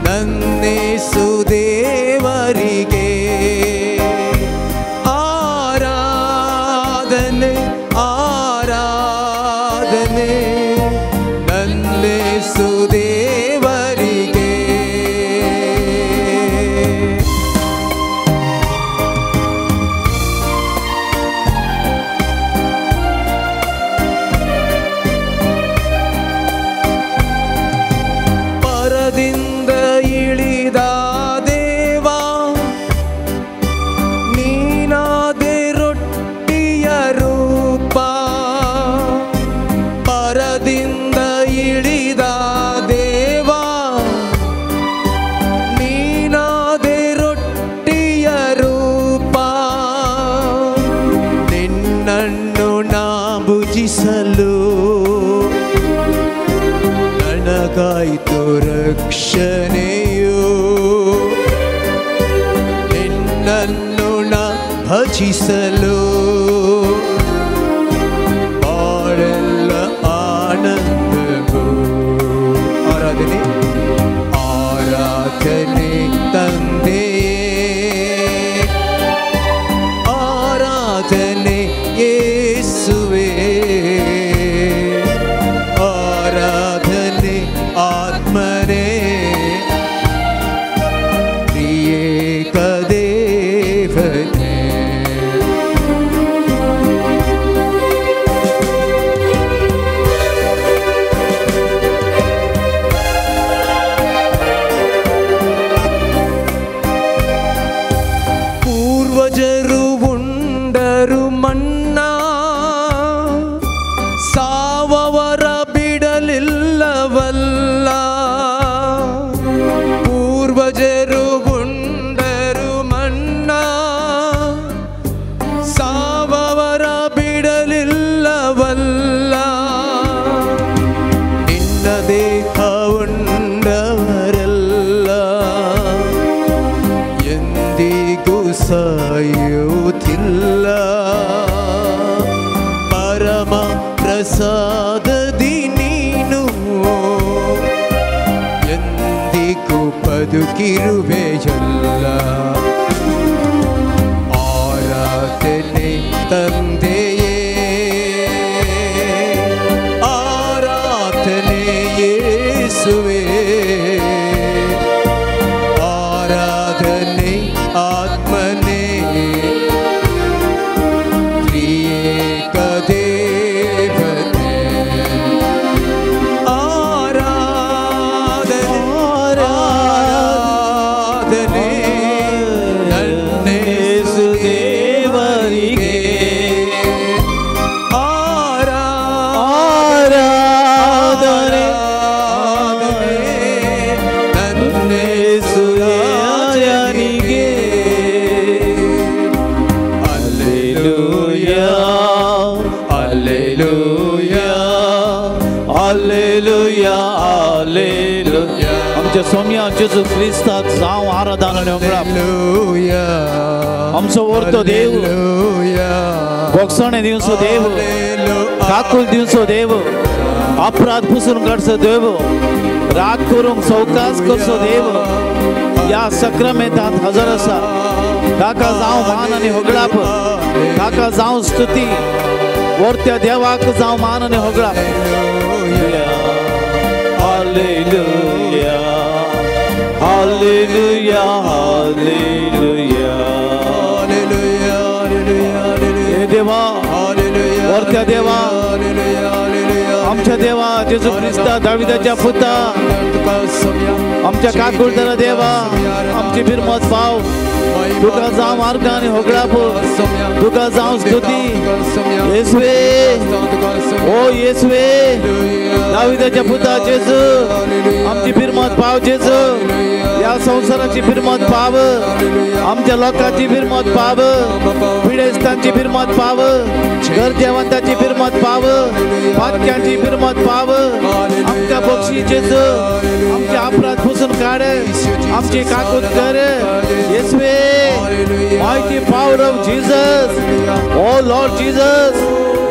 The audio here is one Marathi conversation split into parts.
ನನ್ನೇಸು ದೇವರಿಗೆ ಆರಾಧನೆ ಆರಾಧನೆ ನನ್ನೇಸು ದೇವರಿಗೆ ಪರದಿಂದ ಇಳಿದ ದೇವಾ ನೀನಾದೆ ರೊಟ್ಟಿಯ ರೂಪ ಪರದಿಂದ ಇಳಿದ ದೇವಾ ನೀನಾದೆ ರೊಟ್ಟಿಯ ರೂಪ ನಿನ್ನನ್ನು ನಾ ಭುಜಿಸಲು ನನಗಾಯಿತು ರಕ್ಷಣೆಯು ನಿನ್ನನ್ನು ನಾ ಭಜಿಸಲು ಬಾಳೆಲ್ಲ ಆನಂದವು ಆರಾಧನೆ ಆರಾಧನೆ ತಂದೆಯೇ ಆರಾಧನೆ ಯೇಸುವೇ ಆರಾಧನೆ ಆತ್ಮನೇ ತ್ರಿಯೇಕ ದೇವನೇ ಪೂರ್ವಜರು ಉಂಡರು ಮನ್ನಾ ಸಾವವರ ಬಿಡಲಿಲ್ಲವಲ್ಲ ಪೂರ್ವಜರು ಉಂಡರು ಮನ್ನಾ ಸಾವವರ ಬಿಡಲಿಲ್ಲವಲ್ಲ ನಿನ್ನ ದೇಹ ಉಂಡವರೆಲ್ಲ ಎಂದಿಗೂ ಸಾಯುತ್ತಿಲ್ಲ ಪರಮ ಪ್ರಸಾದದಿ ನೀನು ಎಂದಿಗೂ ಬದುಕಿರುವೆಯಲ್ಲ ಆರಾಧನೆ ತಂದೆಯೇ ಆರಾಧನೆ ಯೇಸುವೇ ಆರಾಧನೆ ಆತ್ಮನೇ ತ್ರಿಯೇಕ ದೇವನೇ ಆರಾಧನೆ ಆರಾಧನೆ ನನ್ನೇಸು ದೇವರಿಗೆ ಆರಾಧನೆ ನನ್ನೇಸು ರಾಜನಿಗೆ Alleluia Alleluia Alleluia Alleluia आमच्या स्वामी जेजू ख्रिस्ताक जावं आराधना Alleluia आमचो वर्तो देव भोगसणे दिवचो देव काकूल दिवचो देव अपराध पुसून काडचो देव राग करूंक सवकास करचो देव या सक्रामेंतांत हजर आसा ताका जावं मान आनी होगळाप ताका जावं स्तुती वर्त्या देवाक जावं मान आनी होगळाप Alleluia Alleluia Alleluia Alleluia हे देवा वर्त्या देवा आमच्या देवा जेजू ख्रिस्ता दाविदाच्या पुता आमच्या काकुळदरा देवा आमची बिरमत भाव तुका जावं मार्ग आनी होगळाप तुका जावं स्तुती येसुवे ओ येसुवे दाविदाच्या पुता जेजू आमची बिरमत भाव जेजू या संसाराची बिरमत पाव आमच्या लोकांची बिरमत पाव पिडेस्तांची बिरमत पाव गरजेवंताची बिरमत पाव पातक्यांची बिरमत पाव आमच्या बक्षी जेजू आमचे अपराध पुसून काढ आमची काकूत कर येसुवे mighty power of Jesus oh Lord Jesus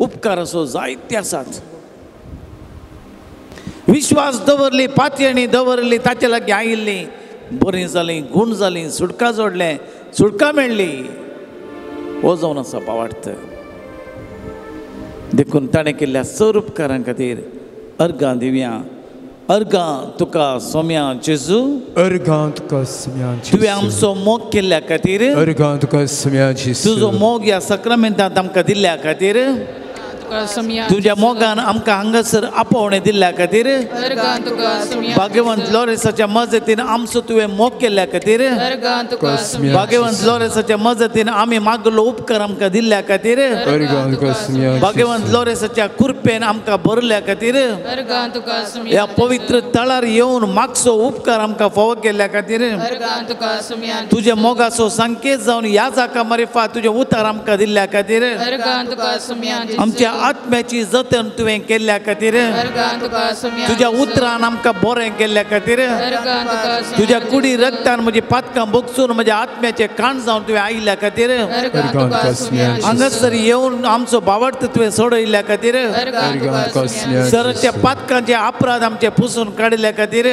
उपकार असो जायते आसात विश्वास दवरली पातयणी दवरली ताचे लागीं आयिल्ली बरीं जालीं गूण जालीं सुटका जोडलें सुटका मेळ्ळी हो जावन आसा भावार्थ देखून ताणें केल्ल्या सर उपकारां खातीर अर्गां दिवया अर्गां तुका सोम्या जेजू अर्गां तुका सोम्या तुवें आमचो मोग केल्ल्या खातीर अर्गां तुका सोम्या तुजो मोग ह्या सक्रामेंतांत आमकां दिल्ल्या खातीर तुझ्या मोगान आमकां हांगासर आपोवणें दिल्ल्या खातीर भाग्यवंत लॉरेन्साच्या मजतीन आमचो तुवें मोग केल्ल्या खातीर भाग्यवंत लॉरेन्साच्या मजतीन आमी मागलो उपकार आमकां दिल्ल्या खातीर भाग्यवंत लॉरेन्साच्या कृपेन आमकां भरल्या खातीर ह्या पवित्र तळार येवन मागचो उपकार आमकां फावो केल्ल्या खातीर तुज्या मोगाचो संकेत जावन ह्या जाका मारिफा तुजें उतार आमकां दिल्ल्या खातीर आमच्या आत्म्याची जतन तुवें केल्ल्या खातीर तुज्या उतरान आमकां बरें केल्ल्या खातीर तुज्या कुडी रक्तान म्हजी पातकां बोगसून म्हज्या आत्म्याचें काण जावन तुवें आयिल्ल्या खातीर हांगासर येवन आमचो भावार्थ तुवें सोडयल्ल्या खातीर सरच्या पातकांचे अपराध आमचे पुसून काडिल्ल्या खातीर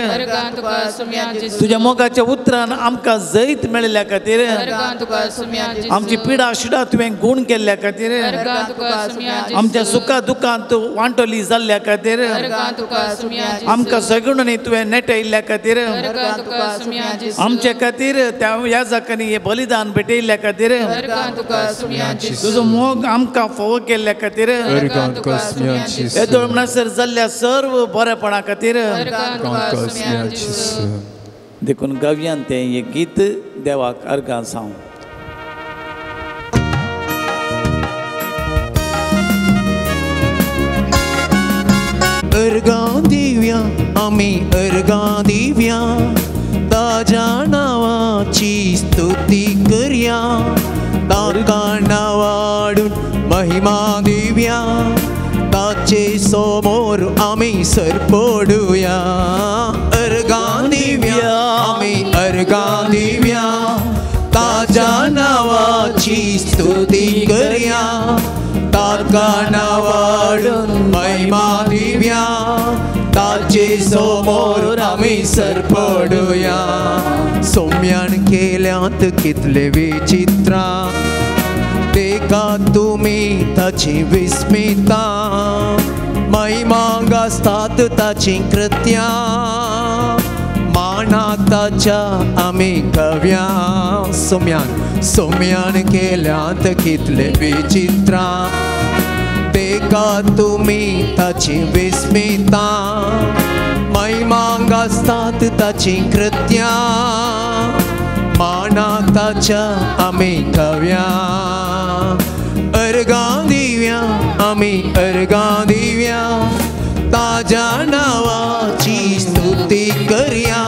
तुज्या मोगाच्या उतरान आमकां जैत मेळिल्ल्या खातीर आमची पिडा शिडा तुवें गूण केल्ल्या खातीर आमच्या सुखा दुखांत तूं वांटोली जाल्ल्या खातीर आमकां सगळ्यांनी तुवें नेटयल्ल्या खातीर आमचे खातीर ह्या जाकांनी हे बलिदान भेटयल्ल्या खातीर तुजो मोग आमकां फावो केल्ल्या खातीर येदोळ म्हणसर जाल्ल्या सर्व बरेपणा खातीर देखून गव्यान तें हें गीत देवाक अर्गां जावं अर्गां दिवया आमी अर्गां दिवया ताज्या नांवाची स्तुती करया ताका नावाडून महिमा दिवया ताचे समोर आमी सरपडुया अर्गां दिवया आमी अर्गां दिवया ताज्या नांवाची स्तुती करया ताका नावाडून महिमा दिवया ताचे समोर आमी सरपडुया सोम्यान केल्यांत कितले विचित्रां तेका तुमी ताची विस्मिता महिमांग आसतात ताची कृत्यां मानाक ताच्या आमी कव्या सोम्यान केल्यांत कितले विचित्रां तेका तुमी ताची विस्मिता महिमांग आसतात ताची कृत्यां मानाक ताच्या आमी कव्या अर्गां दिवया आमी अर्गां दिवया ताज्या नांवाची स्तुती करया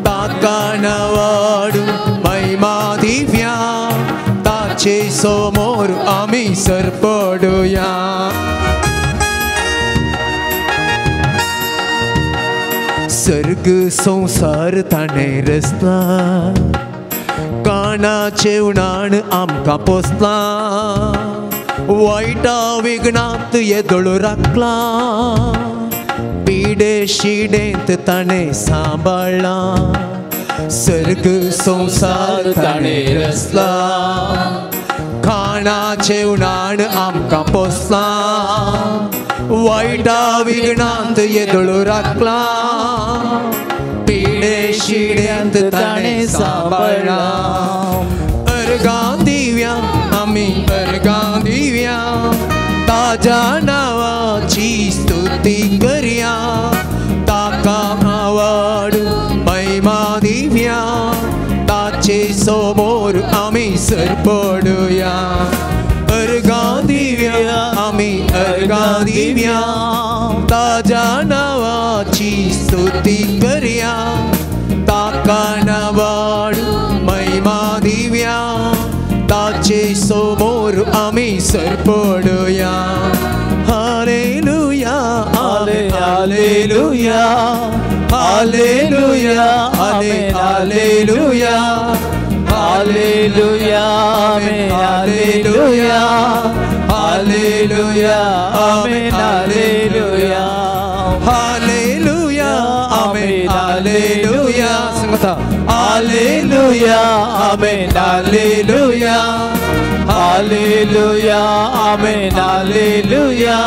ताका नावाडून महिमा दिवया ताचे समोर आमी सरपडुया सर्ग संसार ताणें रचला कानाचे उणाण आमकां पोसला वायटा विघ्नांत येदोळ राखला पिडे शिडेंत ताणें सांबाळला सर्ग संसार ताणें रचला खाणाचे उणाण आमकां पोसला वायटा विघ्नांत येदोळ राखला पिडे शिड्यांत ताणें सांबाळला अर्गां दिवया आमी अर्गां दिवया ताज्या नांवाची स्तुती करया ताका आवाडून महिमा दिवया ताचे समोर आमी सरपडुया अर्गां दिवया आमी अर्गां दिवया ताज्या नांवाची स्तुती करया ताका नावाडून महिमा दिवया ताचे समोर आमी सरपडुया hallelujah hallelujah hallelujah hallelujah hallelujah hallelujah Hallelujah, Amen, Hallelujah. Hallelujah, Amen, Hallelujah. Sangata. Hallelujah, Amen, Hallelujah. Hallelujah, Amen, Hallelujah.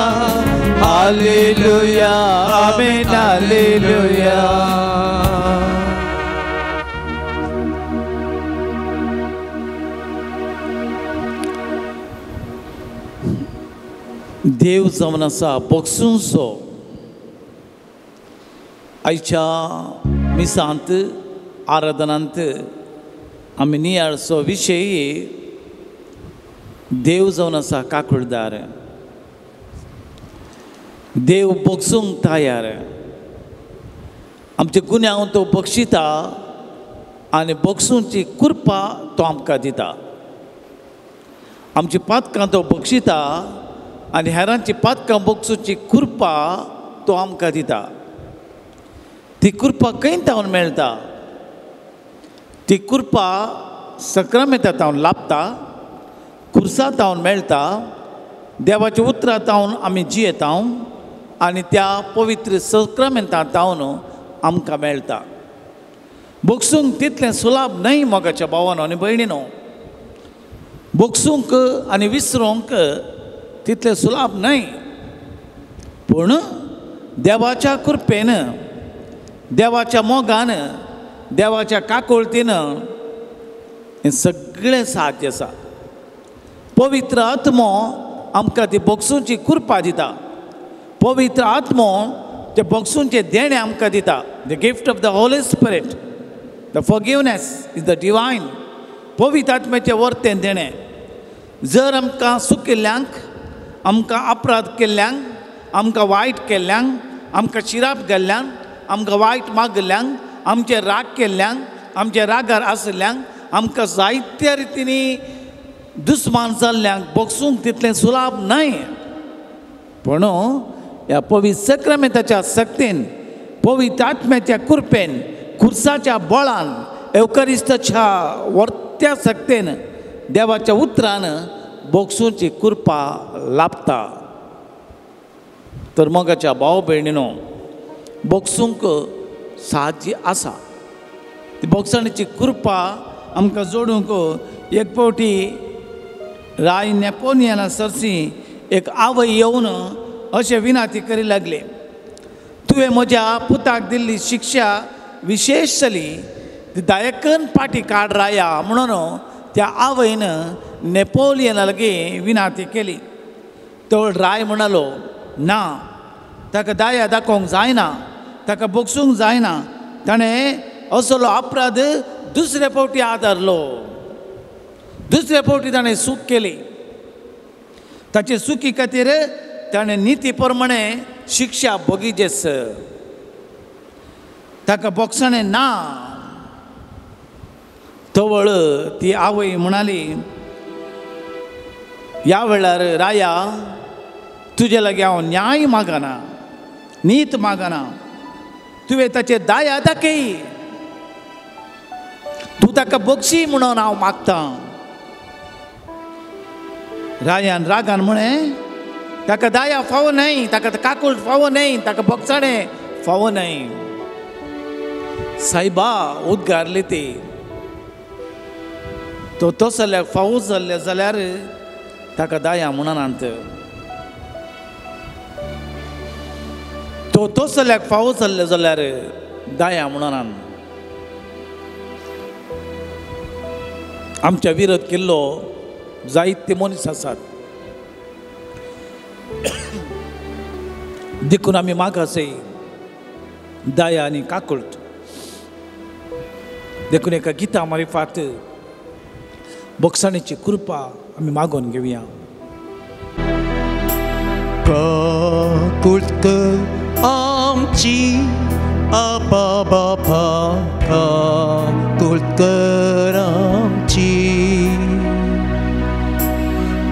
Hallelujah, Amen, Hallelujah. देव जावन आसा बोगसूंचो आयच्या मिसांत आराधनांत आमी नियाळचो विशय देव जावन आसा काकुळदार देव बोगसूंक तयार आमचे गुन्यांव तो बक्षिता आनी बोगसूंची कृपा तो आमकां दिता आमची पातकां तो बक्षिता आनी हेरांची पातकां बोगसूची कृपा तो आमकां दिता ती कृपा कैंतावन मेळटा ती कृपा सक्रामेंतांतावन लाभता खुर्सांतावन मेळटा देवाच्या उतरांतावन आमी जियेता आनी त्या पवित्र सक्रामेंतांतावन आमकां मेळटा बोगसूंक तितलें सुलाभ न्हय मोगाच्या भावानो आनी भयणीनो बोगसूंक आनी विसरूंक तितलें सुलाभ न्हय पूण देवाच्या कृपेन देवाच्या मोगान देवाच्या काकुळतीन हें सगळें साध्य आसा पवित्र आत्मो आमकां ती बोगसूंची कृपा दिता पवित्र आत्मो ते बोगसूंचे देणे आमकां दिता the gift of the Holy spirit the forgiveness is the divine पवित्र आत्म्याचें वर्तें देणें जर आमकां चुकिल्ल्यांक आमकां अपराध केल्ल्यांक आमकां वायट केल्ल्यांक आमकां शिराप घाल्ल्यांक आमकां वायट मागल्ल्यांक आमचे राग केल्ल्यांक आमच्या रागार आसल्ल्यांक आमकां जायत्या रितीनी दुस्मान जाल्ल्यांक बोगसूंक तितलें सुलाभ न्हय पूण ह्या पवित्र सक्रामेंताच्या सक्तीन पवित्र आत्म्याच्या कृपेन खुर्साच्या बळान एवकरिस्ताच्या वर्त्या सक्तीन देवाच्या उतरान बोगसूंची कृपा लाभता तर मोगाच्या भाव भयणीनो बोगसूंक साहजी आसा ती बोगसाणीची कृपा आमकां जोडूंक एक फावटी राय नेपोलियना सरसी एक आवय येवन अशें विनाती करी लागले तुवें म्हज्या पुताक दिल्ली शिक्षा विशेश जाली ती दायकन पाटी काड राया म्हणून त्या आवयन नेपोलियना लागीं विनाती केली तो राय म्हणालो ना ताका दाया दाखोवंक जायना ताका बोगसूंक जायना ताणें असलो अपराध दुसरे फावटी आदारलो दुसरे फावटी ताणें चूक केली ताचे चुकी खातीर ताणें निती प्रमाणे शिक्षा भोगीचेस ताका बोगसणें ना तवळ ती आवय म्हणाली ह्या वेळार राया तुजे लागीं हांव न्याय मागना नीत मागना तुवें ताचे दाया दाखय तूं ताका बक्षी म्हणून हांव मागतां रायान रागान म्हळें ताका दाया फावो न्हय ताका काकूळ फावो न्हय ताका बोगसाणें फावो न्हय सायबा उद्गारली ती तो तसल्याक फावो जाल्ले जाल्यार ताका दाया म्हणनात तो तसल्याक फावो जाल्ले जाल्यार दाया म्हणनात आमच्या विरोध केल्लो जायते मनीस आसात देखून आमी मागासय दया आनी काकुळट देखून एका गिता मारिफात बोगसाणीची कृपा आमी मागून घेवया काकुळट आमची आबा बाबा काकुळट आमची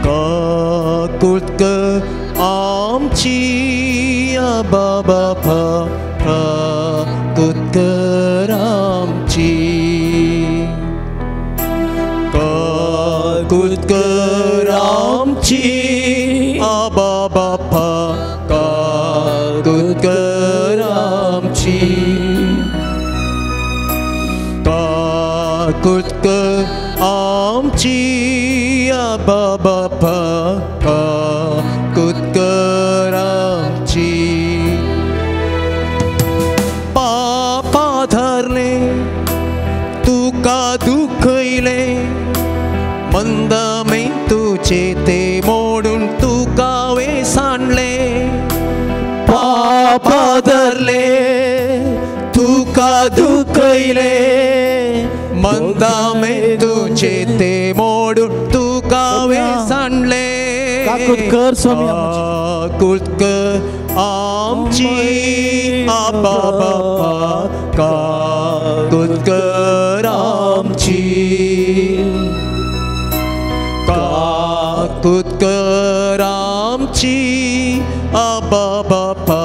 काकुळट आमची आबा बाबा काकुळट आमची काकुळट आमची बापा काकूत कर आमची काकूत कर आमची आबा बापा काकूत कर आमची पापा धरले तुका दुखयले मंदमे तुझे ते मोडून तुका वेसाणले पापा धरले तुका दुखयले मंदमे तुझे ते मोडून तुका वेसाणले काकूत कर स्वामी काकूत कर आमची आबा बापा काकूत कर आमची काकूत कर आमची आबा बापा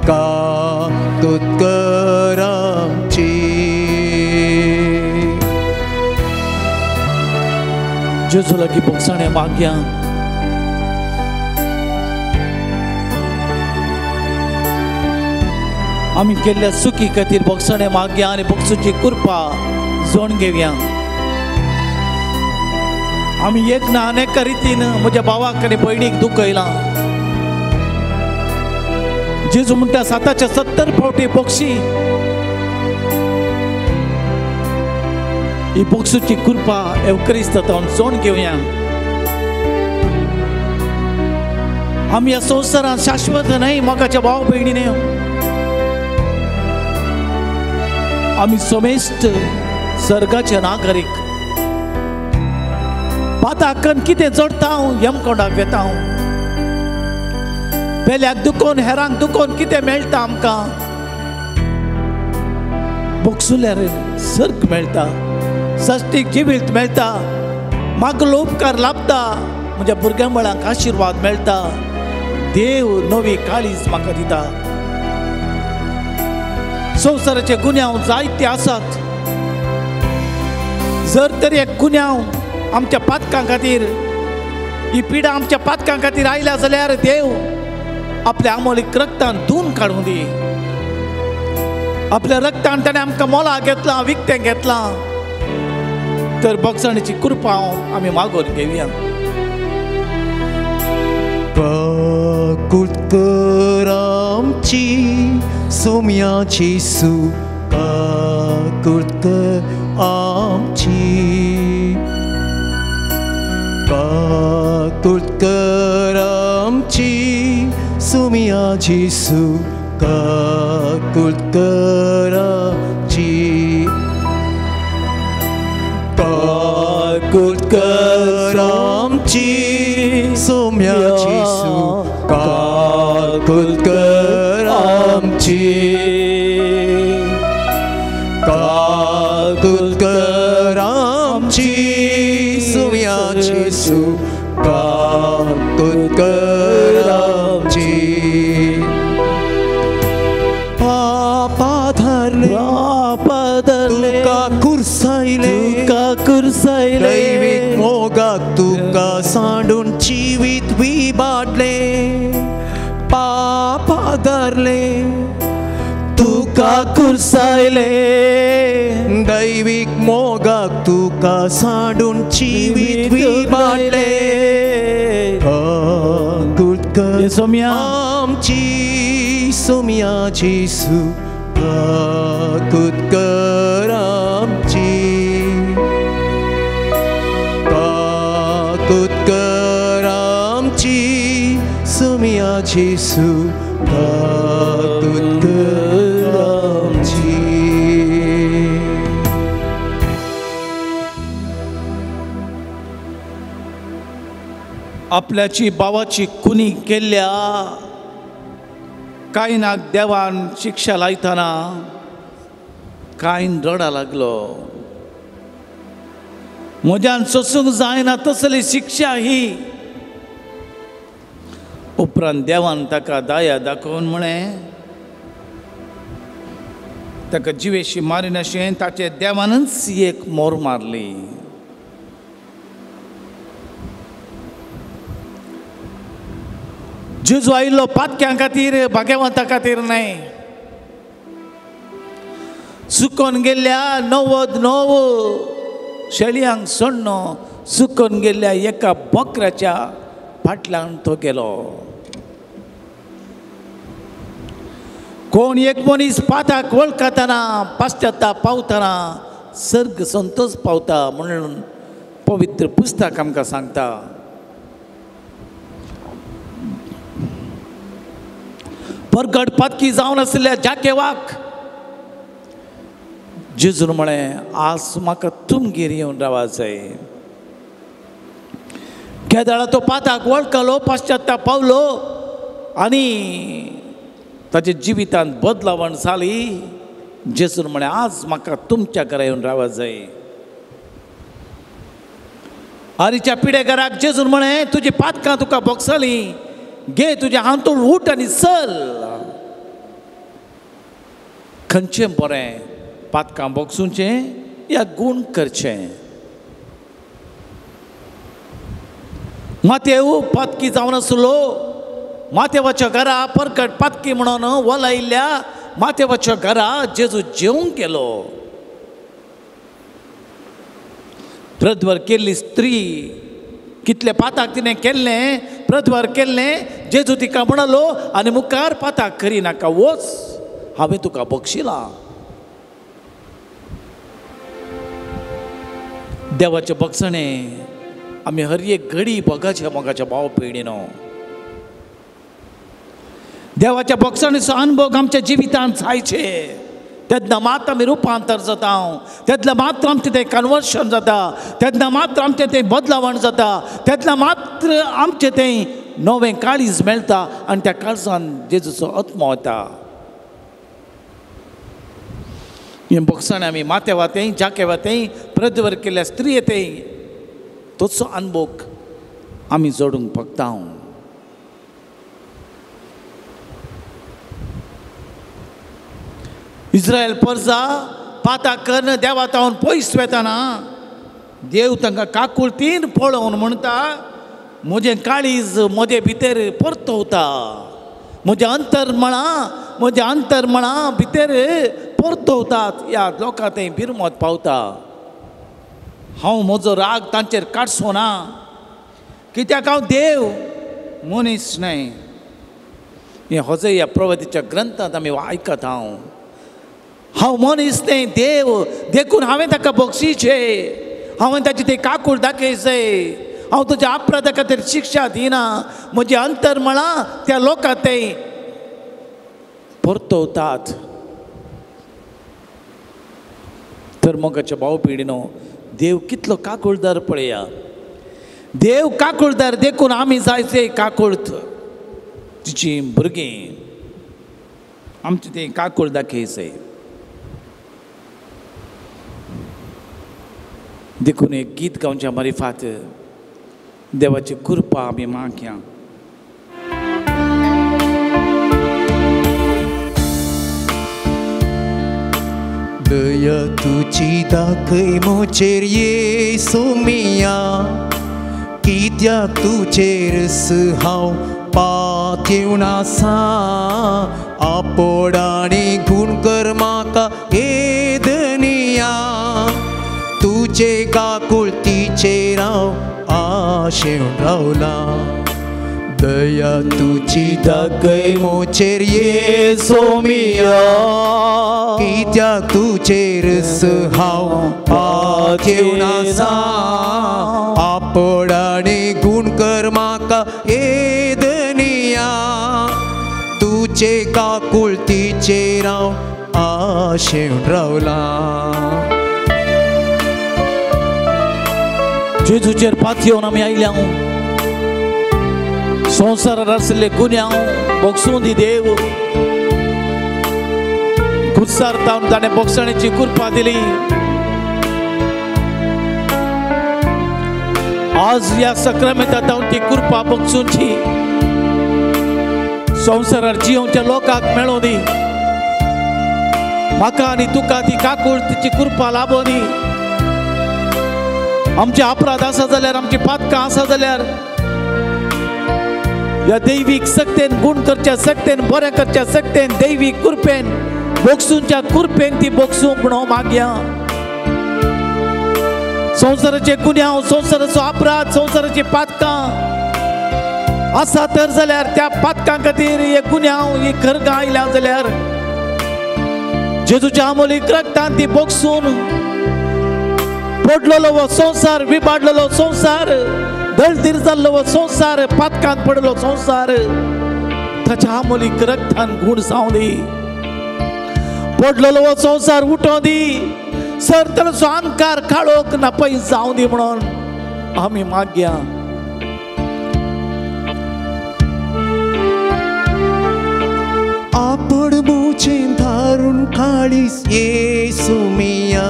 काकूत कर आमची जेजूला की बोगसाणे मागया आम्ही केल्ल्या सुखी खातीर बोगसाणे मागया आनी बोगसूची कृपा जोड घेवया आम्ही एक ना अनेक रितीन म्हज्या भावाक आनी भयणीक दुखयलां जेजू म्हणटा 770 फावटी बोगशी ही बोगसूची कृपा एवकरिस्तांत जोड घेवया आम्ही ह्या संवसारांत शाश्वत न्हय मोगाच्या भाव भयणीने आम्ही सोमेस्त सर्गाचे नागरीक पाताकन कितें जोडता यमकोंडाक वेता पेल्याक दुखोवन हेरांक दुखोवन कितें मेळटा आमकां बोगसुल्यार सर्ग मेळटा सश्टीक जिवीत मेळटा मागलो उपकार लाभता म्हज्या भुरग्यां मळांक आशिर्वाद मेळटा देव नवी काळीज म्हाका दिता संवसाराचे गुन्यांव जायते आसात जर तरी एक गुन्यांव आमच्या पातकां खातीर ही पिडा आमच्या पातकां खातीर आयल्या जाल्यार देव आपल्या अमोलीक रक्तान धुवन काडूं दी आपल्या रक्तान ताणें आमकां मोला घेतलां विकतें घेतलां तर बोगसाणेची कृपा आमी मागून घेवया काकूत कर आमची सोम्याची सू काकूत कर आमची काकूत कर आमची सोम्याची सू काकूत कर आमची काकूत कर आमची सोम्याची सू काकूत कर आमची काकूत कर आमची सोम्याची सू काकूत कर आमची पापा धरले तुका कुरसायले दैवीक मोगाक तुका सांडून जीवित विबाडले पापा धरले तुका कुरसायले दैवीक मोगाक तुका सांडून जीवित विबाडले काकूत कर आमची सोम्याची सू काकूत कर आमची काकूत कर आमची सोम्याची सू काकूत कर आमची आपल्याची भावाची खुनी केल्ल्या कायनाक देवान शिक्षा लायतना कायन रडा लागलो म्हज्यान सोसूंक जायना तसली शिक्षा ही उपरांत देवान ताका दया दाखोवन म्हळें ताका जिवेशी मारिन अशें ताचे देवानच एक मोर मारली जेजू आयिल्लो पातक्यां खातीर भाग्यवंता खातीर न्हय, सुकोन गेल्ल्या 99 शेळयांक सोडनो सुकोन गेल्ल्या एका बकऱ्याच्या फाटल्यान तो गेलो. कोण एक मनीस पाताक वळखतना पाश्चात्ताप पावतना सर्ग संतोष पावता म्हणून पवित्र पुस्तक आमकां सांगता. परगट पातकी जावन आसलेल्या जाकेवाक जेजून म्हळें, आज म्हाका तुमगेर येवन रावूंक जाय. केदाळा तो पाताक वळखलो, पाश्चात्ताप पावलो आनी ताच्या जिवितांत बदलावण जाली. जेजून म्हळें, आज म्हाका तुमच्या घरा येवन रावूंक जाय. आरीच्या पिडेकाराक जेजून म्हळें, तुजी पातकां तुका बोगसलीं, घे तुजें हांतूळ उठ आनी चल. खंयचें बरें, पातकां बोगसूचें या गूण करचें. मातेव पातकी जावन आसलो, मातेवाच्या घरा परगट पातकी म्हणून वलायिल्ल्या मातेवाच्या घरा जेजू जेवंक गेलो. प्रद्वर केल्ली स्त्री, कितले पाताक तिणें केल्लें, प्रद्वर केल्लें. जेजू तिका म्हणलो, आनी मुखार पाताक करिनाका, वच, हांवें तुका बक्षिलां. देवाचे बक्षणे आमी हर एक घडी बघाचे मोगाच्या भाव पिढीनो. देवाच्या बक्षणेचो अनुभव आमच्या जिवितांत जायचे. तेन्ना मात आमी रुपांतर जाता, तेन्ना मात्र आमचें तें कन्वर्शन जाता, तेन्ना मात्र आमचें तें बदलावण जाता, तेन्ना मात्र आमचें तें नवें काळीज मेळटा आनी त्या काळजान जेजूचो आत्मो वता. हें बक्षण आमी माते वातें, जाके वातें, प्रद्वर केल्ल्या स्त्री येतें, तोचो अनुभव आमी जोडूंक बगता. इस्रायल परजा पाताक कर्ण देवातावन पयस वेताना देव तांकां काकुळटीन पळोवन म्हणटा, म्हजें काळीज म्हजे भितर परतवता, म्हज्या अंतर्मळा भितर परतवतात. ह्या लोकां थंय बिरमत पावता. हांव म्हजो राग तांचेर काडचो ना, कित्याक हांव देव, मनीस न्हय. हें होजया प्रवादीच्या ग्रंथांत आमी आयकत. हांव मनीस न्हय, देव, देखून हांवें ताका बक्षिचें, हांवें ताची तें काकूळ दाखयचें. हांव तुज्या अपराधा खातीर शिक्षा दिना. म्हजी अंतर्मळा त्या लोकां थंय परतवतात. तर मोगाच्या भाव पिढीनो, देव कितलो काकुळदार पळया. देव काकुळदार, देखून आमी जायचे काकुळत तिची भुरगीं. आमचें तें काकुळ दाखयचें. देखून एक गीत गावच्या मारिफात देवाची कृपा आमी मागया. दया तुजी दाखय मोचेर येसू मिया, कित्याक तुजेरस हांव पातयेवन आसा. आपोडाणी गुण कर म्हाका हे दनिया, तुजे काकुळटीचेर हांव आशेवन रावला. दया तुजी दाखय मोचेर येसू मिया, कित्याक तुजेरस हांव पातयेवन आसा. आपोडाणी गुण कर म्हाका हे दनिया, तुजे काकुळटीचेर हांव आशेवन रावला. जेजूचेर पातयेवन आमी आयल्या. संवसारांत आसले गुन्यांव बोगसूं दी देव. कुसारतावन ताणें बोगसणेची कृपा दिली. आज ह्या सक्रामेंतांत हांव ती कृपा बोगसूंची संवसारांत जियोवच्या लोकांक मेळों दी. म्हाका आनी तुका ती काकूळ तिची कृपा लाभो दी. आमचे अपराध आसा जाल्यार, आमची पातकां आसा जाल्यार या दैविक सक्तेन गुण करच्या सक्तेन बरें करच्या सक्तेन दैविक कृपेन बोगसूंच्या कृपेन ती बोगसूंक म्हणून मागया संसाराचे गुन्यांव संसाराचो अपराध संसाराची पातकां आसा तर जाल्यार त्या पातकां खातीर हे गुन्यांव ही खरगां आयल्या जाल्यार जेजूच्या अमोलीक रक्तान ती बोगसून पडलेलो वो संसार विबाडलेलो संसार दळदीर जाल्लो वो संसार पातकांत पडलो संसार ताच्या अमोलीक रक्तान गुण सावली पडलेलो वो संसार उठो दी सर ताचो अंकार काळोख नापय जावं दी म्हणून आमी मागया आपण मुझे धारून काळीस येसु मिया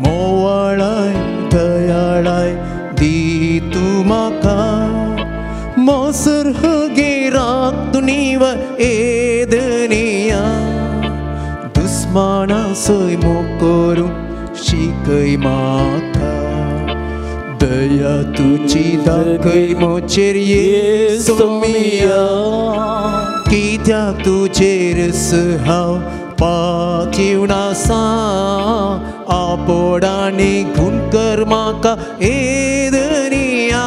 मोवाळाय दयाळाय दी तू म्हाका मोसर हगे राग तुनीवर एदनिया दुस्माना सय मोकोरू शिकय म्हाका दया तुजी दाखय मोचेर येसु मिया कित्याक तुजेर हांव पातयेवन आसा आपोडांनी खून कर म्हाका एदनिया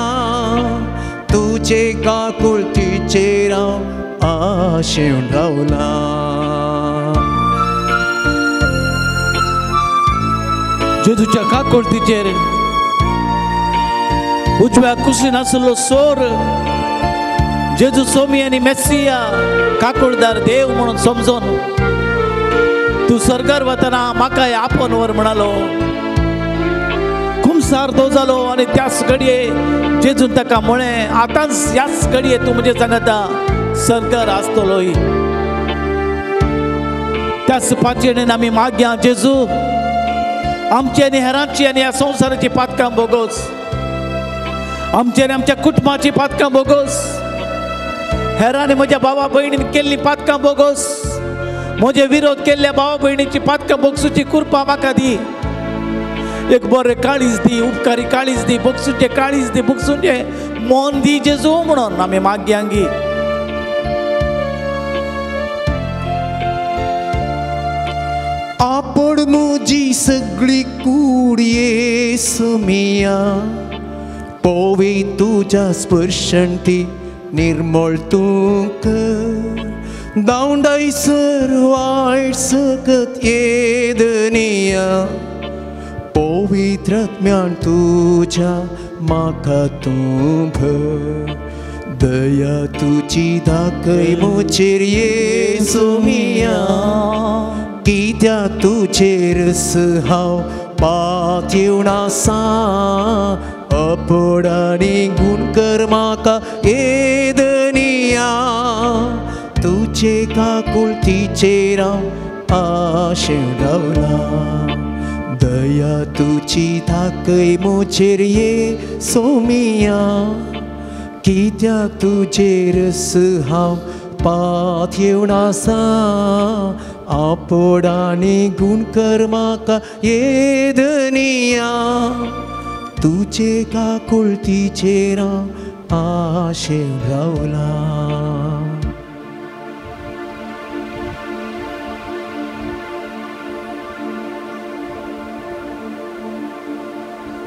तुजे काकुळतीचेर हांव आशेवन रावला जेजूच्या काकुळतीचेर उजव्या कुशीन आसलो सोर जेजू सोमी आनी मेस्सिया काकुळदार देव म्हणून समजून तू सर्गार वतना म्हाकाय आपन वर म्हणालो खुमसार दोजालो आनी त्याच घडये जेजून ताका म्हळें आतांच ह्याच घडये तूं म्हजे सांगता सर्गार आसतलोय त्याच पातयेन आमी मागया जेजू आमची आनी हेरांची आनी ह्या संवसाराची पातकां बोगोस आमची आनी आमच्या कुटुंबाची पातकां बोगोस हेरांनी म्हज्या भावा भयणीन केल्ली पातकां बोगोस म्हजे विरोध केल्ल्या भावा भयणीची पातकां बोगसूची कृपा म्हाका दी एक बरें काळीज दी उपकारी काळीज दी बोगसूचे काळीज दी बोगसूचे मोन दी जेजू म्हणून आमी मागयांगी आपण मुजी सगळी कूड येसु मिया पोवे तुज्या स्पर्शन ती निर्मळ तूं कर दावंडायसर वायट सकत येदनिया पवित्रात्म्यान तुज्या म्हाका तूं भर दया तुजी दाखय म्हजेर येसु मिया कित्याक तुजेर हांव पातयेवन आसा अपोडांनी गुण कर म्हाका एदनिया तुजे काकुळतीचेर हांव आशेन रावला दया तुजी दाखय म्हजेर येसु मिया कित्याक तुजेर हांव पातयेवन आसा आपोडांनी गुण कर म्हाका एदनिया तुजे काकुळतीचेर हांव आशेन रावला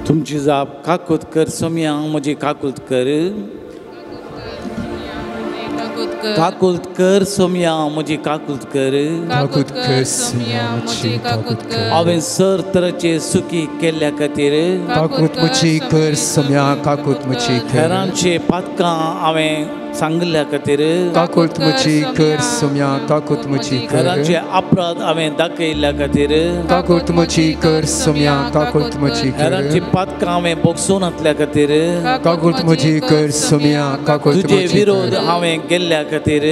तुमची जाप काकूत कर सोम्या म्हजी काकूत कर काकूत कर सोम्या म्हजी काकूत कर काकूत कर सोम्या म्हजी काकूत कर हांवें सर तरेचे सुखी केल्ल्या खातीर काकूत म्हजी कर सोम्या काकूत म्हजी कर हेरांचे पातकां हांवें सांगल्या खातीर काकूत म्हजी कर सोम्या काकूत म्हजी कर हेरांचे अपराध हांवें दाखयल्ल्या खातीर काकूत म्हजी कर सोम्या काकूत म्हजी कर हेरांची पातकां हांवें बोगसून घातल्या खातीर काकूत म्हजी कर सोम्या काकूत तुजे विरोध हांवें केल्ल्या खातीर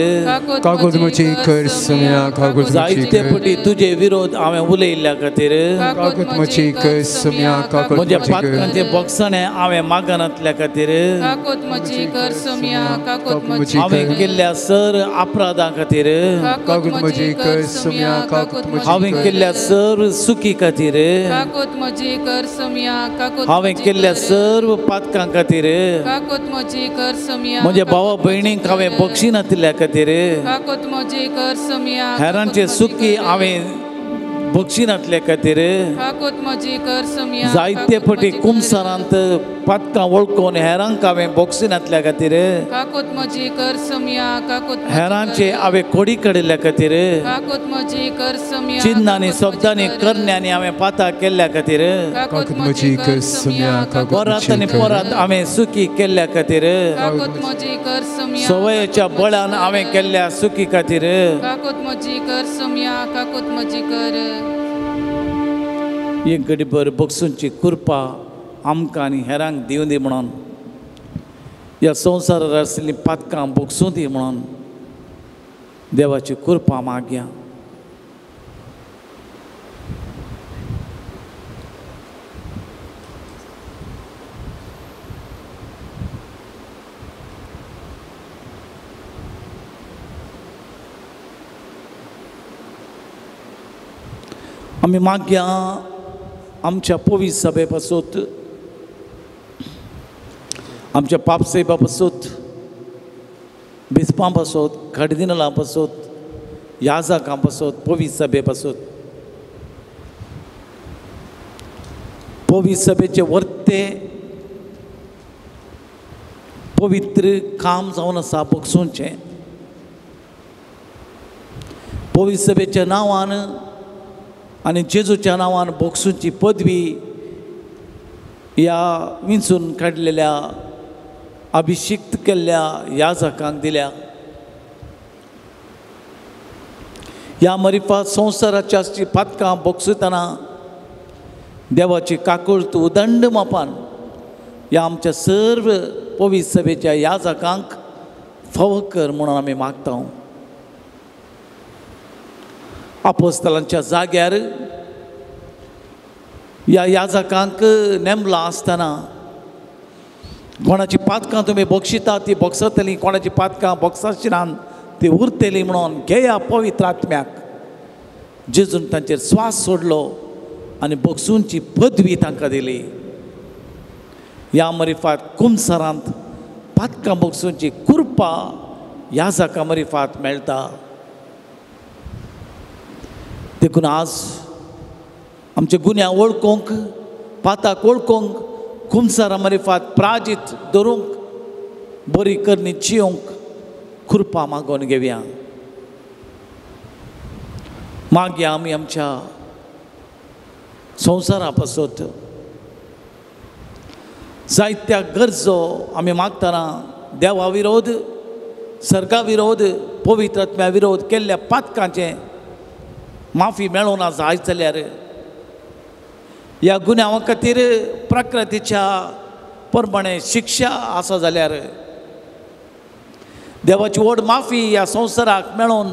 काकूत म्हजी कर सोम्या काकूत म्हजी जायते कर फावटी तुजे विरोध हांवें उलयल्ल्या खातीर काकूत म्हजी कर सोम्या काकूत म्हज्या म्हजी कर पातकांचे बोगसणे हांवें मागन घातल्या खातीर काकूत म्हजी कर सोम्या काकूत काकूट म्हजी हांवें कर केल्ल्या सर अपराधां खातीर काकूट म्हजी कर सुम्या काकूट हांवें म्हजी केल्ल्या सर्व चुकी खातीर काकूट म्हजी कर सम्या काकूट हांवें केल्ल्या सर्व पातकां खातीर काकूट म्हजी कर सम्या म्हज्या भावा भयणींक हांवें बक्षी नातिल्ल्या खातीर काकूट म्हजी कर सम्या हेरांचे चुकी हांवें बक्षी नातल्या खातीर काकूट म्हजी कर सम्या जायते फावटी कुमसारांत पातकां वळखून हेरांक हांवें बक्षी नातल्या खातीर काकूट म्हजी कर सम्या काकूट हेरांचे हांवें कोडी काडिल्ल्या खातीर काकूट म्हजी कर सम्या चिन्नांनी शब्दांनी करण्यांनी हांवें पाताळ केल्ल्या खातीर काकूट म्हजी कर सम्या परत आनी परत हांवें चुकी केल्ल्या खातीर काकूट म्हजी कर सम्या सवयेच्या बळान हांवें केल्ल्या चुकी खातीर काकूट म्हजी कर सम्या काकूट म्हजी कर एक घडीभर बक्षूंची कृपा आमकां आनी हेरांक दिवं दी म्हणून ह्या संवसारार आशिल्लीं पातकां बक्षूं दी म्हणून देवाची कृपा मागया. आमी मागया आमच्या पवित्र सभे पासूत आमच्या पापसेबा पासूत बिस्पां पासूत कार्डिनलां पासूत याजकां पासूत पवित्र सभे पासूत पवित्र सभेचे वर्ते पवित्र काम जावन आसा बक्षूंचें पवित्र सभेच्या नांवान आनी जेजूच्या नांवान बक्षूंची पदवी ह्या विंचून काडलेल्या अभिशिक्त केल्ल्या याजकांक दिल्या. ह्या मरिफा संवसाराच्या पातकां बक्षितना देवाची काकुळत उदंड मापान ह्या आमच्या सर्व पवित्र सभेच्या याजकांक फावो कर म्हणून आमी मागता. अपोस्तलांच्या जाग्यार ह्या याजकांक नेमला आसतना कोणाची पातकां तुमी बक्षिता ती बक्षतलीं कोणाची पातकां बक्षाशिनान ती उरतलीं म्हणून घेया पवित्र आत्म्याक जेजून तांचेर स्वास सोडलो आनी बक्षूंची पदवी तांकां दिली. ह्या मरिफात कुमसारांत पातकां बक्षूंची कृपा याजकां मरिफात मेळटा. देखून आज आमचे गुन्या वळखूंक पाताक वळखूंक कुमसारां मरिफात प्राजीत दवरूंक बरी करणी जियोंक कृपा मागोवन घेवया. मागया आमी आमच्या संवसारा पासूत जायत्या गरजो आमी मागतना देवा विरोध सर्गा विरोध पवित्र आत्म्या विरोध केल्ल्या पातकांचे माफी मेळोवन आज आयज जाल्यार ह्या गुन्यांवा खातीर प्रकृतीच्या प्रमाणे शिक्षा आसा जाल्यार देवाची व्हड माफी ह्या संवसाराक मेळोवन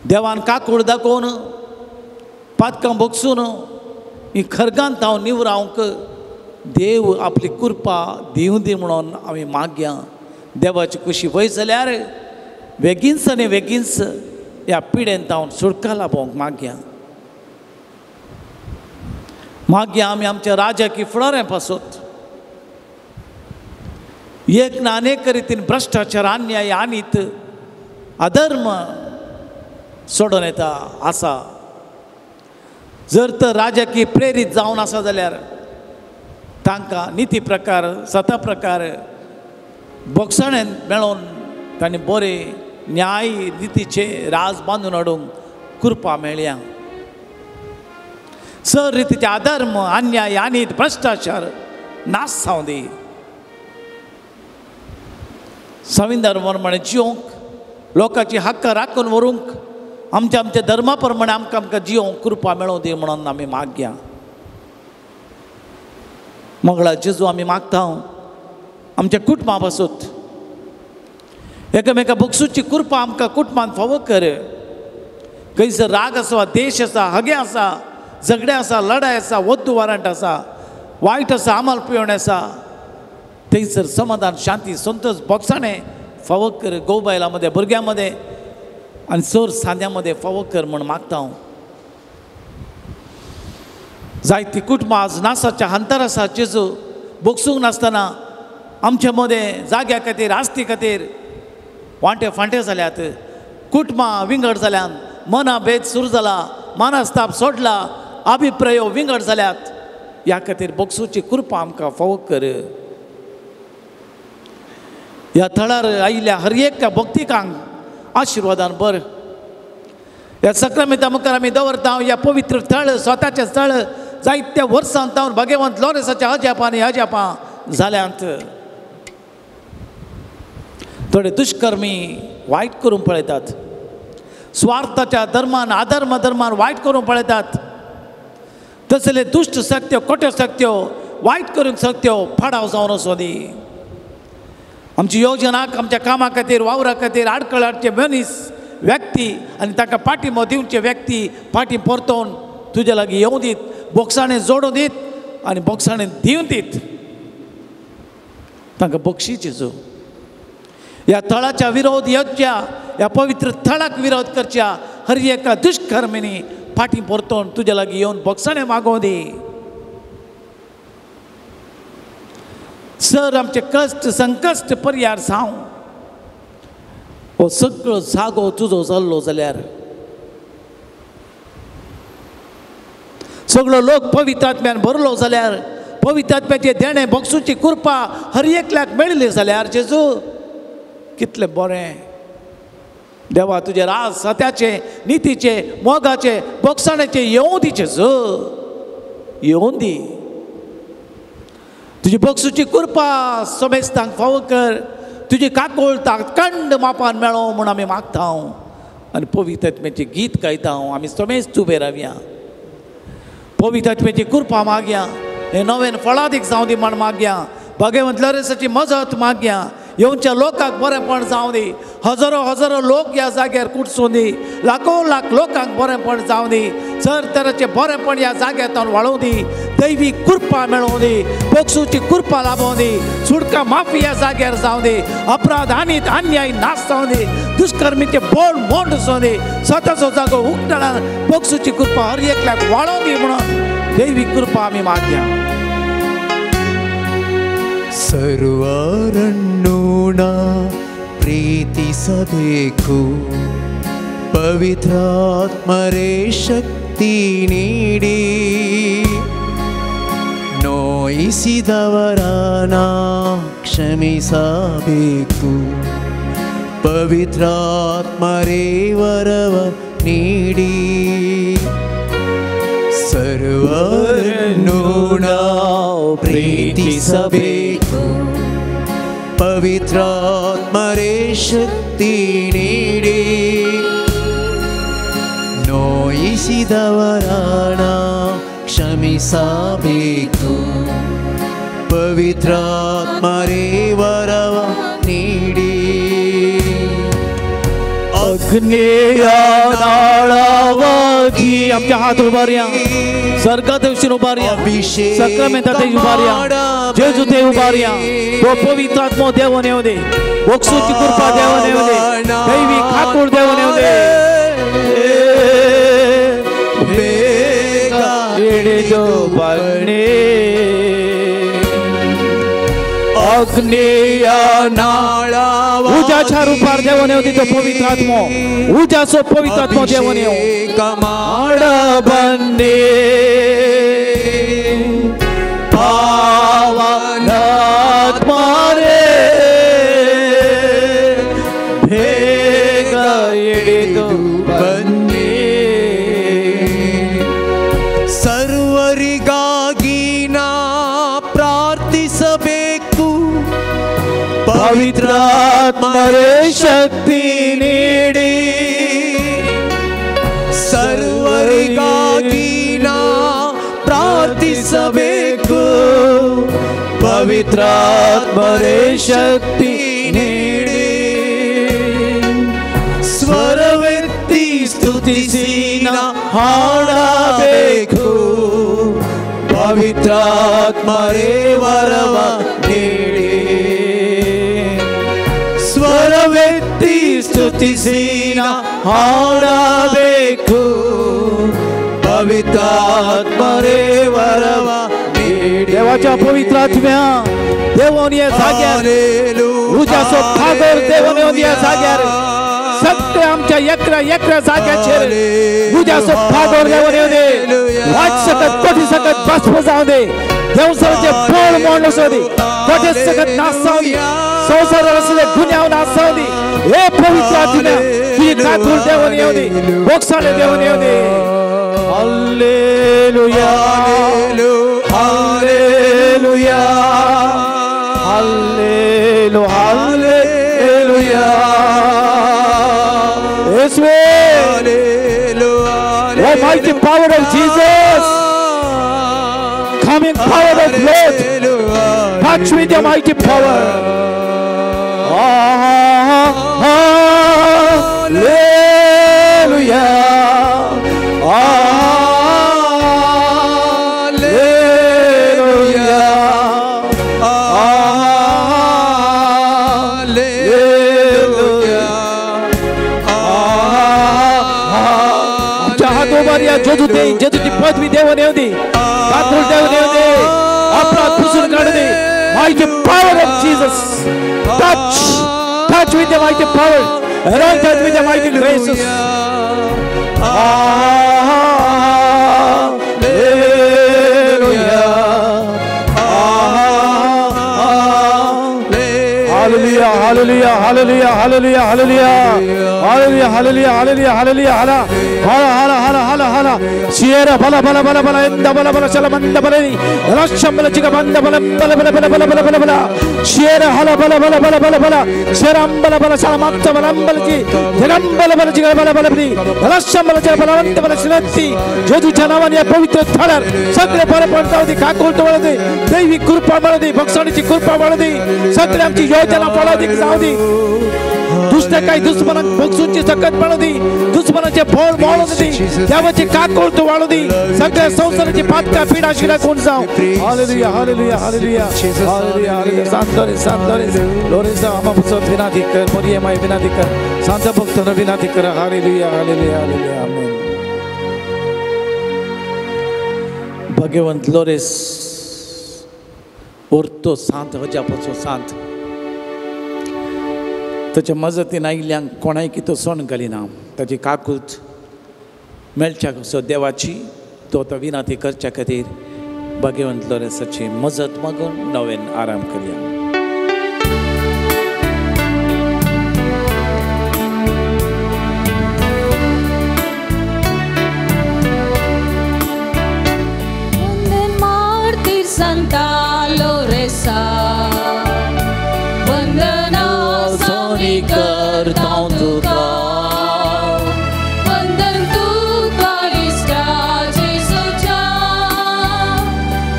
देवान काकूळ दाखोवन पातकां बक्षून ही खरगांत हांव निवरावंक देव आपली कृपा दिवं दी म्हणून आमी मागया. देवाची खुशी वय जाल्यार बेगीनच आनी बेगीनच ह्या पिडेंत हांव सुटका लाभोवंक मागया. मागया आमी आमच्या राजाकी फुडाऱ्या पासूत एक ना अनेक रितीन भ्रश्टाचार अन्याय आनीत अधर्म सोडून येता आसा. जर तर राजकी प्रेरीत जावन आसा जाल्यार तांकां निती प्रकार सता प्रकार बक्षणे मेळोवन तांणी बरे न्याय नितीचे राज बांदून हाडूंक कृपा मेळ्ळ्या. सर रितीचे अधर्म अन्याय आनीत भ्रश्टाचार नास जावं दी. संविधान प्रमाणे जियोंक लोकांची हक्कां राखून व्हरूंक आमच्या आमच्या धर्मा प्रमाणे आमकां जियोंक कृपा मेळोवं दी म्हणून आमी मागया. मंगळा जेजू आमी मागता आमच्या कुटुंबा पासूत एकामेका बक्षूची कृपा आमकां कुटुंबांत फावो कर. खंयसर राग आसा देश आसा हगे आसा झगडे आसा लढाय आसा वद्दू वारंट आसा वायट आसा आमाल पिवण आसा थंयसर समाधान शांती संतोष बोगसाणे फावो कर गोबायलामध्ये भुरग्यांमध्ये आनी सर सांद्यामध्ये फावो कर म्हण मागता हांव. जायतीं कुटुंबां आज नासाच्या अंतर आसा जेजू बोगसूंक नासतना आमचे मदें जाग्या खातीर आस्ती खातीर वांटे फांटे जाल्यात. कुटुंबां विंगड जाल्यात, मना भेद सुरू जाला, मानस्ताप सोडला, अभिप्रायो विंगड जाल्यात. ह्या खातीर बोगसूची कृपा आमकां फावो कर. ह्या थळार आयिल्ल्या हर एक भक्तिकांक आशिर्वादान भर. ह्या सक्रामेंता मुखार आमी दवरता ह्या पवित्र थळ स्वताचें स्थळ जायत्या वर्सां जावन भगवंत लॉरेन्साच्या अजापांनी अजापां जाल्यांत. थोडे दुष्कर्मी वायट करून पळयतात, स्वार्थाच्या धर्मान अधर्म धर्मान वायट करून पळयतात. तसले दुष्ट शक्त्यो खोट्यो शक्त्यो वायट करूंक शक्त्यो फाडाव जावन वचूं दी. आमची योजनाक आमच्या कामा खातीर वावरा खातीर आडखळ हाडचे मनीस व्यक्ती आनी ताका पाठिंबो दिवचे व्यक्ती फाटीं परतोवन तुजे लागीं येवं दीत, बोगसाणें जोडूं दीत आनी बोगसाणें दिवन दीत. तांकां बक्षीस जेजू. ह्या थळाच्या विरोध येवच्या, ह्या पवित्र थळाक विरोध करच्या हर एका दुष्कर्मिनी फाटीं परतोवन तुजे लागीं येवन बोगसाणें मागोवं दी. सर आमचे कश्ट संकश्ट पर्यार जावं. हो सगळो जागो तुजो जाल्लो जाल्यार सगळो लोक पवित्र आत्म्यान भरलो जाल्यार पवित्र आत्म्याचे देणे बोगसूची कृपा हर एकल्याक मेळिल्ली जाल्यार जेजू कितलें बरें. देवा तुजे राज सत्याचे नितीचे मोगाचे बोगसाणेचे येवं दी जेजू, येवं दी. तुजी बोगसूची कृपा समेस्तांक फावो कर. तुजी काकोळ ताकंड मापान मेळो म्हूण आमी मागता हांव. आनी पवित्र आत्म्याचें गीत गायता हांव. आमी समेस्त उबे रावया. पवित्र आत्म्याची कृपा मागया. हे नवें फळादीक जावं दी म्हण मागया. भगवंत लॉरेन्साची मजत मागया. येवच्या लोकांक बरेंपण जावं दी. हजारो हजारो लोक ह्या जाग्यार कुडसूं दी. लाखो लाख लोकांक बरेंपण जावं दी. सर तरेचें बरेंपण ह्या जाग्यार वाळोवं दी. दैवी कृपा मेळोवं दी. बोगसूची कृपा लाभोवं दी. सुडका माफी ह्या जाग्यार जावं दी. अपराध आनी अन्याय नाश जावं दी. दुष्कर्मीचे बोल मोंड जावं दी. स्वताचो जागो उक्ताना बोगसूची कृपा हर एकल्याक वाळोवं दी म्हणून दैवी कृपा आमी मागया. ಸರ್ವರನ್ನೂಣ ಪ್ರೀತಿಸಬೇಕು, ಪವಿತ್ರಾತ್ಮರೇ ಶಕ್ತಿ ನೀಡಿ, ನೋಯಿಸಿದವರನ ಕ್ಷಮಿಸಬೇಕು, ಪವಿತ್ರಾತ್ಮರೇ ವರವ ನೀಡಿ. ಸರ್ವರನ್ನೂಣ ಪ್ರೀತಿಸಬೇಕು, ಪವಿತ್ರಾತ್ಮರೇ ಶಕ್ತಿ ನೀಡಿ, ನೋಯಿಸಿದವರನ ಕ್ಷಮಿಸಬೇಕು, ಪವಿತ್ರಾತ್ಮರೇ ವರವ ನೀಡಿ. अग्नेय नाळावागी आमच्या हात उभारया. सर्गात दिवशी उभारया. सक्रामेंतात उभारया. जेजू ते उभारया. तो पवित्र आत्मा देवन येऊ दे. बोगसूची कृपा देवन येऊ दे. दैवी खाकूळ देवन येऊ दे. बेगा येडो बने अग्नेय नाळा उजाच्या रूपार देवन येऊ दे. तो पवित्र आत्मा उजाचो पवित्र आत्मा देवन येऊ. कमाड बंदे पावन आत्मा रे भेगा येडो बंदे. ಸರ್ವರಿಗಾಗಿ ನಾ ಪ್ರಾರ್ಥಿಸಬೇಕು, ಪವಿತ್ರಾತ್ಮರೇ ಶಕ್ತಿ ನೀಡಿ. ಸರ್ವರಿಗಾಗಿ ನಾ ಪ್ರಾರ್ಥಿಸಬೇಕು, ಪವಿತ್ರಾತ್ಮರೇ ಶಕ್ತಿ ನೀಡಿ. ಸ್ವರವೆತ್ತಿ ಸ್ತುತಿಸಿ ನಾ ಹಾಡಬೇಕು, ಪವಿತ್ರಾತ್ಮರೇ ವರವ ನೀಡಿ. ಸ್ತುತಿ ಸ್ತುತಿಸಿನ ಹಾಡಬೇಕು पवित्रात्मरे वरव देवाच्या पवित्र आत्म्या देवाने या जाग्यार उजासो भागर देवाने या जाग्यार सगळे आमच्या एकरा जाग्याचेर उजासो भागर देवाने दे वाच सकत कोटी सकत बाष्प जाऊ दे देवसाचे बोल मोडलो सोदी कोटी सकत नासावली संसार असले गुन्ह्याव नासावली हे पवित्र आत्म्या तुझी काकूर देवाने येऊ दे बोक्साने देवाने येऊ दे Hallelujah, Hallelujah, Hallelujah, Hallelujah. Yes, Hallelujah. Oh, mighty power of Jesus, coming power of Lord, touch with your mighty power. Hallelujah. जदुची पदवी देवाने येऊ दे काकूर देवाने येऊ दे अपराध पुसून काढू दे mighty power of Jesus touch with the mighty power anoint us with the mighty graces Hallelujah, hallelujah, hallelujah, hallelujah, hallelujah, hallelujah, hallelujah, hallelujah, hallelujah, hallelujah, Sierra, bala, bala, bala, bala, enda, bala, bala, salamanda, bala, rasham, bala, chica, banda, bala, bala, bala, bala, bala, bala, bala, bala, Sierra, hala, bala, bala, bala, bala, bala, Seram, bala, bala, salamanta, bala, bala, chi, Seram, bala, bala, chica, bala, bala, bala, rasham, bala, chica, bala, bala, bala, silanti, Jesu janavan ya pavitra thalar, सगळे बरे पडताव दी काकूर तो वाला दी, देवी कृपा वाला दी, भक्तांची कृपा वाला दी, सगळे आमची योजना वाला दी, जाऊ दी. दुष्ट काही दुश्मनांक बक्षूंची सकत पडू दी दुश्मनाचे फोड मोडू दी देवाची काकूर तू वाळू दी सगळ्या संसाराची पातका पीडा शिरा कोण जाऊ hallelujah hallelujah hallelujah hallelujah hallelujah सांतोरे सांतोरे लोरेसा आमापुसो विनंती कर मोरिये माय विनंती कर शांत भक्तों विनंती कर हालेलुया हालेलुया हालेलुया आमेन भगवंत लोरेस उरतो शांत हजापासून शांत त्याच्या मजतीन आयल्यांक कोणाय कितो सोन घालिना ताची काकूत मेळच्या सो देवाची तो विनंती करच्या खातीर भगवंत लोरेसाची मजत मागून नवेन आराम करया वंदन मार्तीर संता लोरेसा वंदना करता तुका वंदन तुका इष्टा जेसूच्या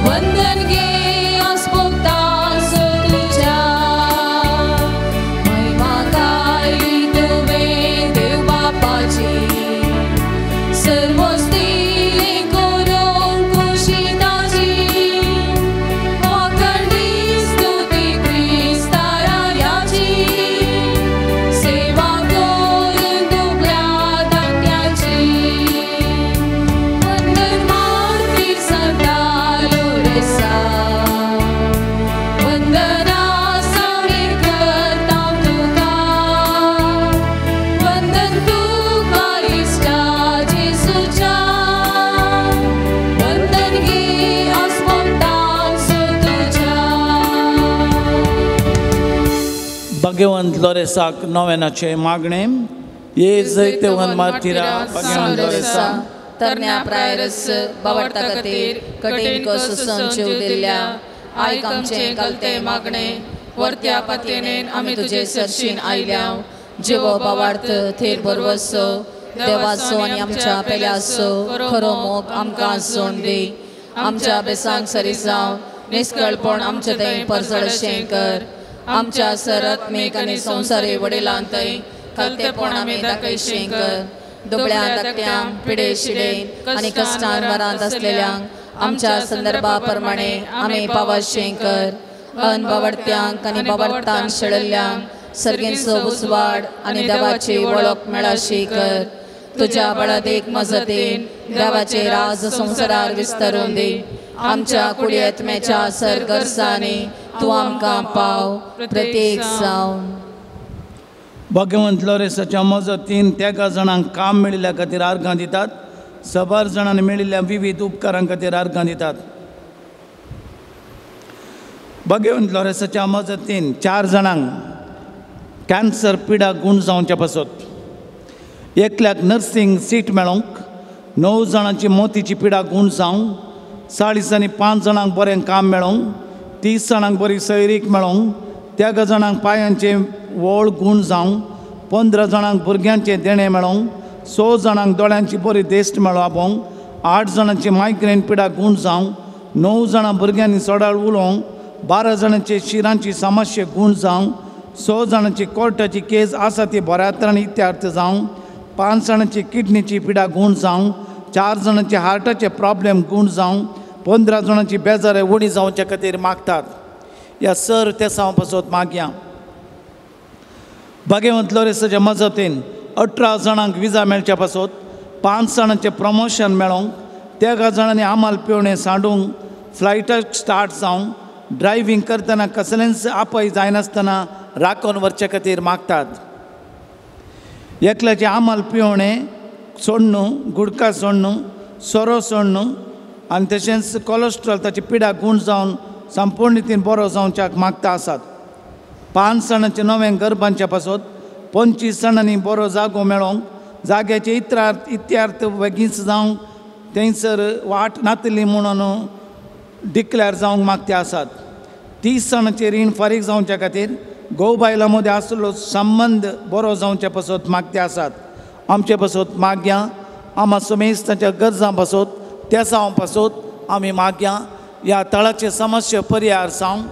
वंदन गे अस्पोक्ता तुझ्या महिमा गायली तुवे देव बापाची सर्वस्ती करून खुशीताची वाखणी स्तुती क्रिस्तारायाची भगवंत लोरेसाक नवेनाचे मागणे ये जैते वन मार्तिरा भगवंत लोरेसा तरण्या प्रायरस बावडता खातीर कठीण कस संचीव दिल्ल्या आयक आमचे गलते मागणे वर्त्या पत्येनेन आमी तुजे सरशीन आयल्या जिवो बावार्थ थेर बरवसो देवाचो आनी आमच्या पेल्याचो खरो मोग आमकां सोन दी आमच्या बेसांक सरी जावन निश्कळपण आमचे थंय परजळशें कर आमच्या सरत्मीक आनी संवसारी वडिलांतय कलतेपण आमी दाखयशें कर दुबळ्या धाकट्यांक पिडे शिडेन आनी कश्टान वरांत आसलेल्यांक आमच्या संदर्भा प्रमाणे आमी पावशें कर अनबावडत्यांक आनी बावडतान शेळिल्ल्यांक सर्गीन सोबूस वाड आनी देवाची वळख मेळाशी कर तुझ्या बळादेक मजतीन देवाचे राज संसारार विस्तरून दी आमच्या कुडियेत्म्याच्या सरगर्सांनी तूं आमकां पाव प्रत्येक जावन भगवंत लोरेसाच्या मजतीन तेगा जाणांक काम मेळिल्ल्या खातीर आर्गां दितात 100 जाणांनी मेळिल्ल्या विविध उपकारां खातीर आर्गां दितात भगवंत लोरेसाच्या मजतीन 4 जाणांक कॅन्सर पिडा गूण जावच्या पासत एकल्याक नर्सिंग सीट मेळोंक 9 जाणांची मोतीची पिडा गूण जावंक 40 आनी 5 जाणांक बरें काम मेळोंक 30 जाणांक बरी सैरीक मेळोंक 13 जाणांक पांयांचे वळ गूण जावंक 15 जाणांक भुरग्यांचे देणे मेळोंक 6 जाणांक दोळ्यांची बरी देस्ट मेळोवंक 8 जाणांची मायग्रेन पिडा गूण जावंक 9 जाणां भुरग्यांनी सोडाळ उलोवंक 12 जाणांचे शिरांची समस्या गूण जावंक 6 जाणांची कोर्टाची केस आसा ती बऱ्या तरेन इत्यार्थ जावंक 5 जाणांची किडनीची पिडा गूण जावंक 4 जाणांचे हार्टाचे प्रॉब्लेम गूण जावंक 15 जाणांची बेजारे उणी जावच्या खातीर मागतात ह्या सर ते सावन पासत मागया भगवंत लोरेसाच्या मजतीन 18 जाणांक विजा मेळच्या पासत 5 जाणांचे प्रमोशन मेळोंक 13 जाणांनी आमाल पिवणे सांडूंक फ्लायटाक स्टार्ट जावंक ड्रायव्हिंग करतना कसलेंच आपय जायनासतना राखून व्हरचे खातीर मागतात एकल्याचे आमाल पिवणे सोडणू गुडका सोडणू सोरो सोडणू आनी तशेंच कोलेस्ट्रॉल ताची पिडा गूण जावन संपूर्ण रितीन बरो जावच्याक मागता आसात 5 जाणांचे नवें गर्भांच्या पासत 25 जाणांनी बरो जागो मेळोंक जाग्याचे इत्यार्थ बेगीच जावंक थंयसर वाट नातली म्हणून डिक्लेअर जावंक मागते आसात 30 जाणांचे रीण फारीक जावच्या खातीर घोव बायलां मदीं आसलो संबंद बरो जावचे पासत मागते आसात आमचे पासत मागया आमा समेस्तांच्या गरजां पासत त्या सावन पासत आमी मागया ह्या तळाचे समस्या परिहार जावं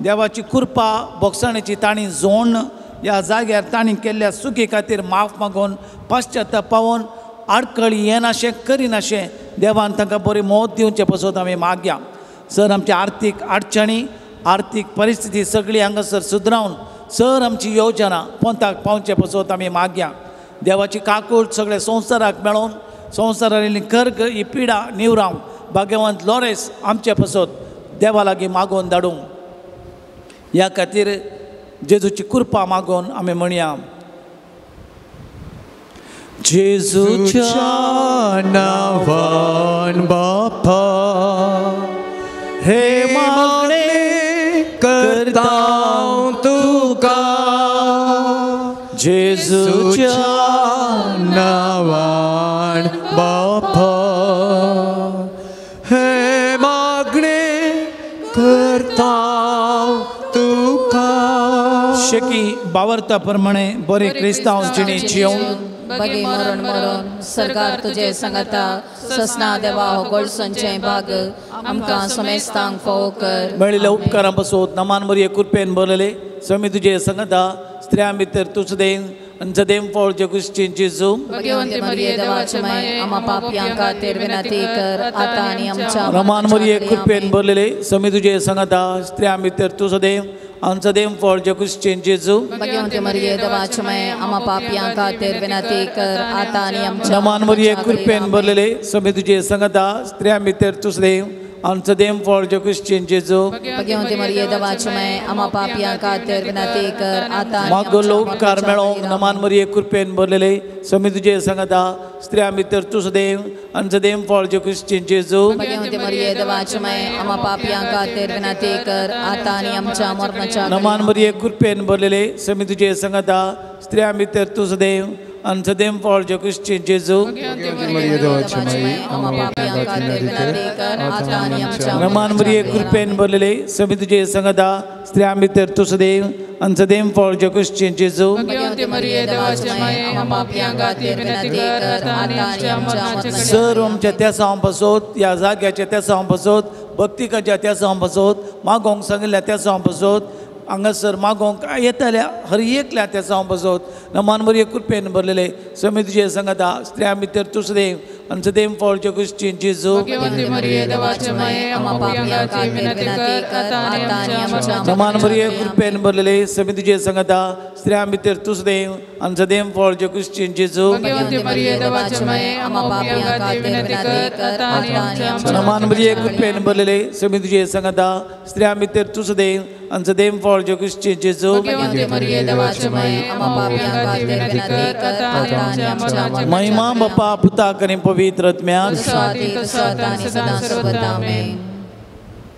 देवाची कृपा भोगसणेची ताणी जोडण ह्या जाग्यार ताणी केल्ल्या चुकी खातीर माफ मागून पाश्चात्ताप पावोन आडखळी येनाशें करिनाशें देवान तांकां बरी मोत दिवचे पासत आमी मागया सर आमची आर्थीक अडचणी आर्थीक परिस्थिती सगळी हांगासर सुदरावन सर आमची योजना पंथाक पावचे पासत आमी मागया देवाची काकूळ सगळे संवसाराक मेळोवन संवसारांतली कर्ग ही पिडा निवराव भगवंत लोरेस आमचे पासत देवा लागीं मागोवन धाडूंक ह्या खातीर जेजूची कृपा मागोवन आमी म्हणया जेजूच्या नांवान बापा हे मागणे करता तुका जेजूच्या नांवान बापा हे मागणे करता तुका शेकी बावरता प्रमाणे बरे क्रिस्तांव जिणे जियोंक बगे मरण मरण सरकार तुझे सांगता ससना देवा हो गोडसोंचे भाग आमकां समेस्तांक फोव कर मेळिल्ल्या उपकारां पासत नमान मरिये कृपेन भरलेले स्वामी तुजे सांगता स्त्रियां भितर तुझ देन अंजदेम फळ जगुश्ची जेजू भगवंते मरिये देवाचे माय आमा पापियां खातीर विनंती कर आता आनी आमच्या नमान मरिये कृपेन भरलेले स्वामी तुजे सांगता स्त्रियां भितर तुझ देव अंजदेम फळ जगुश्ची जेजू भगवंते मरिये देवाचे माय आमा पापियां खातीर विनंती कर आता आनी आमच्या नमान मरिये कृपेन भरलेले स्वामी तुजे सांगता स्त्रियां भितर तुझ देव अंजदेम फळ जगुश्ची जेजू भगवंते मरिये देवाचे माय आमा पापियां खातीर विनंती कर आता मागलो उपकार मेळोंक नमान मरिये कृपेन भरलेले स्वामी तुजे सांगता स्त्रियां भितर तुझ देव अंजदेम फळ जगुश्ची जेजू भगवंते मरिये देवाचे माय आमा पापियां खातीर विनंती कर आता आनी आमच्या मरणाच्या नमान मरिये कृपेन भरलेले स्वामी तुजे सांगता स्त्रियां भितर तुझ देव अंजदेम फळ जगुश्ची जेजू मरिये देवाचे माय आमा पापियां खातीर विनंती कर आता आनी आमच्या नमान मरिये कृपेन भरलेले स्वामी तुजे सांगता स्त्रियां भितर तुझ देव अंजदेम फळ जगुश्ची जेजू भगवंते मरिये देवाचे माय आमा पापियां खातीर विनंती कर आता आनी आमच्या मरणाच्या सर आमच्या त्या सावन पासत ह्या जाग्याच्या त्या सावन पासत भक्तिकाच्या त्या सावन पासत मागोंक सांगिल्ल्या त्या सावन पासत हांगासर मागोंक येताल्या हर एकल्या त्या सावन पासत नमान मरिये कृपेन भरलेले स्वामी तुजे सांगता स्त्रियां भितर तुझ देव आणि सदैव फळाच्या कुशीची जेजू भाग्यवती मरिये देवाची माये आम्हा पापियांची विनंती कर आता आणि आमच्या मरणाच्या समान मरिये कृपेन भरलेले समी तुझे संगता स्त्रियां भितर तू सदैव आणि सदैव फळाच्या कुशीची जेजू भाग्यवती मरिये देवाची माये आम्हा पापियांची विनंती कर आता आणि आमच्या समान मरिये कृपेन भरलेले समी तुझे संगता स्त्रियां भितर तू सदैव आणि सदैव फळाच्या कुशीची जेजू भाग्यवती मरिये देवाची माये आम्हा पापियांची विनंती कर आता आणि आमच्या मरणाच्या महिमा बापा पुता कने पवित्र आत्म्याक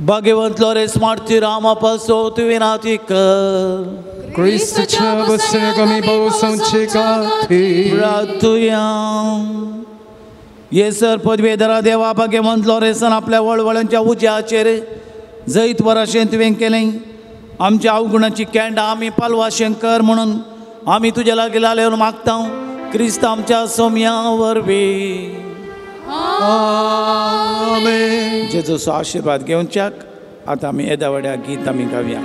भाग्यवंत लोरेस मारती रामा पासो तुवें नाती कर Cristo você कमी पावसां चिकाती प्रार्थुया येसर पदवेधरा देवा भाग्यवंत लोरेसान आपल्या वळवळांच्या उज्याचेर जैत वराशें तुवें केलें आमच्या अवगुणाची कॅन्डा आमी पालवाशें कर म्हणून आमी तुजे लागीं लालेवन मागता क्रिस्त आमच्या सोम्या वरवीं आमेन जेजूचो आशीर्वाद घेवच्याक आतां आमी येद्या व्हड्या गीत आमी गावया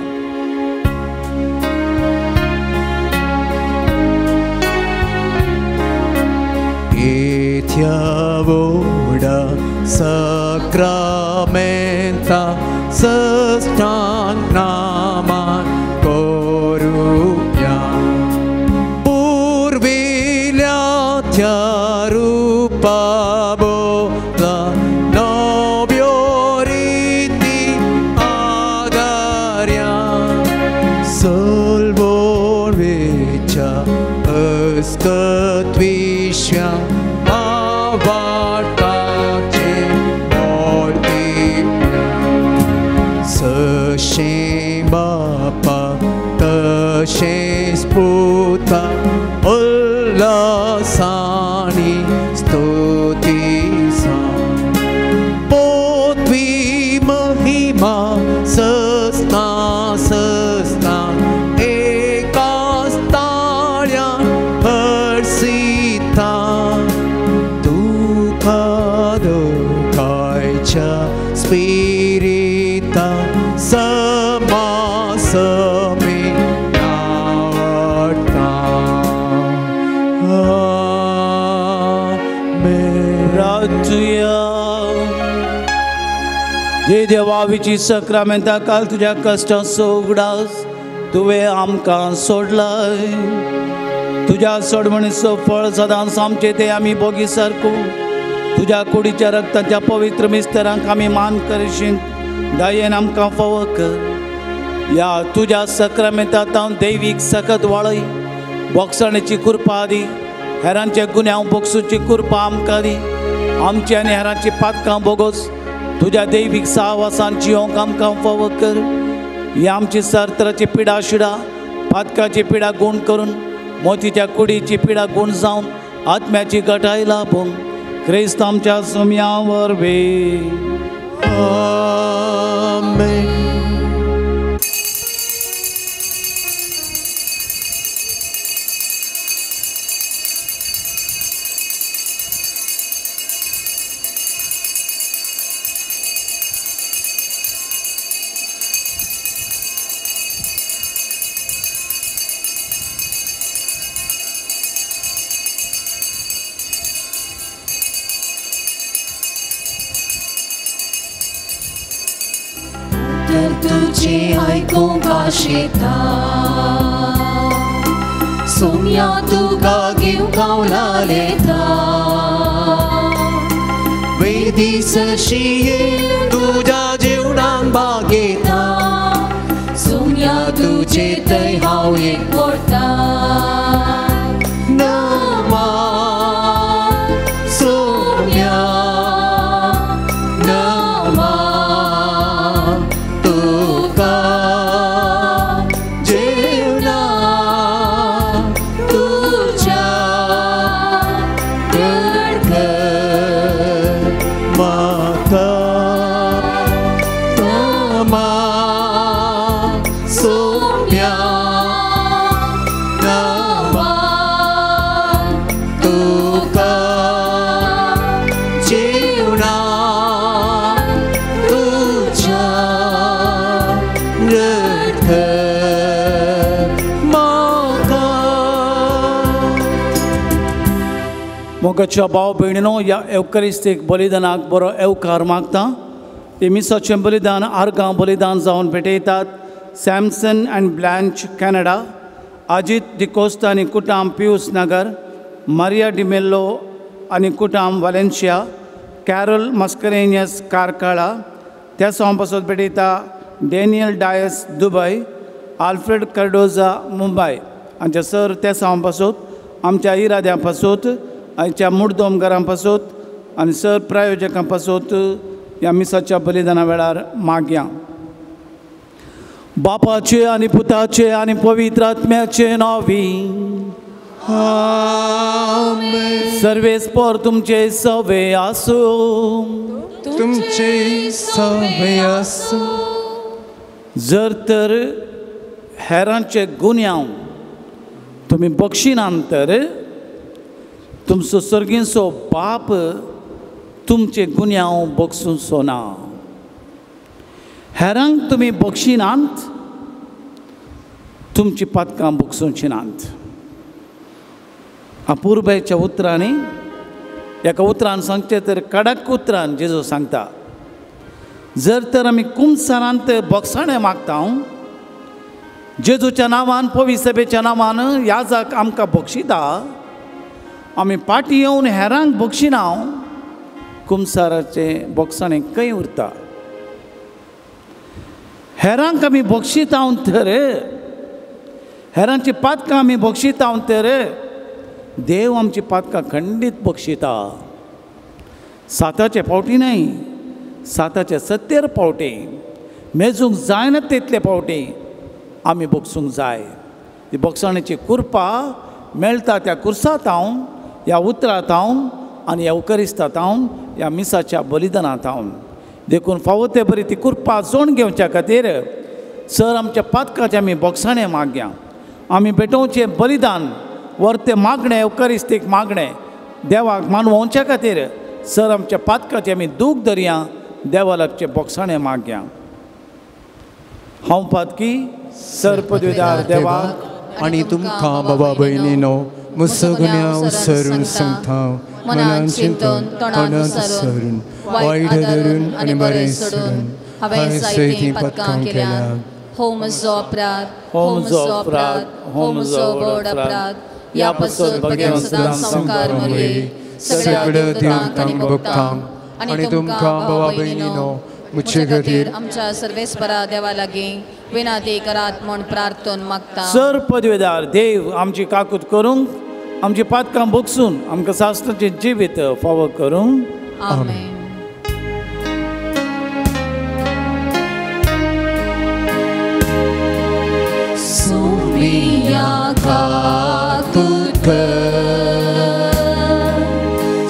Etiavoda sacramenta sastanaman koruya Purvilya Tyarupabola Nobioriti Adarya Solvolvecha Eskatvisha Avartace Moltivya Sashem Bapa Tashes Puta Ullasani Stutisa Potvi Mahima Sasna Sasna Ekastalya Harsita Dukado Kaicha Spirita Samasami Navarta Amen प्रार्थुया जे देवाविची सक्रामेंता काल तुझ्या कष्टाचो उगडास तुवें आमकां सोडलाय तुझ्या सोडमणीचो फळ सदांच आमचे ते आमी बोगी सारको तुझ्या कुडीच्या रक्ताच्या पवित्र मिस्तरांक आमी मान करशीत दयेन आमकां फावो कर या तुझ्या सक्रामेंतांत हांव दैवीक सकत वाळय बोगसणेची कृपा दी हेरांचे गुन्यांव बोगसूची कृपा आमकां दी आमची आनी हेरांची पातकां बोगोस तुझ्या दैवीक साहवासान जियोंक आमकां फावो कर ही आमची सर्तराची पिडा शिडा पातकाची पिडा गूण करून मोतीच्या कुडीची पिडा गूण जावन आत्म्याची गटाय लाभून क्रिस्त आमच्या सोम्या वरवीं Amen तुझे ऐकूंक आशेता सोम्या तुका घेवंक हांव लालेता वेदीस शिये तुझ्या जीवनाक बागेता सोम्या तुझे थंय हांव एक व्हरता नमा सोम्या नमा तुका जीवना तुझ्या धडधड म्हाका नमा सोम्या नमा तुका जीवना तुझ्या धडधड म्हाका मोगाच्या भाव भयणीनो या एवकरिस्तीक बलिदानाक बरो येवकार मागता मिसाचें बलिदान आर्गां बलिदान जावन भेटयतात सॅमसन अँड ब्लँच कॅनडा अजित डिकोस्ता आनी कुटाम पियूस नगर मारिया डिमेल्लो आनी कुटाम वालेन्शिया कॅरल मस्करेनियस कारकाळा त्या सावन पासून भेटयता डॅनियल डायस दुबय आल्फ्रेड कार्डोजा मुंबय हांचे सर त्या सावन पासून आमच्या इराद्यां पासून आमच्या मुर्दोम घरां पासून आनी सर प्रायोजकां पासून ह्या मिसाच्या बलिदाना वेळार मागया बापाचे आनी पुताचे आनी पवित्र आत्म्याचे नांवी आमेन। सर्वेस्पर तुमचे सवे आसूं तुमचे सवे आसूं। जर तर हेरांचे गुन्यांव तुमी बक्षिनान तर तुमचो सर्गीचो बाप तुमचे गुन्यांव बक्षूंचो ना। हेरांक तुमी बक्षिनांत तुमची पातकां बक्षूंची नात। अपूर्वेच्या उतरांनी एका उतरान सांगचे तर कडक उतरान जेजू सांगता जर तर आमी कुमसारांत बक्षाणें मागता जेजूच्या नांवान पवित्र सभेच्या नांवान याजाक आमकां बक्षिता आमी पाटी येवन हेरांक बक्षिना कुमसाराचें बक्षाणें खंय उरता। हेरांक आमी बक्षिता तर हेरांची पातकां आमी बक्षिता तर देव आमची पातकां खंडीत बक्षिता। साताचे पावटी न्हय 770 पावटी मेजूंक जायना तितले पावटी आमी बक्षूंक जाय। ती बक्षाणेची कुरपा मेळटा त्या कुर्सांत हांव ह्या उतरांत हांव आनी एवकरिस्तांत हांव ह्या मिसाच्या बलिदानांत हांव देखून फावो ते बरी ती कुरपा जोड घेवच्या खातीर सर आमच्या पातकाचे आमी बक्षाणें मागया। आमी भेटोवचें बलिदान वर्ते मागणें एवकरिस्तीक मागणें देवाक मानवोवच्या खातीर सर आमच्या पातकाचे आमी दूख धरया देवालाचे बक्षाणें मागया। हांव पातकी सर पदवीदार देवाक आनी तुमकां बाबा भयणीनो म्हजो गुन्यांव उसरून सांगता मनान चिंतून तोंडान उसरून वायट धरून आनी बरें सोडून हांवें जायतीं पातकां केल्यात। हो म्हजो अपराध हो म्हजो अपराध हो म्हजो व्हड अपराध ह्या पासून भगवान सदां संकार मरे सगळ्या देवतांक आनी भक्तांक आनी तुमकां बाबा भयणीनो मुझे खातीर आमच्या सर्वेस्परा देवा लागीं विनाती करात म्हूण प्रार्थना मागता। सर पदवीदार देव आमची काकूत करूंक आमची पातकां बक्षून आमकां सासणाचें जिवीत फावो करूंक आमेन। सोमिया काकूत कर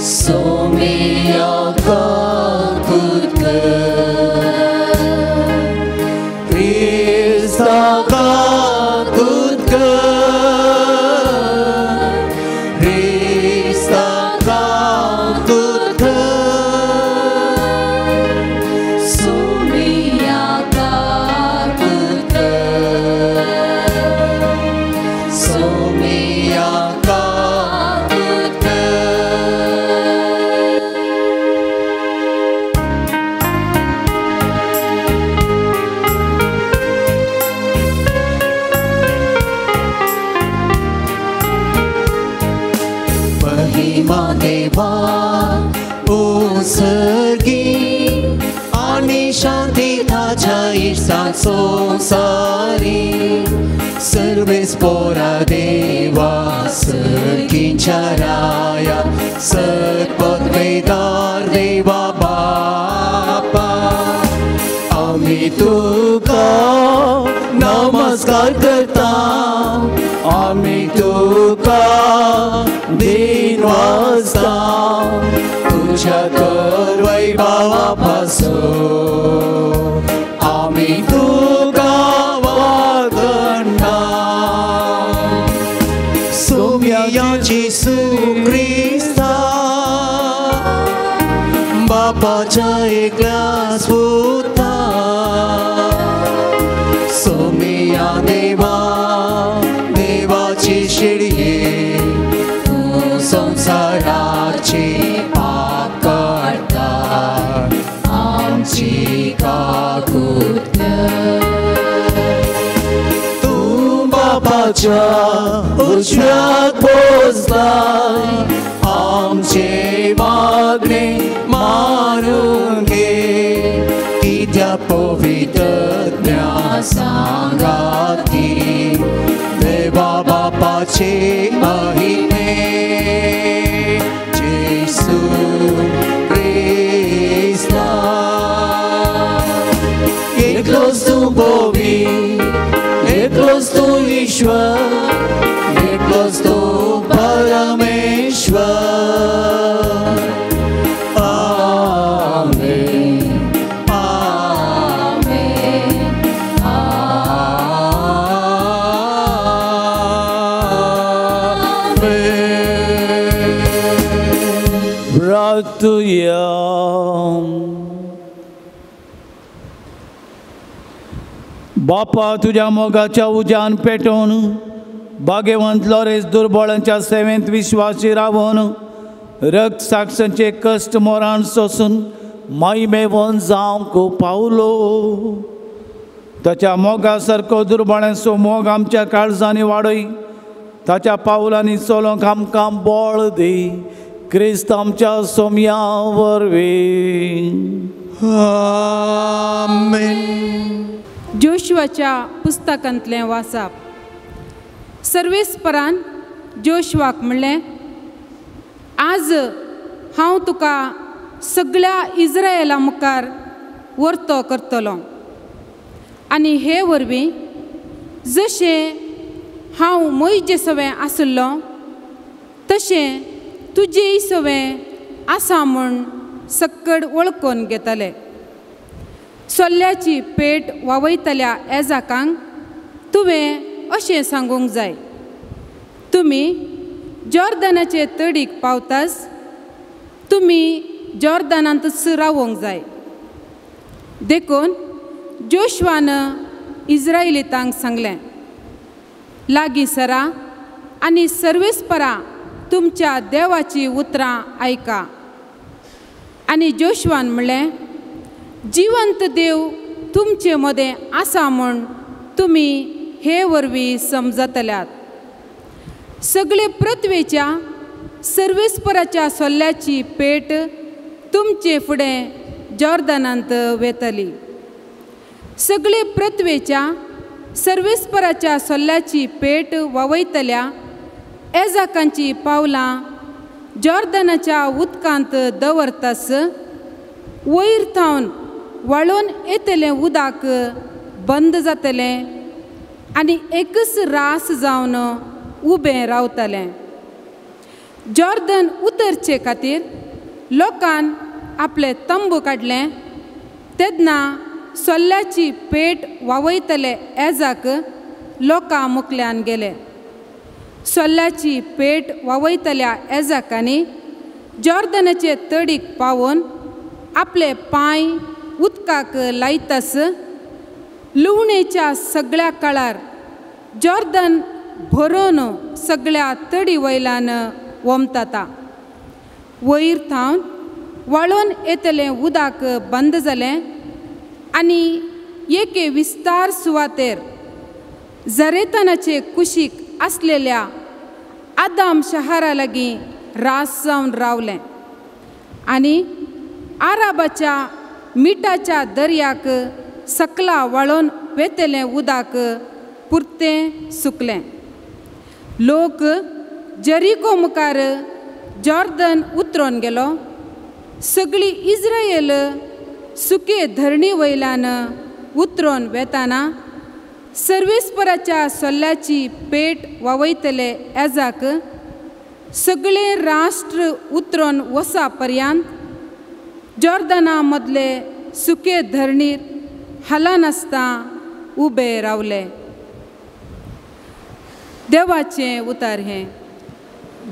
सोमिया काकूत संसारी सर्वेस्परा देवा सर्गीच्या राया सत्पदवीदार देवा बापा आमी तुका नमस्कार करता आमी तुका दिन वाजता तुझ्या कर वैभवा पासून आमी तुका वंदना सोम्या जेसू क्रिस्ता बापाच्या एकल्याच पुता सोम्या देवा देवाची शिडये तू संसाराची बापाच्या उजव्यात पोचलाय, आमचे मागणे मानून घे, की त्या पवित्र सांगाती देवा बापाचे महिमे. येशू ख्रिस्ता एकलोच तू बोवी, एकलोच तू ईश्वर, एकलोच तू परमेश्वर. आमेन, आमेन, आमेन. प्रार्थूया. बापा, तुझ्या मोगाच्या उज्यान पेटोवन भाग्यवंत लॉरेन्स दुर्बळांच्या सेवेंत विश्वासी रावून रक्त साक्षांचे कश्ट मोरान सोसून महिमेवन जावंक पावलो. ताच्या मोगा सारको दुर्बळांचो मोग आमच्या काळजांनी वाडय, ताच्या पावलांनी चलोंक आमकां बळ दी. क्रिस्त आमच्या सोम्या वरवीं. आमेन. जोशुआच्या पुस्तकांतलें वाचप. सर्वेस्परान जोशुआक म्हणलें, आज हांव तुका सगळ्या इस्रायेला मुखार वर्तो करतलो, आनी हे वरवीं जशें हांव मोइजेसवें आसलो तशें तुजेय सवें आसा म्हूण सक्कड वळखून घेतले. सोल्ल्याची पेट वावयतल्या एजाकांक तुवें अशें सांगूंक जाय, तुमी जॉर्दानाचे तडीक पावताच तुमी जॉर्दानांतच रावोंक जाय. देखून जोशुआन इस्रायलितांक सांगलें, लागीं सरा आनी सर्वेस्परा तुमच्या देवाची उतरां आयका. आनी जोशुआन म्हणलें, जिवंत देव तुमचे मदें आसा म्हूण तुमी हे वरवीं समजतल्यात. सगळे पृथ्वेच्या सर्वेस्पराच्या सोल्ल्याची पेट तुमचे फुडें जॉर्दानांत वेतली. सगळे पृथ्वेच्या सर्वेस्पराच्या सोल्ल्याची पेट वावयतल्या एजाकांची पावलां जॉर्दानाच्या उदकांत दवरतास वयर थावन वाळून येतलें उदक बंद जातलें आनी एकच रास जावन उबें रावतलें. जॉर्दन उतरचे खातीर लोकान आपले तंबू काडले तेन्ना सोल्ल्याची पेट वावयतले एजाक लोकां मुखल्यान गेले. सोल्ल्याची पेट वावयतल्या एजाकांनी जॉर्दनाचे तडीक पावून आपले पांय उदकाक लायतास लुवणेच्या सगळ्या काळार जॉर्दन भरून सगळ्या तडी वयल्यान वमताता. वयर थावन वाळून येतलें उदक बंद जालें आनी एके विस्तार सुवातेर जरेतनाचे कुशीक आसलेल्या आदाम शहारा लागीं रास जावन रावलें आनी आराबाच्या मिठाच्या दर्याक सकला वाळून वेतलें उदक पुरतें सुकलें. लोक जरिको मुखार जॉर्दन उतरोन गेलो. सगळी इस्रायल सुके धरणी वयल्यान उतरोन वेताना सर्वेस्पराच्या सोल्ल्याची पेट वावयतले एजाक सगळे राष्ट्र उतरोन वसा पर्यंत जॉर्दना मदले सुके धरणीर हालानासता उबे रावले. देवाचें उतार हें.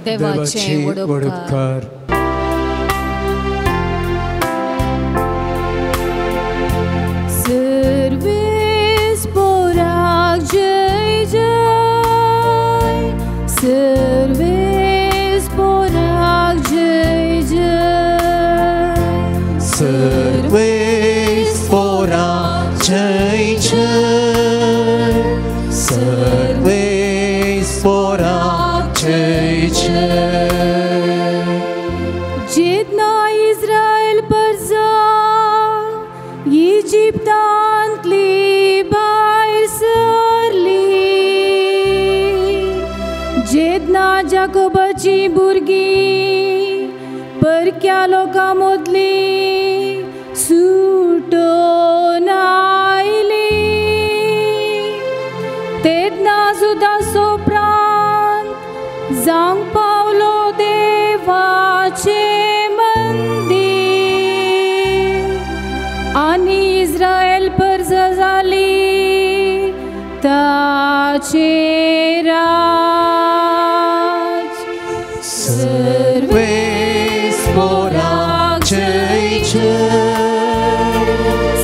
देवाचे वडोपकार. सर्वेस्पराक जय जय, सर्वेस्पराक जय जय, सर्वेस्पराक जय जय, सर्वेस्पराक याकोबाची भुरगीं परक्या लोकां मदली सुटोन आयली तेन्ना सुदासो प्राण जावंक पावलो देवाचे मंदीर आनी इस्रायल पर्ज जाली ताचे राज सर्वेस्वराक जय जय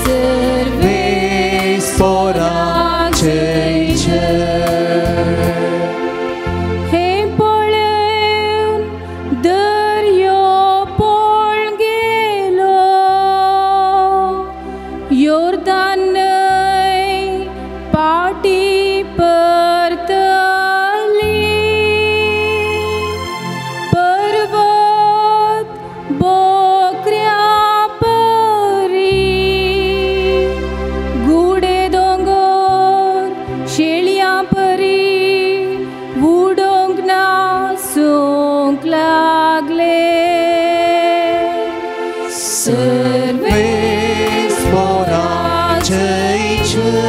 सर्वेस्वराक जय जय हे पळोवन दर्यो पळोवन गेलो योर्दान न्हंय पाटी परतली पर्वत बोकऱ्या परी गुडे दोंगर शेळयां परी उडोंक नासूंक लागले सर्वेस्वराक जय जय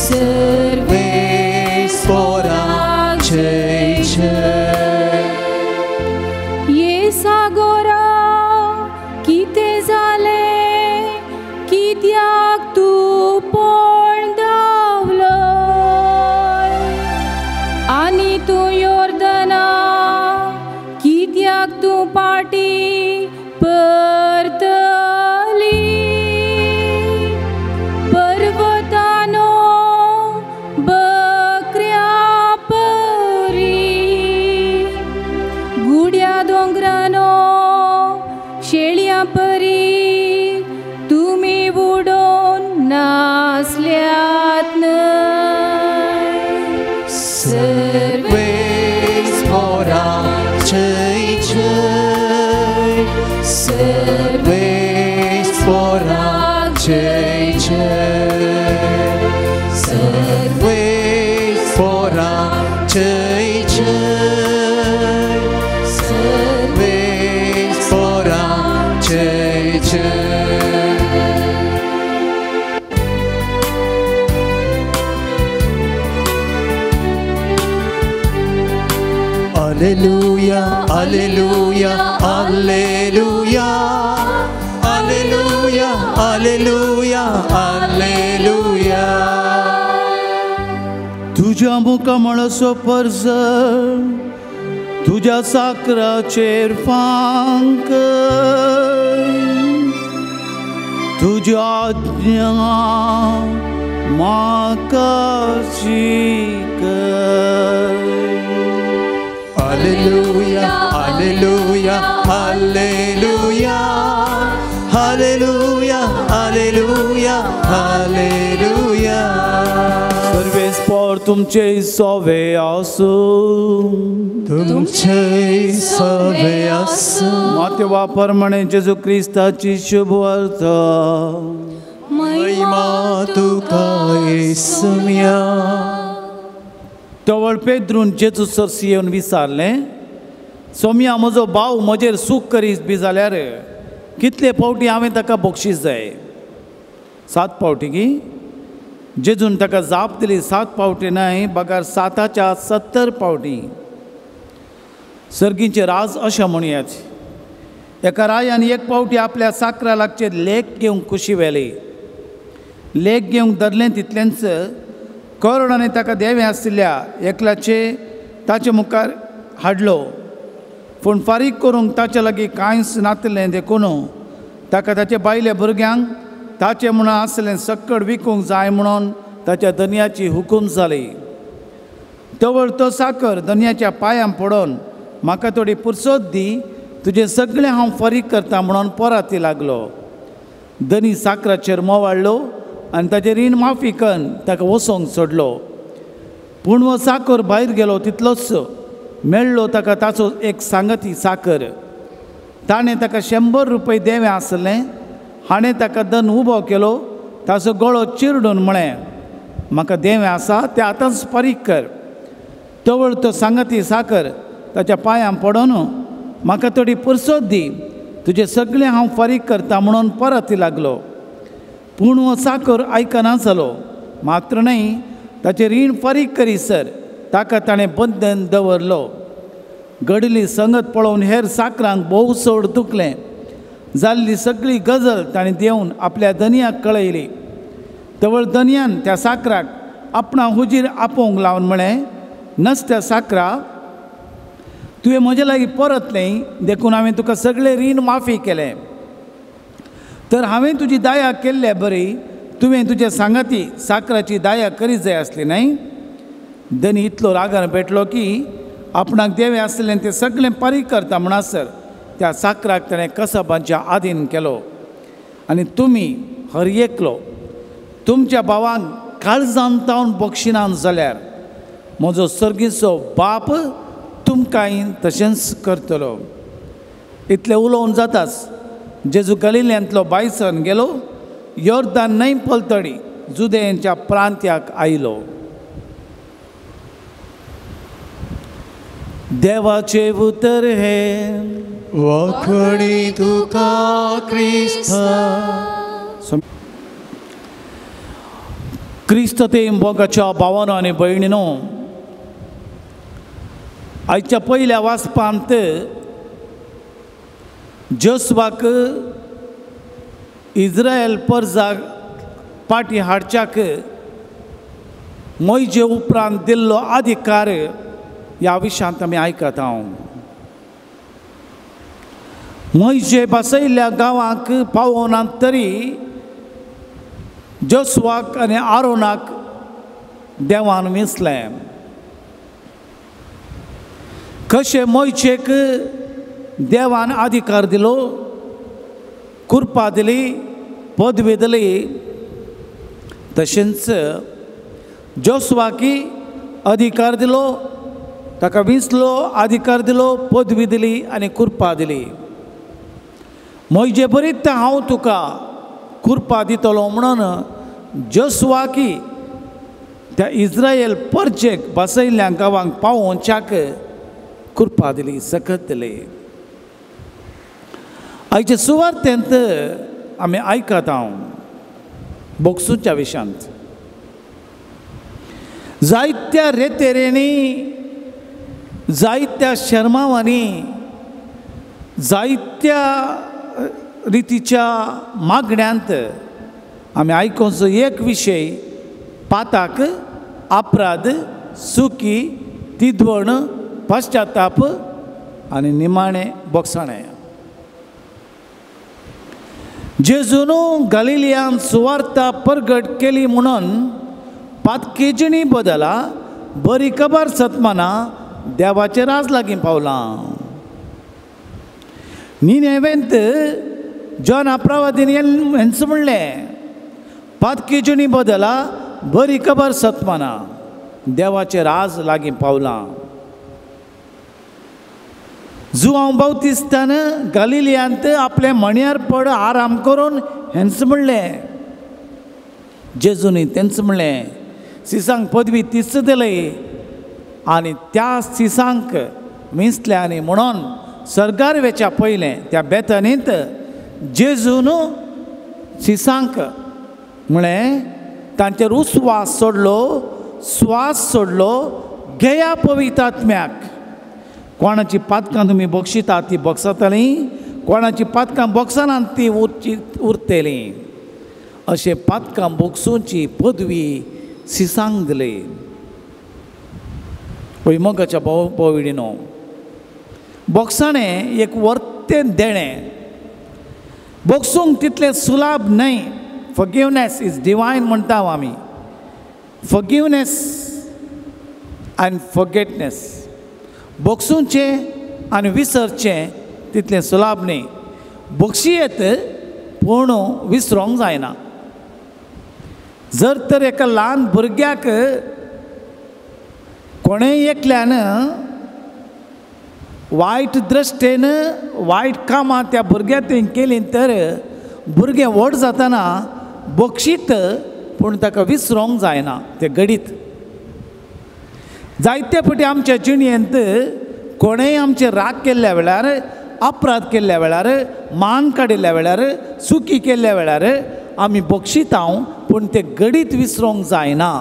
सर्वेस्वराक जय जय ये सागोरा कितें जालें कित्याक तूं पळोवन धांवलो आनी तूं योर्दना कित्याक तूं पाटी परतली पर्वतानो बकऱ्या परी गुड्या दोंगरानो शेळयां परी तुमी उडोवन नासल्यात न्हय सर्वेस्वराक जय जय सर्वेस्वराक जय जय सर्वेस्वराक जय जय सर्वेस्वराक जय जय Alleluia, Alleluia, Alleluia, Alleluia, Alleluia, Alleluia. तुझ्या मुखामळसो पर्ज तुझ्या साकराचेर फांक तुझ्या आज्ञा म्हाका शिकय Alleluia, Alleluia, Alleluia, Alleluia, Alleluia, Alleluia. सर्वेस्पर तुमचे सवे आसूं तुमचे सवे आसूं मातेवा प्रमाणे जेजू क्रिस्ताची शुभ अर्थ महिमा तुका येसुया. तवळ पेद्रून जेजू सरसी येवन विचारलें सोम्या म्हजो भाव म्हजेर सूख करीत बी जाल्यार कितले फावटी हांवें ताका बक्षीस जाय 7 फावटी की जेजून ताका जाप दिली 7 फावटी न्हय बगार 7च्या 70 फावटी सर्गींचे राज अशें म्हणुयात एका रायान एक फावटी आपल्या साकरा लागचे लेख घेवंक कुशी व्हेली लेख घेवंक धरलें तितलेंच करोडांनी ताका देवें आशिल्ल्या एकल्याचे ताचे मुखार हाडलो पूण फारीक करूंक ताचे लागीं कांयच नासलें देखून ताका ताच्या बायले भुरग्यांक ताचे म्हणून आसलें सक्कड विकूंक जाय म्हणून ताच्या धन्याची हुकूम जाली तवळ तो साकर धन्याच्या पांयां पडोन म्हाका थोडी पुरसोत दी तुजें सगळें हांव फारीक करता म्हणून पोराती लागलो धनी साकराचेर मोवाळ्ळो आनी ताचें रीण माफी करून ताका वसोंक सोडलो पूण हो साकर भायर गेलो तितलोच मेळ्ळो ताका ताचो एक सांगती साकर ताणें ताका 100 रुपया देवें आसलें हाणें ताका धन उबो केलो ताचो गळो चिरडून म्हळें म्हाका देवें आसा तें आतांच फारीक कर तवळ तो सांगाती साकर ताच्या पांयां पडोन म्हाका थोडी पुरसोत दी, तुजें सगळें हांव फारीक करता म्हणून परत लागलो. पूण हो साकर आयकनासलो. मात्र न्हय, ताचें रीण फारीक करीसर ताका ताणें बंदन दवरलो. घडली संगत पळोवन हेर साकरांक भोव सोड दुखलें. जाल्ली सगळी गजल ताणें देंवन आपल्या धनयाक कळयली. तवळ धनयान त्या साकराक आपणा हुजीर आपोवंक लावन म्हळें, नसत्या साकरा, तुवें म्हजे लागीं परतलें देखून हांवें तुका सगळें रीण माफी केलें. तर हांवें तुजी दया केल्ले बरी, तुवें तुज्या सांगाती साकराची दया करीत जाय आसली न्हय. धनी इतलो रागार पेटलो की आपणाक देवें आसलें तें सगळें पारीक करता म्हणसर त्या साकराक ताणें कसबाच्या आधीन केलो. आनी तुमी हर एकलो तुमच्या भावांक काळजान तावन बक्षिनान जाल्यार म्हजो सर्गीचो बाप तुमकांय तशेंच करतलो. इतलें उलोवन जाताच जेजू गलिल्यांतलो बायसन गेलो. योर्दान न्हंय पलतडी जुदेंच्या प्रांत्याक आयलो. देवाचे उतर हे वखणी तुका क्रिस्ता. क्रिस्त ते बोगाच्या भावानो आनी भयणीनो, आयच्या पयल्या वाचपांत जोसवाक इस्रायल परजाक पाटी हाडच्याक मोइजे उपरांत दिल्लो अधिकार ह्या विशयांत आमी आयकत हांव. मोइजे बसयल्ल्या गांवांक पावोनात तरी जोसवाक आनी आरोनाक देवान विसलें. कशें मोइजेक देवान अधिकार दिलो, कृपा दिली, पदवी दिली, तशेंच जोसवाकी अधिकार दिलो, ताका विसलो, अधिकार दिलो, पदवी दिली आनी कृपा दिली. मोइजे बरीत हांव तुका कृपा दितलो म्हणून जोसवाकी त्या इस्रायल परचेक बसयल्ल्या गांवांक पावोवच्याक कृपा दिली, सकत दिली. आयचे सुवार्थेंत आमी आयकत हांव बोक्सूच्या विशयांत जायत्या रेतेरेनी, जायत्या शर्मावांनी, जायत्या रितीच्या मागण्यांत आमी आयकोचो एक विशय पाताक, अपराध, सुकी, तिदवण, पश्चाताप आनी निमाणें बोगसाणें. जेजून गलिलियांत सुवार्ता परगट केली म्हणून पातकेजणी बदला बरी खबर सतमाना देवाचे राज लागीं पावलां. निनेवेंत जॉन प्रवादीन हेंच म्हणलें, पातकेजणी बदला बरी खबर सतमाना देवाचे राज लागीं पावलां. जुआंव बावतिस्तान गलिलियांत आपले मण्यार पड आराम करून हेंच म्हणलें. जेजूनी तेंच म्हणलें, सिसांक पदवी तीच दिली आनी त्या सिसांक मिसल्यांनी म्हणून सर्गार वेच्या पयलें त्या बेतनींत जेजून सिसांक म्हळें तांचेर उस्वास सोडलो, स्वास सोडलो, घेया पवित्र आत्म्याक. कोणाची पातकां तुमी बक्षितात ती बक्षतलीं, कोणाची पातकां बक्षनात ती उरतलीं. अशें पातकां बक्षूची पदवी सिसांक दिली. पळय मोगाच्या भोंवडिनो, बक्षाणें एक वर्तें देणें. बक्षूंक तितलें सुलाभ न्हय. फॉरगिवनेस इज डिवायन म्हणटा आमी. फॉरगिवनेस एंड फॉरगेटनेस, बक्षूचें आनी विसरचें तितलें सुलाभ न्ही. बक्षियेत पूण विसरोंक जायना. जर तर एका ल्हान भुरग्याक कोणेय एकल्यान वायट दृश्टेन वायट कामां त्या भुरग्या थंय केलीं तर भुरगें व्हड जातना बक्षीत पूण ताका विसरोंक जायना तें घडीत. जायते फावटी आमच्या जिणेंत कोणेय आमचे राग केल्ल्या वेळार, अपराध केल्ल्या वेळार, मान काडिल्ल्या वेळार, चुकी केल्ल्या वेळार आमी बक्षितांव, पूण ते घडीत विसरूंक जायना.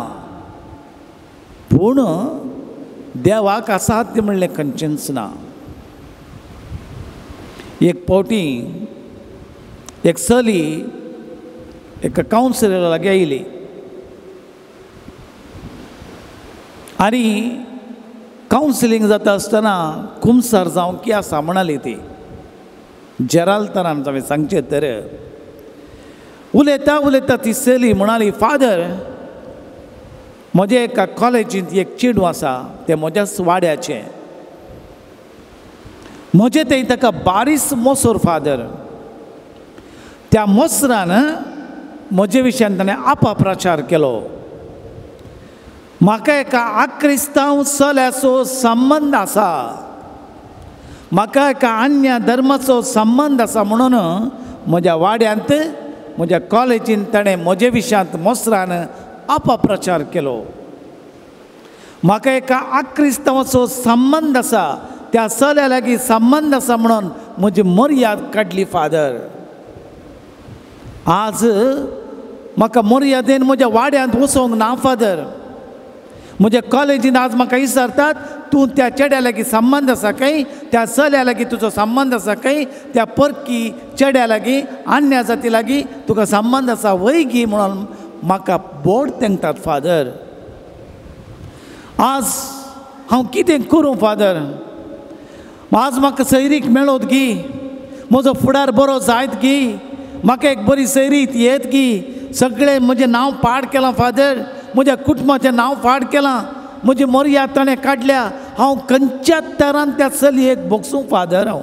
पूण देवाक असाध्य म्हणलें खंयचेंच ना. एक फावटी एक चली एका कावन्सिलरा लागीं आयली आनी कावन्सिलींग जाता आसतना कुमसार जावं की आसा म्हणाली ती. जेराल्तान हांवें सांगचें तर उलयता उलयता ती चली म्हणाली, फादर, म्हजे एका कॉलेजींत एक चेडूं आसा, तें म्हज्याच वाड्याचें. म्हजें थंय ताका बारीस मोसोर फादर. त्या मोसरान म्हजे विशयान ताणें अपप्रचार केलो. म्हाका एका आक्रिस्तांव चल्याचो संबंद आसा, म्हाका एका अन्य धर्माचो संबंद आसा म्हणून म्हज्या वाड्यांत, म्हज्या कॉलेजींत ताणें म्हजे विशयांत मोसरान अपप्रचार केलो. म्हाका एका आक्रिस्तांवाचो संबंद आसा, त्या चल्या लागीं संबंद आसा म्हणून म्हजी मर्याद काडली फादर. आज म्हाका मर्यादेन म्हज्या वाड्यांत वचोंक ना फादर. म्हज्या कॉलेजींत आज म्हाका विचारतात, तूं त्या चेड्या लागीं संबंद आसा काय, त्या चल्या लागीं तुजो संबंद आसा काय, त्या परकी चेड्या लागीं, अन्य जाती लागीं तुका संबंद आसा वय गी म्हणून म्हाका बोड तेंगतात फादर. आज हांव कितें करूं फादर? आज म्हाका सैरीक मेळोत गी, म्हजो फुडार बरो जायत गी, म्हाका एक बरी सैरीत येत गी. सगळें म्हजें नांव पाड केलां फादर, म्हज्या कुटुंबाचें नांव पाड केलां, म्हजी मर्याद ताणें काडल्या. हांव खंयच्याच तरान त्या चलयेक बोगसूं फादर? हांव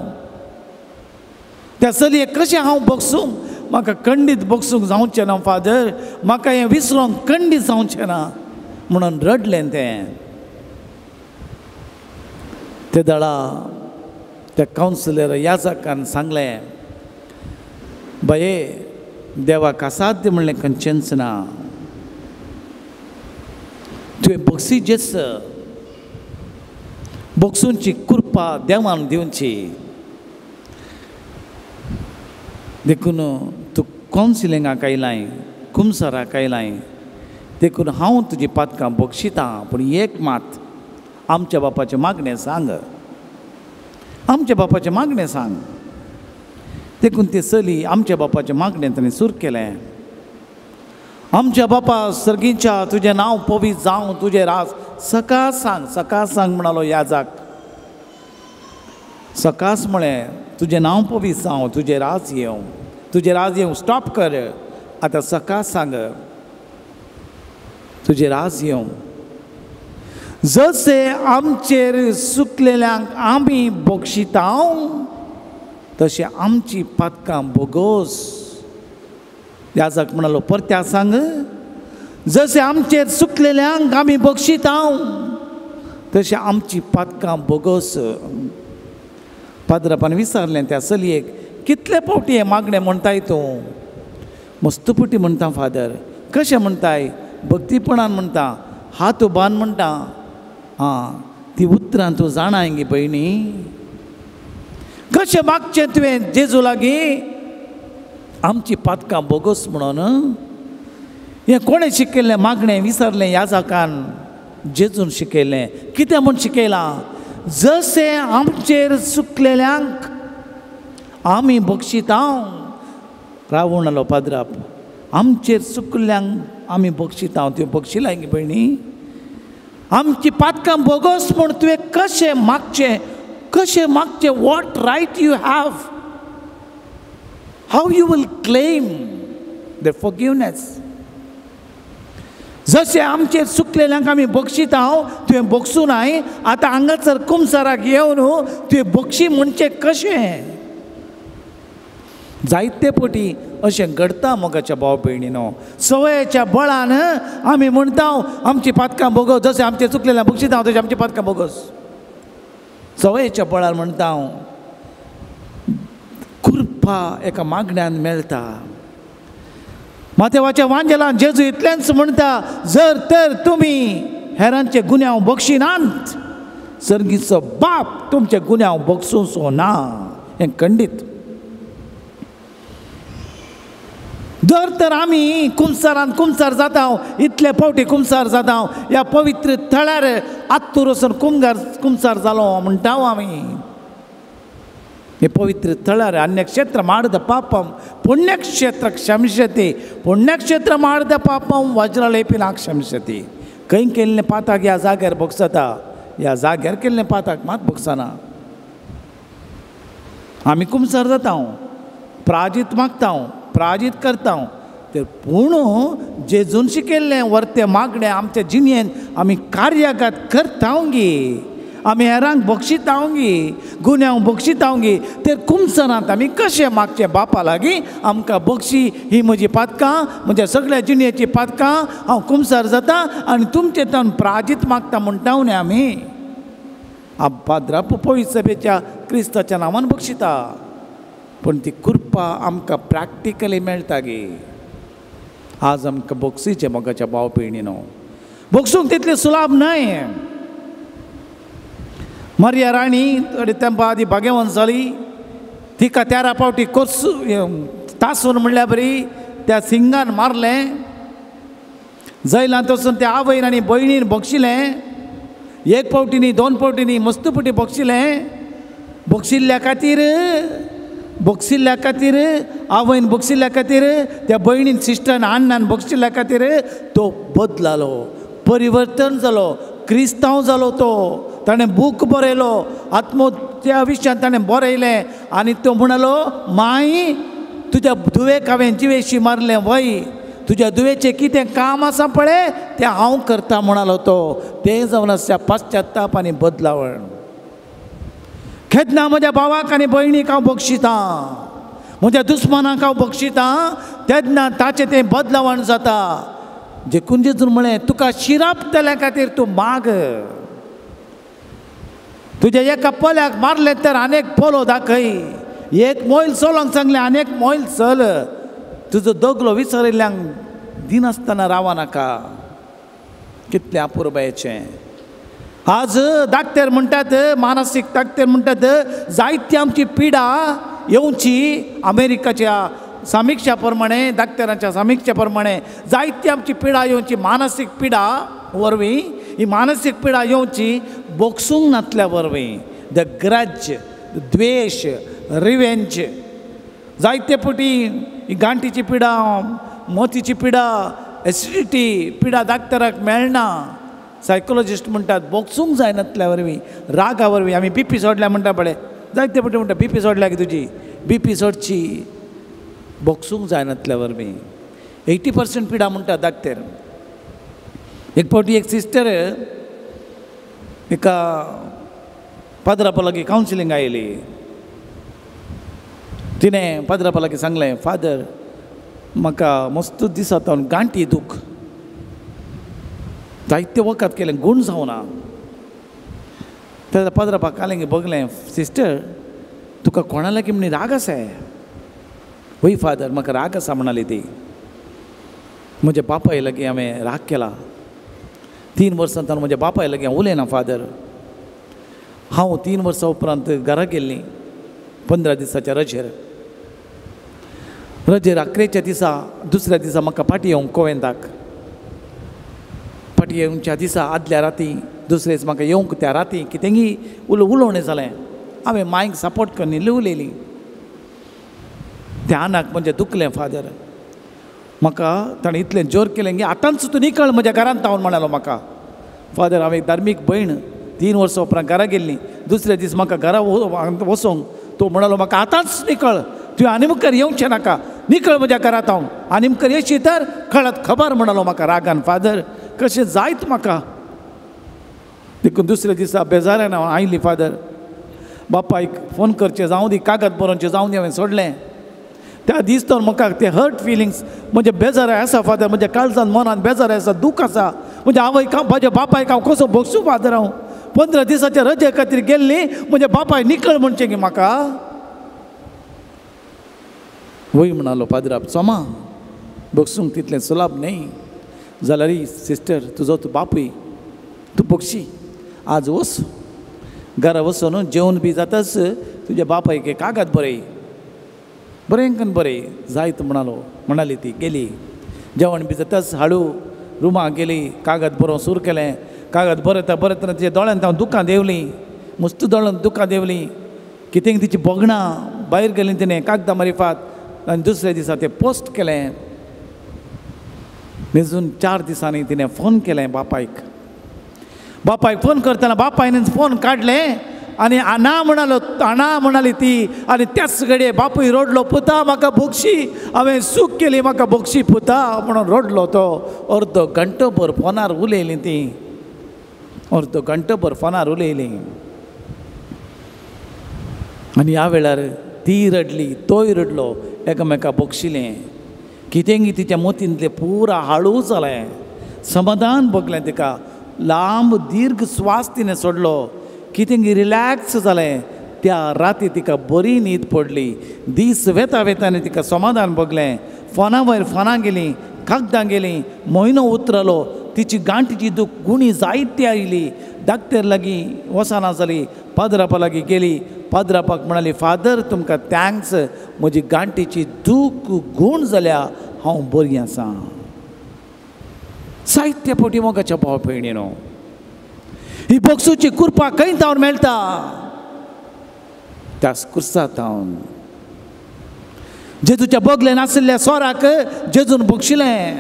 त्या चलयेक कशें हांव बोगसूं? म्हाका खंडीत बोगसूंक जावचें ना फादर, म्हाका हें विसरोंक खंडीत जावचें ना म्हणून रडलें तें. ते दाडा त्या कावन्सिलर याजकान सांगलें, बाये, देवाक असाध्य म्हणलें खंयचेंच ना. तुवें बक्षीस बक्षूंची कृपा देवान दिवची. देखून तूं कावन्सिलिंगाक आयलाय, कुमसाराक आयलाय, देखून हांव तुजी पातकां बक्षितां. पूण एक मात, आमच्या बापाचें मागणें सांग, आमच्या बापाचें मागणें सांग. देखून ती चली आमच्या बापाचें मागणें ताणें सूर केलें. आमच्या बापा सर्गीच्या, तुजें नांव पवीत जावं, तुजें राज. सकास सांग म्हणालो याजाक. सकास म्हळें तुजें नांव पवीत जावं, तुजें राज येवं, तुजें राज येवं. स्टॉप कर, आतां सकास सांग, तुजें राज येवं. जशे आमचेर सुकलेल्यांक आमी बक्षितांव, तशें आमची पातकां बोगोस. याजक म्हणालो, परत्या सांग, जशें आमचेर सुकलेल्यांक आमी बक्षितांव, तशें आमची पातकां बोगोस. पाद्रापान विचारलें त्या चलयेक, कितले फावटी हें मागणें म्हणटाय तूं? मस्तपुटी म्हणटा फादर. कशें म्हणटाय? भक्तीपणान म्हणटा, हात उबान म्हणटा. ती उतरां तूं जाणाय गे भयणी. कशें मागचें तुवें जेजू लागीं? आमची पातकां बोगोस म्हणून. हें कोणें शिकयलें मागणें? विचारलें याजकान. जेजून शिकयलें. कितें म्हूण शिकयलां? जशें आमचेर सुकलेल्यांक आमी बक्षितांव. रावून आलो पाद्राप. आमचेर सुकल्यांक आमी बक्षितांव. तुवें बक्षिलां गे भयणी. आमची पातकां बोगोस म्हूण तुवें कशें मागचें? कशें मागचें? What right you have? How you will claim the forgiveness? जशें आमचेर सुकलेल्यांक आमी बक्षितांव, तुवें बक्षूं नाय. आतां हांगासर कुमसाराक येवन तुवें बक्षी म्हणचें कशें? जायते फावटी अशें घडटा मोगाच्या भाव भयणीनो. सवयेच्या बळान आमी म्हणटा आमची पातकां बोगोस. जशें आमचेर चुकलेल्यांक बक्षितांव, तशें आमची पातकां बोगोस. सवयेच्या बळान म्हणटा हांव. कृपा एका मागण्यान मेळटा. माथेवाच्या वांजेलान जेजू इतलेंच म्हणटा, जर तर तुमी हेरांचे गुन्हे हांव बक्षिनांत, सर्गीचो बाप तुमचे गुन्हे हांव बक्षूंचो ना, हें खंडीत. जर तर आमी कुमसारांत कुमसार जाता, इतले फावटी कुमसार जाता, ह्या पवित्र थळार आत्तूर वचून कुमसार जालो म्हणटा आमी. हे पवित्र थळार अन्यक्षेत्र मार्द पापम पुण्यक्षेत्र क्षमशते, पुण्यक्षेत्र मार्द पापम वज्रलेपिना क्षमशते. खंय केल्लें पाताक ह्या जाग्यार भोगसता, ह्या जाग्यार केल्लें पाताक मात भोगसना. आमी कुमसार जाता, प्राजीत मागता, प्राजीत करता, तर पूण जेजून शिकयल्लें वर्तें मागणें आमच्या जिणेंत आमी कार्यागत करता गे, आमी हेरांक बक्षिता गे, गुन्यांक बक्षिता गे, तर कुमसनांत आमी कशें मागचें बापा लागीं आमकां बक्षी. ही म्हजी पातकां, म्हज्या सगळ्या जिणेची पातकां, हांव कुमसार जाता आनी तुमचे तन प्राजीत मागता म्हणटा न्ही आमी. पाद्रा पवित्र सभेच्या क्रिस्ताच्या नांवान बक्षिता, पण ती कृपा आमकां प्रॅक्टिकली मेळटा गे. आज आमकां बक्षीचें मोगाच्या भाव भयणीनो, बक्षूंक तितलें सुलाभ न्हय. मरिया राणी थोडे तेंपा आदी भाग्यवंत जाली, तिका 13 फावटी तासून म्हणल्या बरी त्या सिंगान मारलें. जैलांत वचून त्या आवयन आनी भयणीन बक्षिलें, 1 फावटी न्ही 2 फावटी न्ही, मस्त फावटी बक्षिलें. बक्षिल्ल्या खातीर आवयन बक्षिल्ल्या खातीर, त्या भयणीन सिस्टरान अण्णान बक्षिल्ल्या खातीर तो बदलालो, परिवर्तन जालो, क्रिस्तांव जालो. तो ताणें बूक बरयलो, आत्महत्या विशयान ताणें बरयलें आनी तो म्हणलो, माय तुज्या धुवेक हांवें जिवेशी मारलें, वय तुज्या दुवेचें कितें काम आसा पळय तें हांव करता म्हणलो. तो तें जावन आसा पाश्चात्ताप आनी बदलावण. खेदना म्हज्या भावाक आनी भयणीक हांव बक्षिता, म्हज्या दुस्मानाक हांव बक्षिता, तेन्ना ताचें तें बदलावण जाता. देखून जेजून म्हळें, तुका शिरापतल्या खातीर तूं माग. तुज्या एका पोल्याक मारलें तर आनेक पोलो दाखय, एक मोयल चलोंक सांगलें आनेक मोयल चल. तुजो दोगलो विसरिल्ल्यांक दिनासतना रावा नाका. कितलें अपुर्बायेचें. आज दाक्तेर म्हणटात, मानसीक दाक्तेर म्हणटात, जायती आमची पिडा येवची अमेरिकाच्या समीक्षा प्रमाणे, दाक्तेरांच्या समीक्षा प्रमाणे जायती आमची पिडा येवची, मानसीक पिडा वरवीं. ही मानसीक पिडा येवची बोक्सूंक नातल्या वरवीं. द ग्रज, द्वेश, रिवेंज. जायते फावटी ही गांठीची पिडा, मोतीची पिडा, एसिडिटी पिडा दाक्तराक मेळना. सायकोलॉजिस्ट म्हणटात बोक्सूंक जाय नातल्या वरवीं, रागा वरवीं. आमी BP सोडल्या म्हणटा पळय, जायते फावटी म्हणटा BP सोडल्या की तुजी, BP सोडची, बोक्सूंक जाय नातल्या वरवीं. 80% पिडा म्हणटा दाक्तेर. एक फावटी एक सिस्टर एका पाद्रापा लागीं कावन्सिलिंग आयली. तिणें पाद्रापा लागीं सांगलें, फादर म्हाका मस्त दिसता गांठी दूख, जायते वखद केलें गूण जावना. त्या पाद्रापाक कालेंगे बगलें, सिस्टर तुका कोणा लागीं म्हणी राग आसा? वय फादर म्हाका राग आसा म्हणाली ती. म्हज्या बापाय लागीं हांवें राग केला. 3 वर्सां ताणें म्हज्या बापाय लागीं हांव उलयना फादर. हांव 3 वर्सां उपरांत घरा गेल्लीं 15 दिसाच्या रजेर. 11च्या दिसा दुसऱ्या दिसा म्हाका फाटी येवंक कोवेंताक. फाटी येवच्या दिसा आदल्या राती दुसरे दीस म्हाका येवंक त्या राती कितेंय उलोवणें जालें. हांवें मांयक सपोर्ट करून उलयली. त्या आनाक म्हणजे दुखलें फादर. म्हाका ताणें इतलें जोर केलें की आतांच तूं निकळ म्हज्या घरांत तावन म्हणालो म्हाका. फादर हांव एक धार्मीक भयण 3 वर्सां उपरांत घरा गेल्ली. दुसरे दीस म्हाका घरा वचोंक तो म्हणालो म्हाका आतांच निकळ, तुवें आनी मुखार येवचें नाका, निकळ म्हज्या घरांत हांव. आनी मुखार येशी तर कळत खबर म्हणालो म्हाका रागान. फादर कशें जायत म्हाका. देखून दुसऱ्या दिसा बेजारान हांव आयली. फादर बापायक फोन करचें जावं दी, कागद बरोवचें जावं दी, हांवें सोडलें. त्या दीस तर म्हाका ते हर्ट फिलिंग्स म्हणजे बेजाराय आसा फादर. म्हज्या काळजान मनान बेजाराय आसा, दूख आसा. म्हज्या आवयक म्हज्या बापायक हांव कसो बगसूं फादर. हांव 15 दिसाच्या रजे खातीर गेल्ली, म्हज्या बापाय निकळ म्हणचें गे म्हाका. वय म्हणालो फादर सोमा बगसूंक तितलें सुलाभ न्ही. जाल्यार सिस्टर तुजो तूं बापूय तूं बक्षी आज वच घरा वचून जेवण बी जाताच तुज्या बापायक एक कागद बरय बरें करून बरय जायत म्हणाली ती गेली जेवण बी जाताच हाडू रुमाक गेली कागद बरोवंक सुरू केलें कागद बरयता बरयतना तिच्या दोळ्यांत हांव दुकां देवलीं मस्त दोळ्यांत दुकां देवलीं कितें तिची बोगणां भायर गेलीं तिणें कागदां मारिफात आनी दुसऱ्या दिसा तें पोस्ट केलें मेजून 4 दिसांनी तिणें फोन केलें बापायक फोन करतना बापायन फोन काडलें आनी आना म्हणाली ती आनी त्याच घडये बापूय रडलो पुता म्हाका बक्षी हांवें चूक केली म्हाका बक्षी पुता म्हणून रडलो तो अर्द घंटोभर फोनार उलयलीं ती अर्द घंटोभर फोनार उलयलीं आनी ह्या वेळार ती रडली तोय रडलो एकामेका बक्षिलें कितें तिच्या मोतींतलें पुरा हळू जालें समाधान भोगलें तिका लांब दीर्घ स्वास तिणें सोडलो कितें रिलॅक्स जालें त्या राती तिका बरी न्हीद पडली दीस वेता वेतानी तिका समाधान भोगलें फोना वयर फोनां गेलीं कागदां गेलीं म्हयनो उतरलो तिची गांठीची गुणी जायती आयली डाक्टर लागीं वचना जाली पाद्रापा लागीं गेली पाद्रापाक म्हणाली फादर तुमकां थँक्स म्हजी गांठीची दूख गूण जाल्या हांव बरी आसां साहित्य पोटी मोगाच्या भाव भयणीनो ही बक्षूची कृपा खंय तावन मेळटा त्या कुर्सांत हांव जेजूच्या बोगले नाशिल्ल्या सोराक जेजून बक्षिलें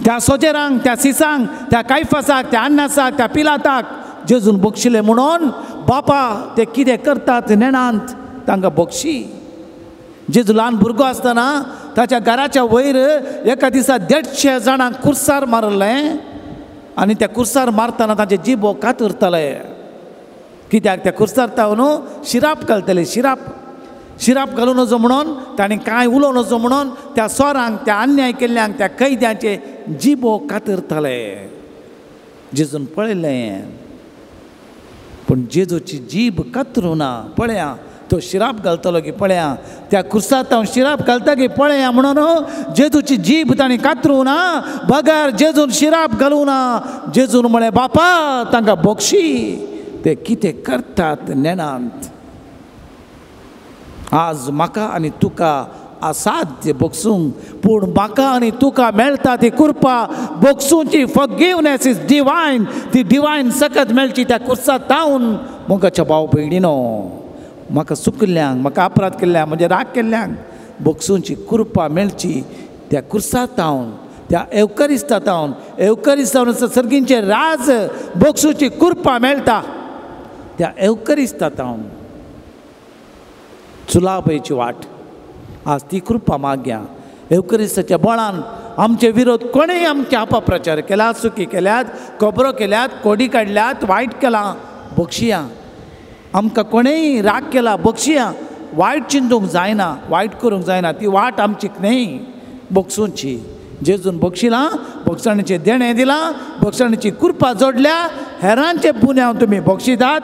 त्या सोजेरांक त्या सिसांक त्या कायफासाक त्या अन्नासाक त्या पिलाताक जेजून बक्षिलें म्हणून बापा ते कितें करतात नेणांत तांकां बक्षी जेजू ल्हान भुरगो आसतना ताच्या घराच्या वयर एका दिसा 150 जाणांक कुर्सार मारलें आनी त्या कुर्सार मारतना ताचे जिबो कातरताले कित्याक त्या कुर्सार तावन शिराप घालतले शिराप घालूं नजो म्हणून ताणें कांय उलोवं नजो म्हणून त्या सोरांक त्या अन्याय केल्ल्यांक त्या कैद्याचे जिबो कातरताले जेजून पळयलें पूण जेजूची जीब कातरूं ना पळया तो शिराप घालतलो की पळया त्या कुर्सांत हांव शिराप घालता की पळया म्हणून जेजूची जीब ताणें कातरूं ना बगर जेजून शिराप घालूं ना जेजून म्हळें बापा तांकां बक्षी ते कितें करतात नेणांत आज म्हाका आनी तुका असाध्य बक्षूंक पूण म्हाका आनी तुका मेळटा ती कृपा बक्षूंची फॉरगिवनेस इज डिवायन ती डिवायन सकत मेळची त्या कुर्सांत तावन मोगाच्या भाव भयणीनो म्हाका चुकल्ल्यांक म्हाका अपराध केल्ल्यांक म्हणजे राग केल्ल्यांक बक्षूंची कृपा मेळची त्या कुर्सांत तावन त्या एवकरिस्तांत तावन सर्गींचे राज बक्षूंची कृपा मेळटा त्या एवकरिस्तांत तावन चुलाबयची वाट आज ती कृपा मागया एवकरिस्ताच्या बळान आमचे विरोध कोणेय आमचे अपप्रचार केला चुकी केल्यात खबरो केल्यात कोडी काडल्यात वायट केलां बक्षिया आमकां कोणेय राग केला बक्षिया वायट चिंतूंक जायना वायट करूंक जायना ती वाट आमची न्हय बक्षूंची जेजून बक्षिलां बक्षणाचें देणें दिलां बक्षणाची कृपा जोडल्या हेरांचे गुन्यांव तुमी बक्षितात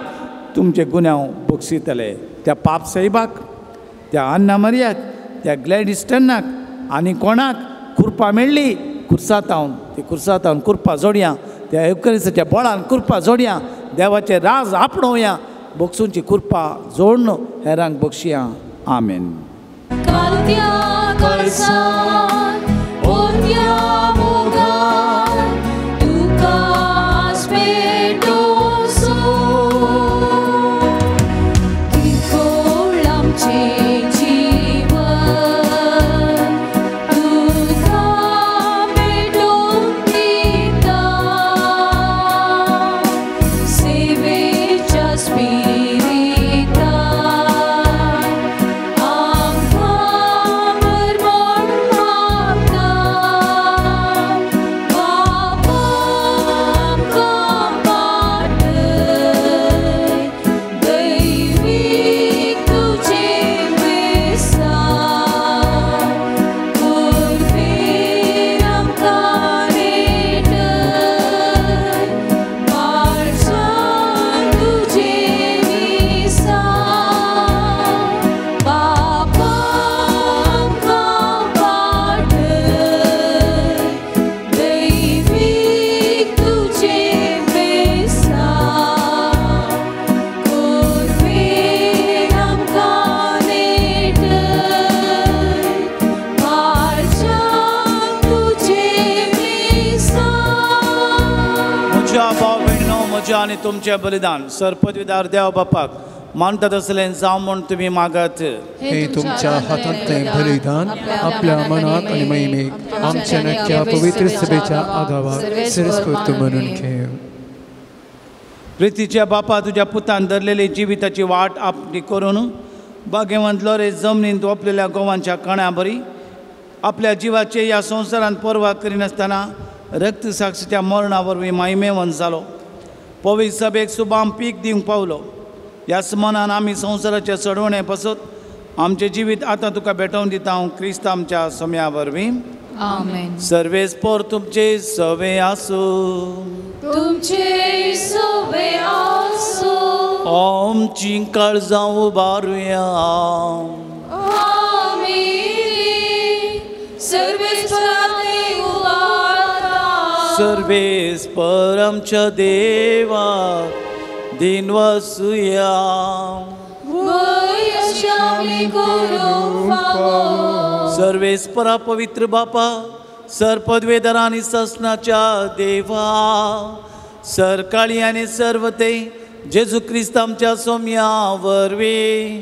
तुमचे गुन्यांव बक्षितले त्या पाप साहेबाक त्या अन्ना मरियाक त्या ग्लॅडिस्टनाक आनी कोणाक कृपा मेळ्ळी कुर्सांत ती कुर्सांत कृपा जोडया त्या एवकरिस्ताच्या बळान कृपा जोडया देवाचे राज आपणोवया बक्षूंची कृपा जोडन हेरांक बक्षिया आमेन Spirit, आमचे आणि तुमचे बलिदान सरपदवीदार देव बापाक मानतात असलें जावं म्हूण तुमी मागात. हे तुमच्या हातांतलें बलिदान आपल्या मनाक आनी महिमेक आमच्या नक्क्या पवित्र सभेच्या आगावाक सिरस्कृत म्हणून घेव. प्रितीच्या बापा, तुझ्या पुतान धरलेली जिविताची वाट आपली करून भाग्यवंत लोरे जमनींत ओपलेल्या गोवांच्या कण्या बरी आपल्या जिवाचे ह्या संवसारांत पर्वा करिनासतना रक्त साक्षीच्या मरणा वरवीं महिमेवंत जालो. पवित्र सभेक सुबाम पीक दिवंक पावलो. ह्या मनान आमी संवसाराचे चडवणे पासत आमचें जिवीत आतां तुका भेटोवन दिता हांव क्रिस्त आमच्या सोम्या वरवीं. आमेन. सर्वेस्पर तुमचे सवे आसूं. तुमचे सवे आसूं. आमची काळजां उबारुया. सर्वेस्पर आमच्या देवा दिन वसूया. सर्वेस्परा पवित्र बापा, सरपदवेदार आनी ससनाच्या देवा, सरकाळी आनी सर्वते जेजू क्रिस्त आमच्या सोम्या वरवीं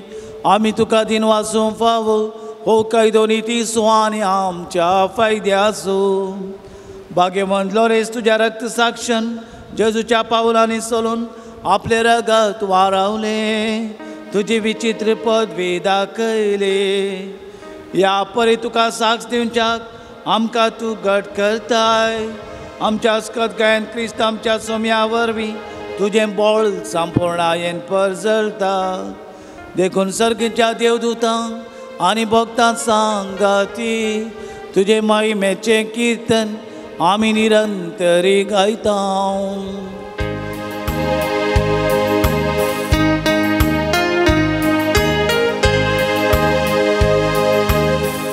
आमी तुका दिन वाचूंक फावो हो कायदो निती सो आनी आमच्या फायद्याचो. भाग्यवंत लोरेस तुझ्या रक्त साक्षन जेजूच्या पावलांनी चलून आपले रगत वारावले, तुझी विचित्र पदवी दाखयले. ह्या परी तुका साक्ष दिवच्याक आमकां तूं घट करताय. आमच्या सत्कायन क्रिस्त आमच्या सोम्या वरवीं तुजें बोळ संपूर्णायेन परजळता. देखून सर्गीच्या देवदूतां आनी भक्तां सांगाती तुजे महिमेचें कीर्तन आमी निरंतरी गायता.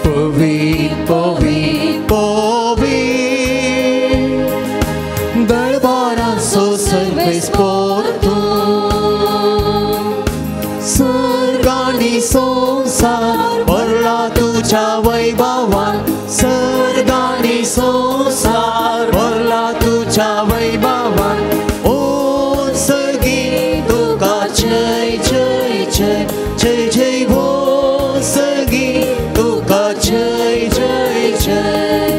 पवित्र पवित्र पवित्र दरबाराचो सर्वेस्पर तूं. स्वर्ग आनी संसार भरला तुज्या वैभवान. स्वर्ग आनी संसार भरला तुज्या वैभवान. ओ सर्गी तुका जय जय जय जय जय. हो सर्गी तुका जय जय जय.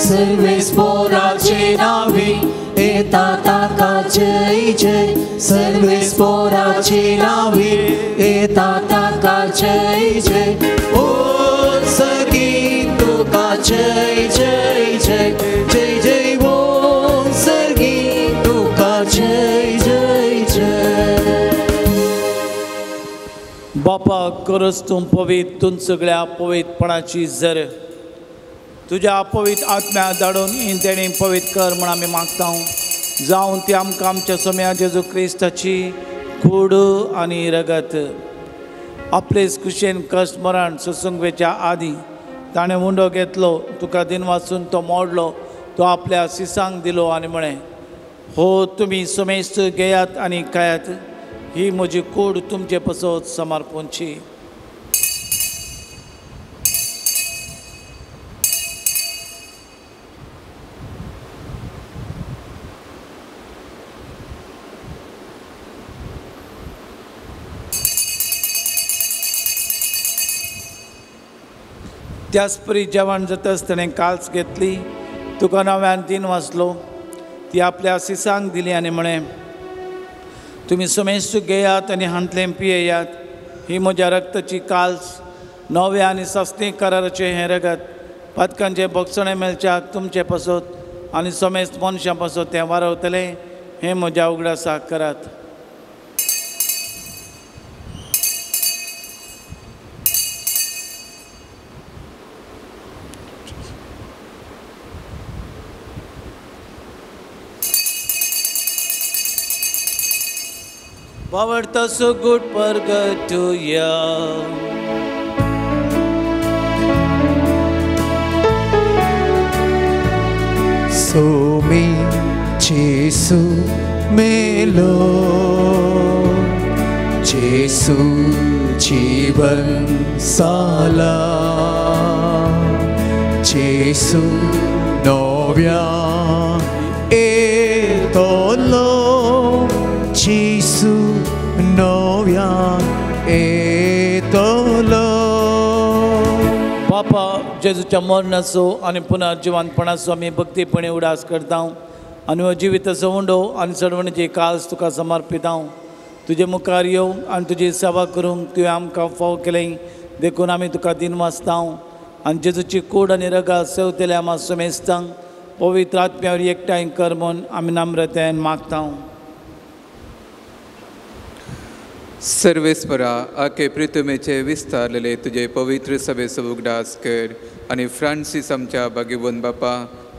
सर्वेस्पराचे नावी येता ताका जय जय. सर्वेस्पराचे नावी येता ताका जय जय. ओ सर्गी तुका जय जय जय जय जय. ओ सर्गी तुका जय जय जय. बापा, करस तूं पवित्र, तूं सगळ्या पवित्रपणाची झर तुज्या पवित्र आत्म्या धाडून तेणी पवित्र कर म्हण आमी मागता. जावं ती आमकां आमच्या सोम्या जेजू क्रिस्ताची कूड आनी रगत आपलेच कुशेन कश्ट मरण सत्संगेच्या आदी ताणें उंडो घेतलो, तुका दिन वाचून तो मोडलो, तो आपल्या सिसांक दिलो आनी म्हळें, हो तुमी समेस्त घेयात आनी खायात, ही म्हजी कूड तुमचे पसत समर्पणची. त्याच परी जेवण जाताच ताणें काल्स घेतली, तुका नव्यान दिन वाचलो, ती आपल्या सिसांक दिली आनी म्हळें, तुमी समेस्त घेयात आनी हांतलें पियेयात, ही म्हज्या रक्ताची काल्स, नवे आनी सस्तें कराराचें हें रगत, पदकांचें भक्षणें मेलच्याक तुमचे पसत आनी समेस्त मनशां पसत तें वारवतलें, हें म्हज्या उगडासाक करात. Poverta so good purgatoria. So me Jesu melo, Jesu जीवन साला, Jesu नव्या येतलो. बापा जेजूच्या मरणाचो आनी पुनर्जिवंतपणाचो आमी भक्तीपणे उडास करता आनी हो जिविताचो उंडो आनी चडवणीची काळज तुका समर्पिता तुजे मुखार येवं आनी तुजी सेवा करूंक तुवें आमकां फाव केलें देखून आमी तुका दिनवासता आनी जेजूची कूड आनी रगां सेवतले आमी समेजता पवित्र आत्म्यावर एकठांय कर म्हूण आमी नम्रतेन मागता सर्वेस्परा आखे प्रितमेचे विस्तारलेले तुझे पवित्र सभेचो उगडास कर आनी फ्रांसीस आमच्या भाग्यवन बापा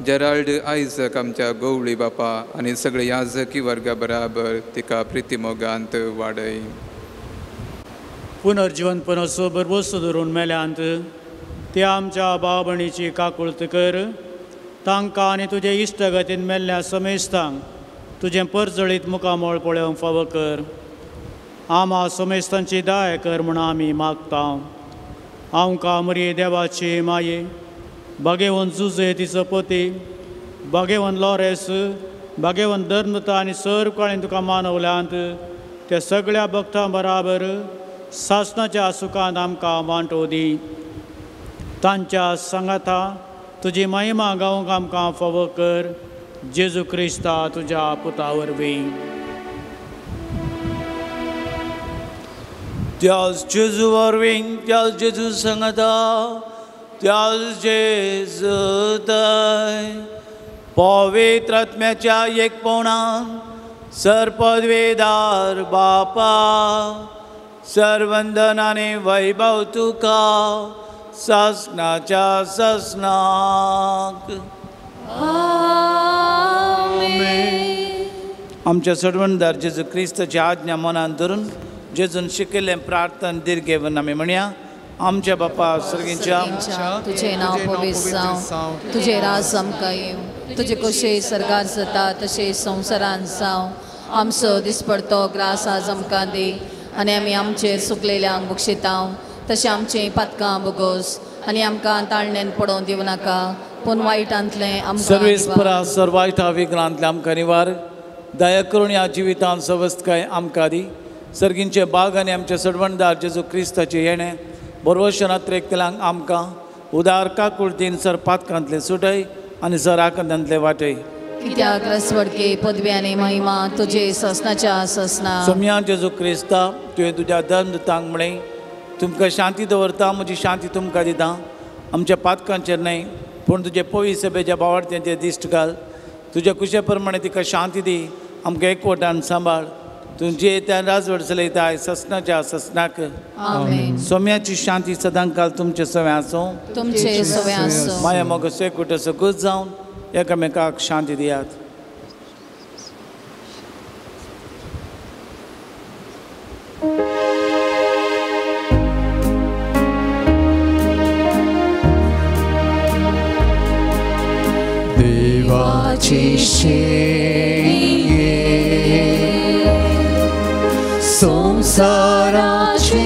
जेराल्ड आयझक आमच्या गवळी बापा आनी सगळे याजकी वर्गा बराबर तिका प्रितीमोगांत वाडय पुनर्जिवंतपणाचो बरवसो धरून मेल्यांत त्या आमच्या भाव भयणीची काकुळत कर तांकां आनी तुजे इश्टगतीन मेल्ल्या समेस्तांक तुजें परजळीत मुखामोळ पळोवंक फावो कर आमा समेस्तांची दाय कर म्हूण आमी मागता आमकां मरी देवाची माये भाग्यवन जुजे तिचो पती भाग्यवन लॉरेस भाग्यवन धर्मता आनी सर काळीन तुका मानवल्यांत त्या सगळ्या भक्तां बराबर सासणाच्या सुखांत आमकां वांटो दी तांच्या सांगाता तुजी महिमा गावंक आमकां फावो कर जेजू क्रिस्ता तुज्या पुता वरवीं त्याच जेजू वरवीं त्याच जेजू सांगता त्याच जेजू दय पवित्र आत्म्याच्या एकपणान सरपदवेदार बापा सर्वंदन आनी वैभव तुका सासणाच्या सासणाक आमच्या सडवणदार जेजू क्रिस्ताची आज्ञा मनान धरून जेजून शिकयलें प्रार्थना दिर्घेवन आमी म्हणया आमच्या बापा सर्गींच्या तुझे नाव पवित्र जावं तुझे राज आमकां येवं तुजे कशें सरकार जाता तशें संवसारांत जावं आमचो दिसपडतो ग्रास आज आमकां दी आनी आमी आमचेर सुकलेल्यांक बक्षिता तशें आमचें पातकां बोगोस आनी आमकां ताळणेन पडोवन दिवं नाका पूण वायटांतलें आमकां सर्वेस्परा सर्वायता विघ्नांतले आमकां निवार दया करून ह्या जिवितांत सवस्थकाय आमकां दी सर्गींचे बाग आनी आमचे सडवणदार जेजू क्रिस्ताचे येणें बरोवशे नात्रेकतल्यांक आमकां उदार काकुळतीन सर पातकांतले सुटय आनी सर आकंदांतले वाटय कित्याक रसवडके पदवी आनी महिमा तुजे ससनाच्या ससना सोम्या जेजू क्रिस्ता तुवें तुज्या धर्मदूतांक म्हणलें तुमकां शांती दवरता म्हजी शांती तुमकां दिता आमच्या पातकांचेर न्हय पूण तुजे पवी सभेच्या बावार्थ्यांचेर दिश्ट घाल तुज्या कुशे प्रमाणे तिका शांती दी आमकां एकवटान सांबाळ तुमची त्या राजवड चलयताय ससनाच्या ससनाक सोम्याची शांती सदांकाल तुमचे सवे आसूं तुमचे सवे आसूं माया मोग सेकूट सगूत जावन एकामेकाक शांती दियात देवाची शेळये संसाराचे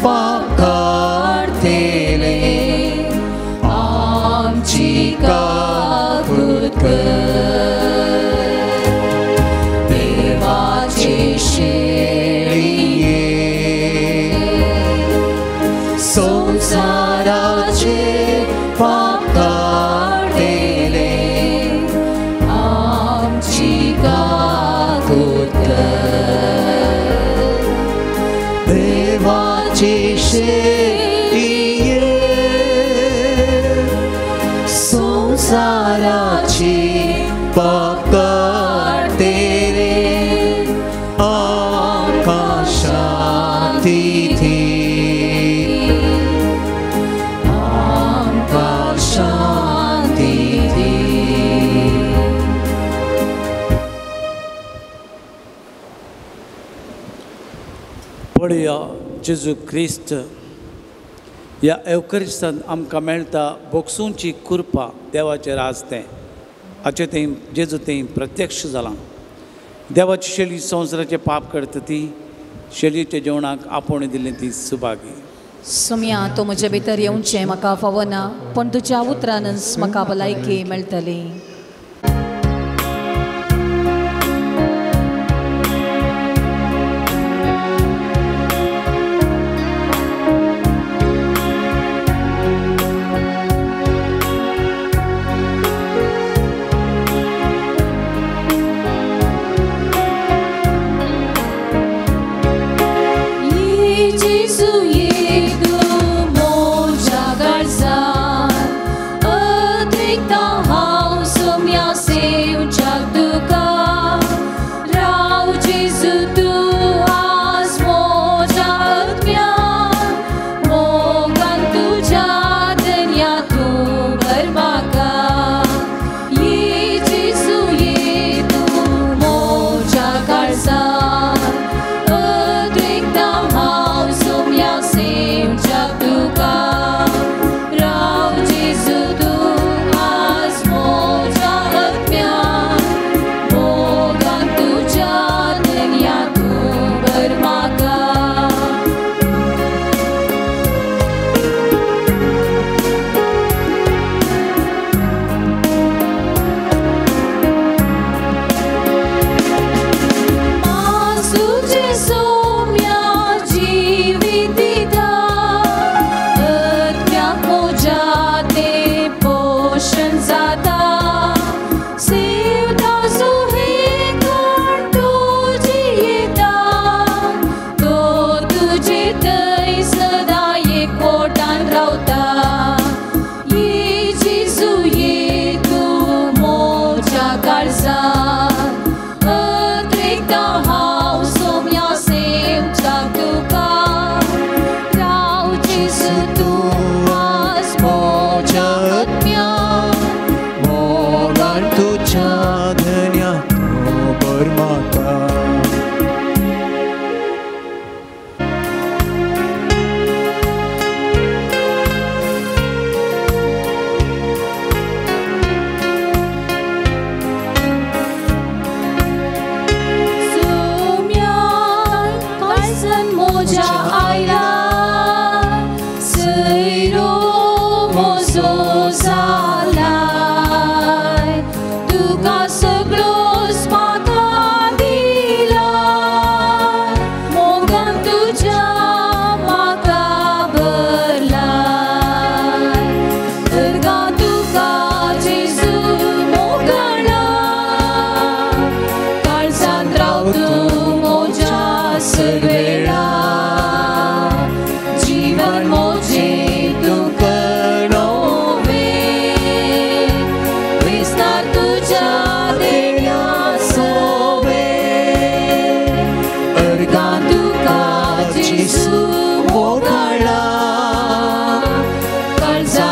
पाप काढतेले आमची काकूळ कर देवाची शेळये संसाराचे पाप काढतेले आमची काकूळ कर देवाची शेळये संसाराची पाप काढतेले आमकां शांती दी आमकां शांती दी पळया जेजू क्रिस्त ह्या एवकरिस्तांत आमकां मेळटा बोगसूंची कृपा देवाचेर आसतें हाचें तें जेजू तें प्रत्यक्ष जालां देवाची शेळी संवसाराचे पाप करता ती शेळयेच्या जेवणाक आपोवणी दिल्ली ती सुभागी सोम्या तूं म्हजे भितर येवचें म्हाका फावो ना पूण तुज्या उतरानच म्हाका भलायकी मेळटली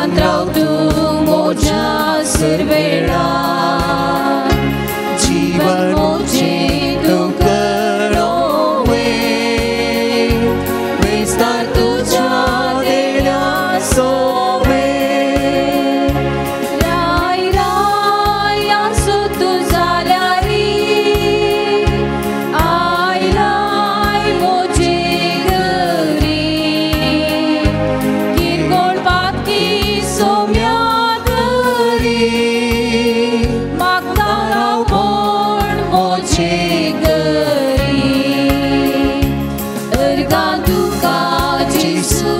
काळजांत राव तूं मोज्या सुरवेळा जीवन मोचे तूं कळोवे विस्तार तुझ्या देण्या सोवे राय राय आसो तूं जाल्या री आयलाय मोजे घरी किरकोळ पातकी सोम्या घरी मागता राव कोण मोजे घरी अर्गा तुका जेसू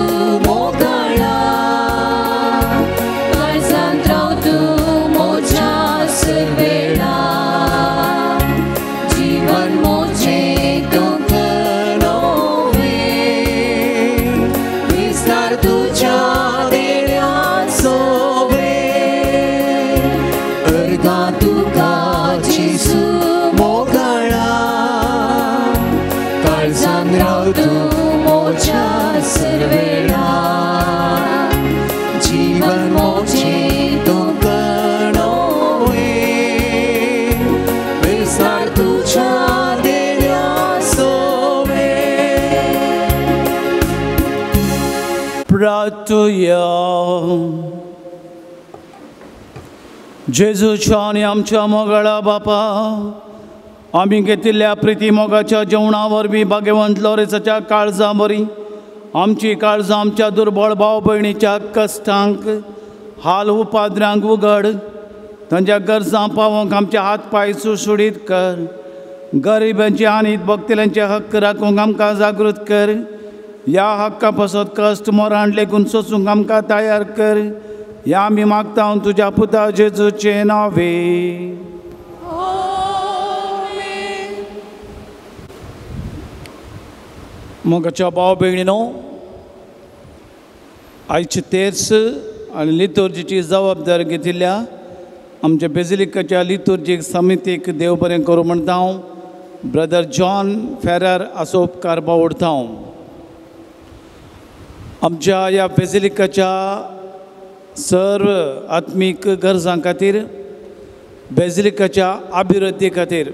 मोगळा काळजांत राव तूं मोज्या सुरवेळा जीवन मोचे तूं कळोवे विस्तार तुझ्या देण्या सोवे अर्गा तुका जेसू मोगळा काळजांत राव तूं मोज्या सुरवेळा जीवन मोचे तूं कळोवे विस्तार तुझ्या देण्या सोवे प्रार्थुया जेजूच्या आनी आमच्या मोगळा बापा आमी घेतिल्ल्या प्रिती मोगाच्या जेवणा वरवीं भाग्यवंत लोरेसाच्या काळजा बरी आमची काळजां आमच्या दुर्बळ भाव भयणीच्या कश्टांक हाल उपाद्रांक उगड तांच्या गरजां पावोवंक आमचे हात पांय सुशुडीत कर गरिबांचे आनी भक्तिल्यांचे हक्क राखूंक आमकां जागृत कर ह्या हक्का पासत कश्ट मोरांड लेगून सोंसूंक आमकां तयार कर ह्या आमी मागता तुज्या पुता जेजूचे नांवे मोगाच्या भाव भयणीनो आयचे तेर्स आनी लितुर्जीची जबाबदारी घेतिल्ल्या आमच्या बेजिलिकाच्या लितुर्जीक समितीक देव बरें करूं म्हणटा हांव ब्रदर जॉन फेरार असो उपकार बावडटा हांव आमच्या ह्या बेजिलिकाच्या सर्व आत्मीक गरजां खातीर बेजिलिकाच्या अभिवृद्धी खातीर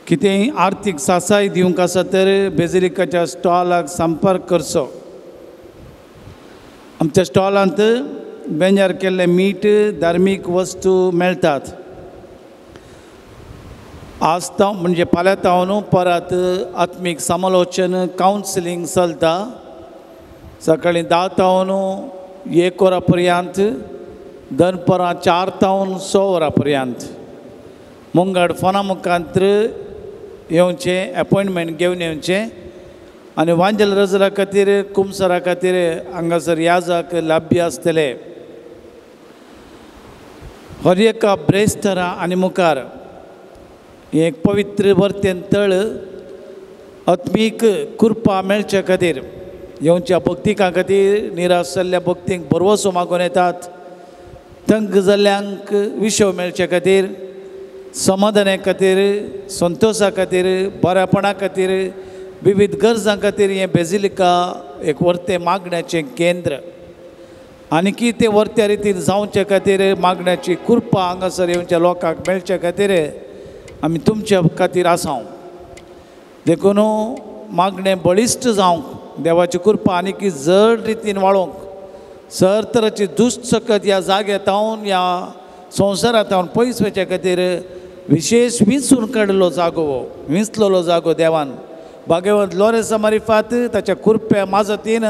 कितेंय आर्थीक सासाय दिवंक आसा तर बेजिलिकाच्या स्टॉलाक संपर्क करचो आमच्या स्टॉलांत बेंजार केल्ले मीठ धार्मीक वस्तू मेळटात आज म्हणजे फाल्यां तावन परत आत्मीक समालोचन कावन्सिलींग चलता सकाळीं 10 तावन 1 वरां पर्यंत दनपरां 4 तावन 6 वरां पर्यंत मुंगड फोना मुखांतर येवचें अपॉयंटमेंट घेवन येवचें आनी वांजेल रजला खातीर कुमसरा खातीर हांगासर याजाक लाभ्य आसतले हर एका ब्रेस्तरा आनी मुखार एक पवित्र वर्तेन तळ आत्मीक कृपा मेळचे खातीर येवच्या भक्तिकां खातीर निराश जाल्ल्या भक्तींक बरवसो मागून येतात तंग जाल्ल्यांक विशव मेळचे खातीर समाधाना खातीर संतोशा खातीर बऱ्यापणा खातीर विविध गरजां खातीर हें बेजिलिका एक वर्तें मागण्याचें केंद्र आनी की तें वर्त्या रितीन जावचे खातीर मागण्याची कृपा हांगासर येवच्या लोकांक मेळचे खातीर आमी तुमच्या खातीर आसांव देखून मागणें बळिश्ट जावंक देवाची कृपा आनी की जड रितीन वाळोवंक सर तरांची दुश्ट सकत ह्या जाग्यात हांव ह्या संवसारांत हांव पयस वचे खातीर विशेष विंचून काडलो जागो विंचलेलो जागो देवान भाग्यवंत लोरेसा मरिफात ताच्या कृपे माजतीन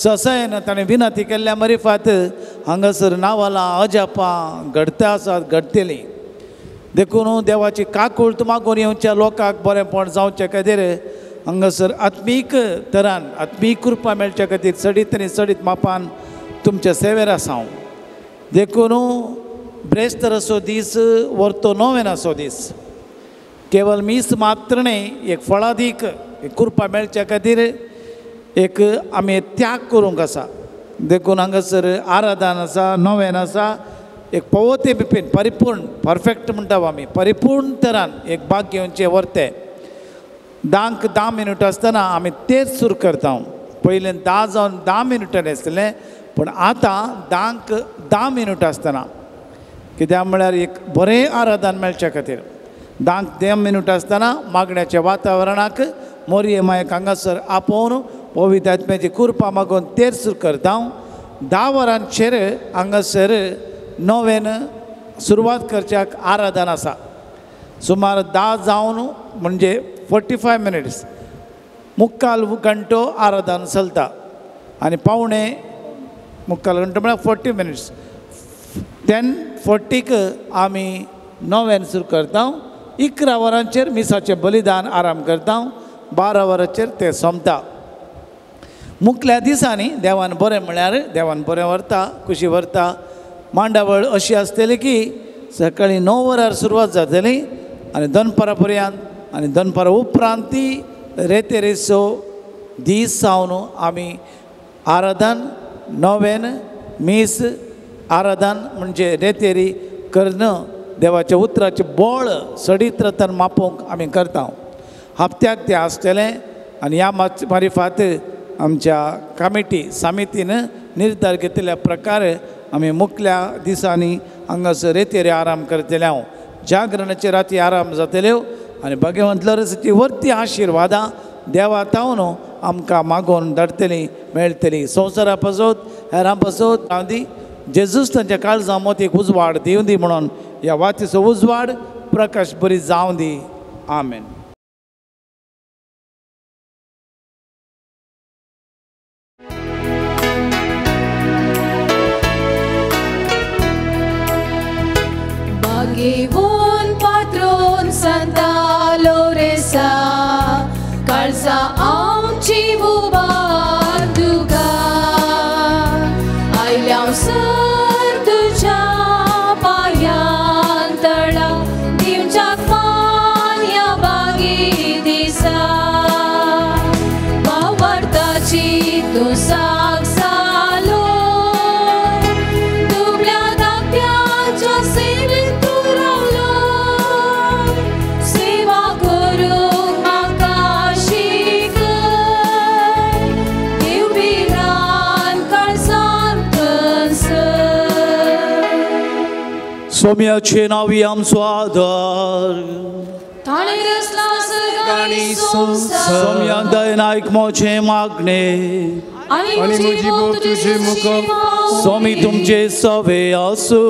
ससायन ताणें विनंती केल्ल्या मरिफात हांगासर नांवालां अजापां घडता आसात घडटलीं देखून देवाची काकूळट मागून येवच्या लोकांक बरेंपण जावचे खातीर हांगासर आत्मीक तरान आत्मीक कृपा मेळच्या खातीर चडीत आनी चडीत मापान तुमच्या सेवेर आसा हांव देखून ब्रेस्तर असो दीस वर्तो नोवेन असो दीस केवल मीस मात्र न्ही एक फळादीक एक कृपा मेळच्या खातीर एक आमी त्याग करूंक आसा देखून हांगासर आराधन आसा नोवेन आसा एक पवते बिपेन परिपूर्ण परफेक्ट म्हणटा आमी परिपूर्ण तरान एक भाग घेवचें वर्तें 10 मिनट आसतना आमी तेच सुरू करता पयलें 10 जावन 10 मिनटांनी आसतलें पण आतां 10 मिनट आसतना कित्याक म्हळ्यार एक बरें आराधन मेळच्या खातीर 10 मिनट आसतना मागण्याच्या वातावरणाक मोरये मायक हांगासर आपोवन पवित्र आत्म्याची कृपा मागून तेर सुरू करता. 10 वरांचेर हांगासर नवेन सुरवात करच्याक आराधन आसा. सुमार 10 जावन म्हणजे 45 मिनिट्स मुक्काल घंटो आराधन चलता आनी पावणे मुक्काल घंटो म्हळ्यार 40 मिनिट्स 10:40क आमी नवेन सुरू करता. 11 वरांचेर मिसाचें बलिदान आराम करता. 12 वरांचेर तें सोंपता. मुखल्या दिसांनी देवान बरें म्हळ्यार देवान बरें व्हरता खुशी व्हरता. मांडावळ अशी आसतली की सकाळीं 9 वरार सुरवात जातली आनी दनपारा पर्यंत आनी दनपारा उपरांत ती रेतेरेसो दीस सावन आमी आराधन नवेन मीस आराधन म्हणजे रेतेरी करणं देवाच्या उतराचे बोळ सडीत रतन मापोवंक आमी करता. हप्त्याक तें आसतलें आनी ह्या मारिफात आमच्या कमिटी समितीन निर्धार घेतिल्ल्या प्रकार आमी मुखल्या दिसांनी हांगासर रेतेरी आराम करतले. जागरणाचे राती आराम जातल्यो आनी भगवंत लरसाची वर्ती आशिर्वादां देवा तावन आमकां मागोवन धाडटली मेळटली. संवसारा पासत हेरां पासत हांव दी जेजूस तांच्या काळजां मोतीक उजवाड दिवं दी म्हणून ह्या वातीचो उजवाड प्रकाश बरी जावं दी. आमेन. Bagivon patron Santa Loresa Kalsa amchi bubarduga Ailyam sar tuja payantala Dimchak manya bagi disa Bavartachi tu saksalo Dubля dakyacha sevit सोम्याचे नावी आमचो आदार सोम्या दयन आयक मोचे मागणे आणि म्हजी बोट तुजे मुखार सोमी तुमचे सवे आसू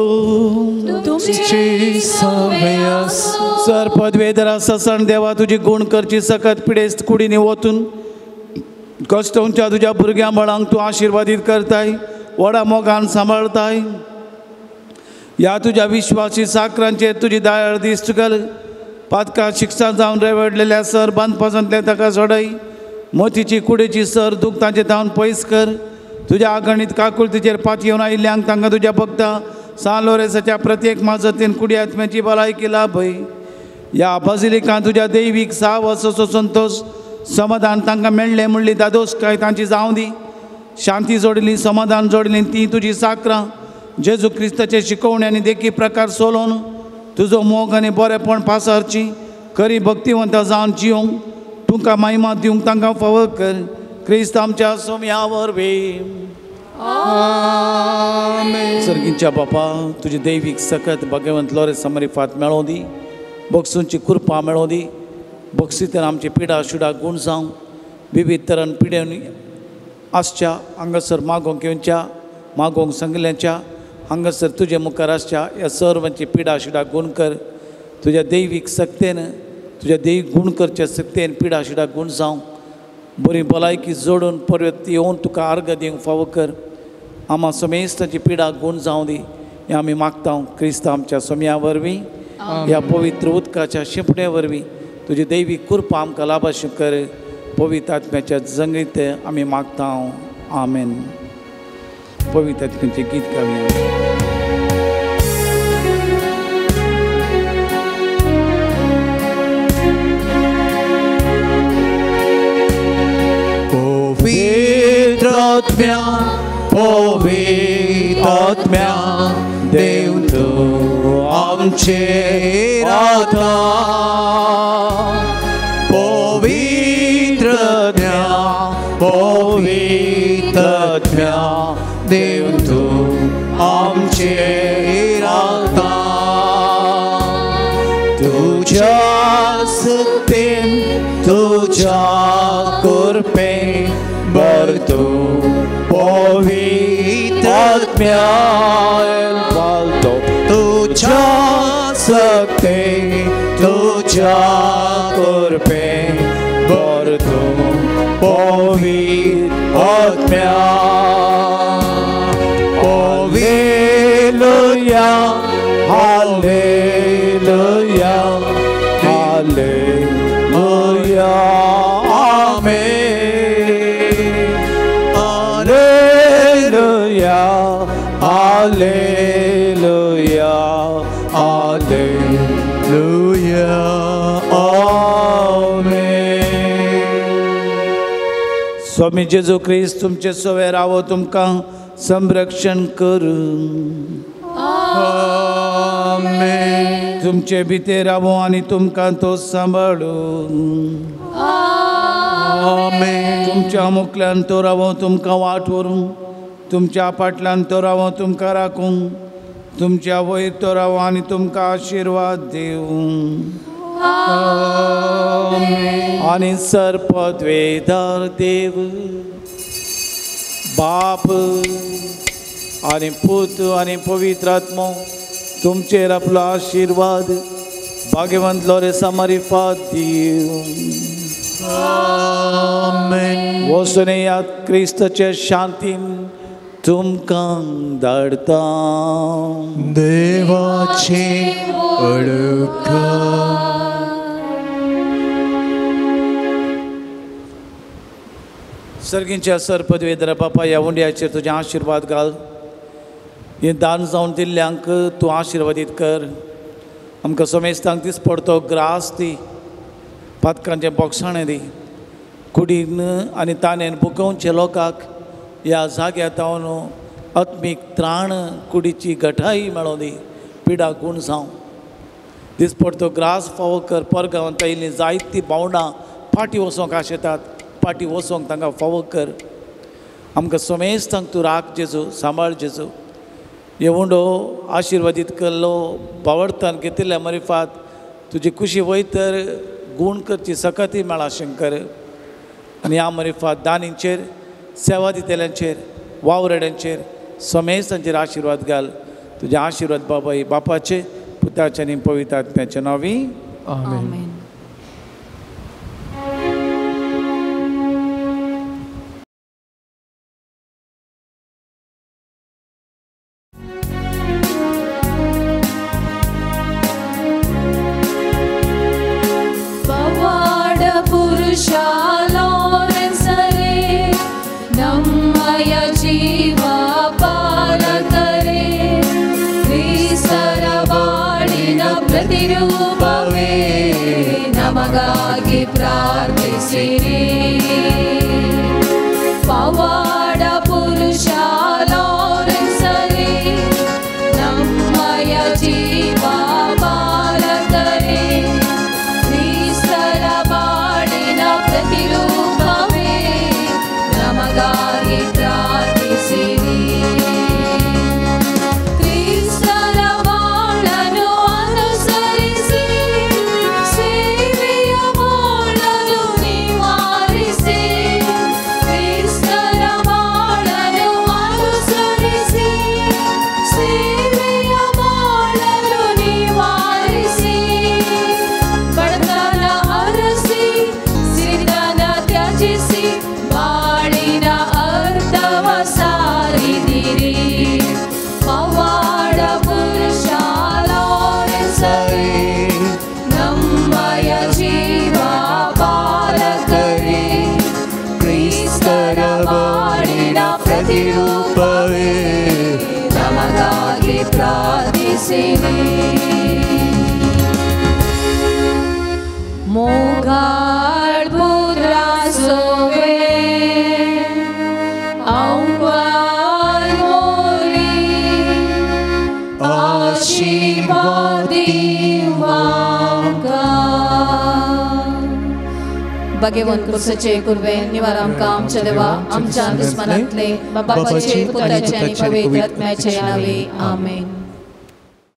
तुमची सवय आसूं. सर पदवेदरा ससण देवा तुजी गुण करची सकत पिडेस्त कुडीनी वतून कश्टोवच्या तुज्या भुरग्यां बाळांक तूं आशिर्वादीत करताय व्हडा मोगान सांबाळताय. ह्या तुज्या विश्वासी साकरांचेर तुजी दयाळ दिश्ट कर. पातका शिक्षा जावन रेवडलेल्या सर बांदपासांतले ताका सोडय. मोतीची कुडेची सर दूख तांचे धांवन पयस कर. तुज्या अगणित काकुळतीचेर पात येवन आयिल्ल्यांक तांकां तुज्या भक्ता सान लोरेसाच्या प्रत्येक माजतीन कुडी आत्म्याची भलायकी लाभय. ह्या बजिलिकांत तुज्या दैवीक साहवासाचो संतोष समाधान तांकां मेळ्ळें म्हणली दादोसकाय तांची जावं दी. शांती जोडिल्ली समाधान जोडिल्ली ती तुजी साकरां जेजू क्रिस्ताचे शिकवण्यांनी देखी प्रकार सोलोवन तुजो मोग आनी बरेपण पासरची खरी भक्तिवंत जावन जिवंक तुमकां महिमा दिवंक तांकां फावो कर. क्रिस्त आमच्या सोम्या वरवीं. सर्गीच्या बापा तुजी दैवीक सकत भगवंत लोरे समरिफात मेळों दी. बक्षूंची कृपा मेळों दी. बक्षितन आमची पिडा शुडा गुण जावं विविध तरेन पिड्यांनी आसच्या हांगासर मागोवंक येवच्या मागोवंक सांगल्यांच्या हांगासर तुजे मुखार आसच्या ह्या सर्वांची पिडा शिडा गुण कर. तुज्या दैवीक सक्तेन तुज्या दैवीक गुण करच्या सक्तेन पिडा शिडा गुण जावं बरी भलायकी जोडून परत येवन तुका अर्घ दिवंक फावो कर. आम्हा समेस्ताची पिडा गुण जावं दी हें आमी मागता. क्रिस्त आमच्या सोम्या वरवीं ह्या पवित्र उदकाच्या शिंपणे वरवीं तुजी दैवीक कृपा आमकां लाभाशी कर. पवित्र आत्म्याच्या जंगीत आमी मागता. आमेन. पवित्र आत्म्याचें गीत गावया. पवित्र आत्म्या देव तूं आमचेर रावता. पवित्र आत्म्या देव रावता तुझ्या सक्तीन तुझ्या कृपेन भरतो पवित्र आत्म्यान घालतो तुझ्या सक्तीन तुझ्या कृपेन भरतो पवित्र आत्म्यान Alleluia, Alleluia, Alleluia, Amen. Alleluia, Alleluia, Alleluia, Amen. स्वामी जेजू ख्रिस्त तुमचे सवे रावो तुमकां संरक्षण करू आमेन तुमचे भितर रावो आनी तुमकां तो सांबाळू आमेन तुमच्या मुखल्यान तो रावो तुमकां वाट व्हरूं तुमच्या फाटल्यान तो रावो तुमकां राखूं तुमच्या वयर तो रावो आनी तुमकां आशिर्वाद दिवं आनी सर्पद्वेदार देव बाप आनी पूत आनी पवित्र आत्मो तुमचेर आपलो आशिर्वाद भाग्यवंत लोरे सामारिफात दिवं आमेन वचून यात क्रिस्ताचे शांतीन तुमकां धाडता देवाचे अडका सर्गींच्या सरपदवेदरा बापा ह्या उंड्याचेर तुजें आशिर्वाद घाल हें दान जावन दिल्ल्यांक तूं आशिर्वादीत कर आमकां समेस्तांक दीस पडतो ग्रास दी पातकांचें बोगसाणें दी कुडीन आनी ताणेन बुकोवचे लोकांक ह्या जाग्यार तावन आत्मीक त्राण कुडीची घटाई मेळों दी पिडा गूण जावं दीस पडतो ग्रास फावो कर परगांवांत येयलीं जायतीं भावंडां फाटीं वचोंक आशेतात फाटीं वचोंक तांकां फावो कर आमकां समेस्तांक तूं राख जेजू सांबाळ जेजू हे उंडो आशिर्वादीत केल्लो भावर्थान घेतिल्ल्या मरिफात तुजी खुशी वयतर गूण करची सकती मेळा शंकर आनी ह्या मरिफात दानींचेर सेवा दितेल्यांचेर वावरड्यांचेर समेस्तांचेर आशिर्वाद घाल तुजे आशिर्वाद बाबा ही बापाचे पुताचे आनी पवित्र आत्म्याचे नांवी आमेन ನಮಗಾಗಿ ಪ್ರಾರ್ಥಿಸಿರಿ ಪವಾಡ ಪುರುಷ ಲಾರೆನ್ಸರೇ ನಮ್ಮಯ ಜೀವ ಬಾಲಕರೇ ಕ್ರಿಸ್ತರ ಬಾಳಿನ ಪ್ರತಿರೂಪವೇ ನಮಗಾಗಿ ಪ್ರಾರ್ಥಿಸಿರಿ ಕ್ರಿಸ್ತರ ಬಾಳನು ಅನುಸರಿಸಿ ಸೇವೆಯ ಬಾಳನು ನಿವಾರಿಸಿ ಕ್ರಿಸ್ತರ ಬಾಳನು ಅನುಸರಿಸಿ ಸೇವೆಯ ಬಾಳನು ನಿವಾರಿಸಿ ಬಡತನ ಅರಸಿ ಸಿರಿತನ ತ್ಯಜಿಸಿ ಬಾಳಿನ ಅರ್ಥವ ಸಾರಿದಿರಿ ಪವಾಡ ಪುರುಷ ಲಾರೆನ್ಸರೇ ನಮ್ಮಯ ಜೀವ ಬಾಲಕರೇ ಕ್ರಿಸ್ತರ ಬಾಳಿನ ಪ್ರತಿರೂಪವೇ ನಮಗಾಗಿ ಪ್ರಾರ್ಥಿಸಿರಿ Mogar budra sove aumvar mori ashirvadi vanga भगवंत कुर्सचे कुर्वे निवार आमकां आमच्या देवा आमच्या दुस्मनांतले बापाचे पुताचे आनी पवित्र आत्म्याचे नावे आमेन.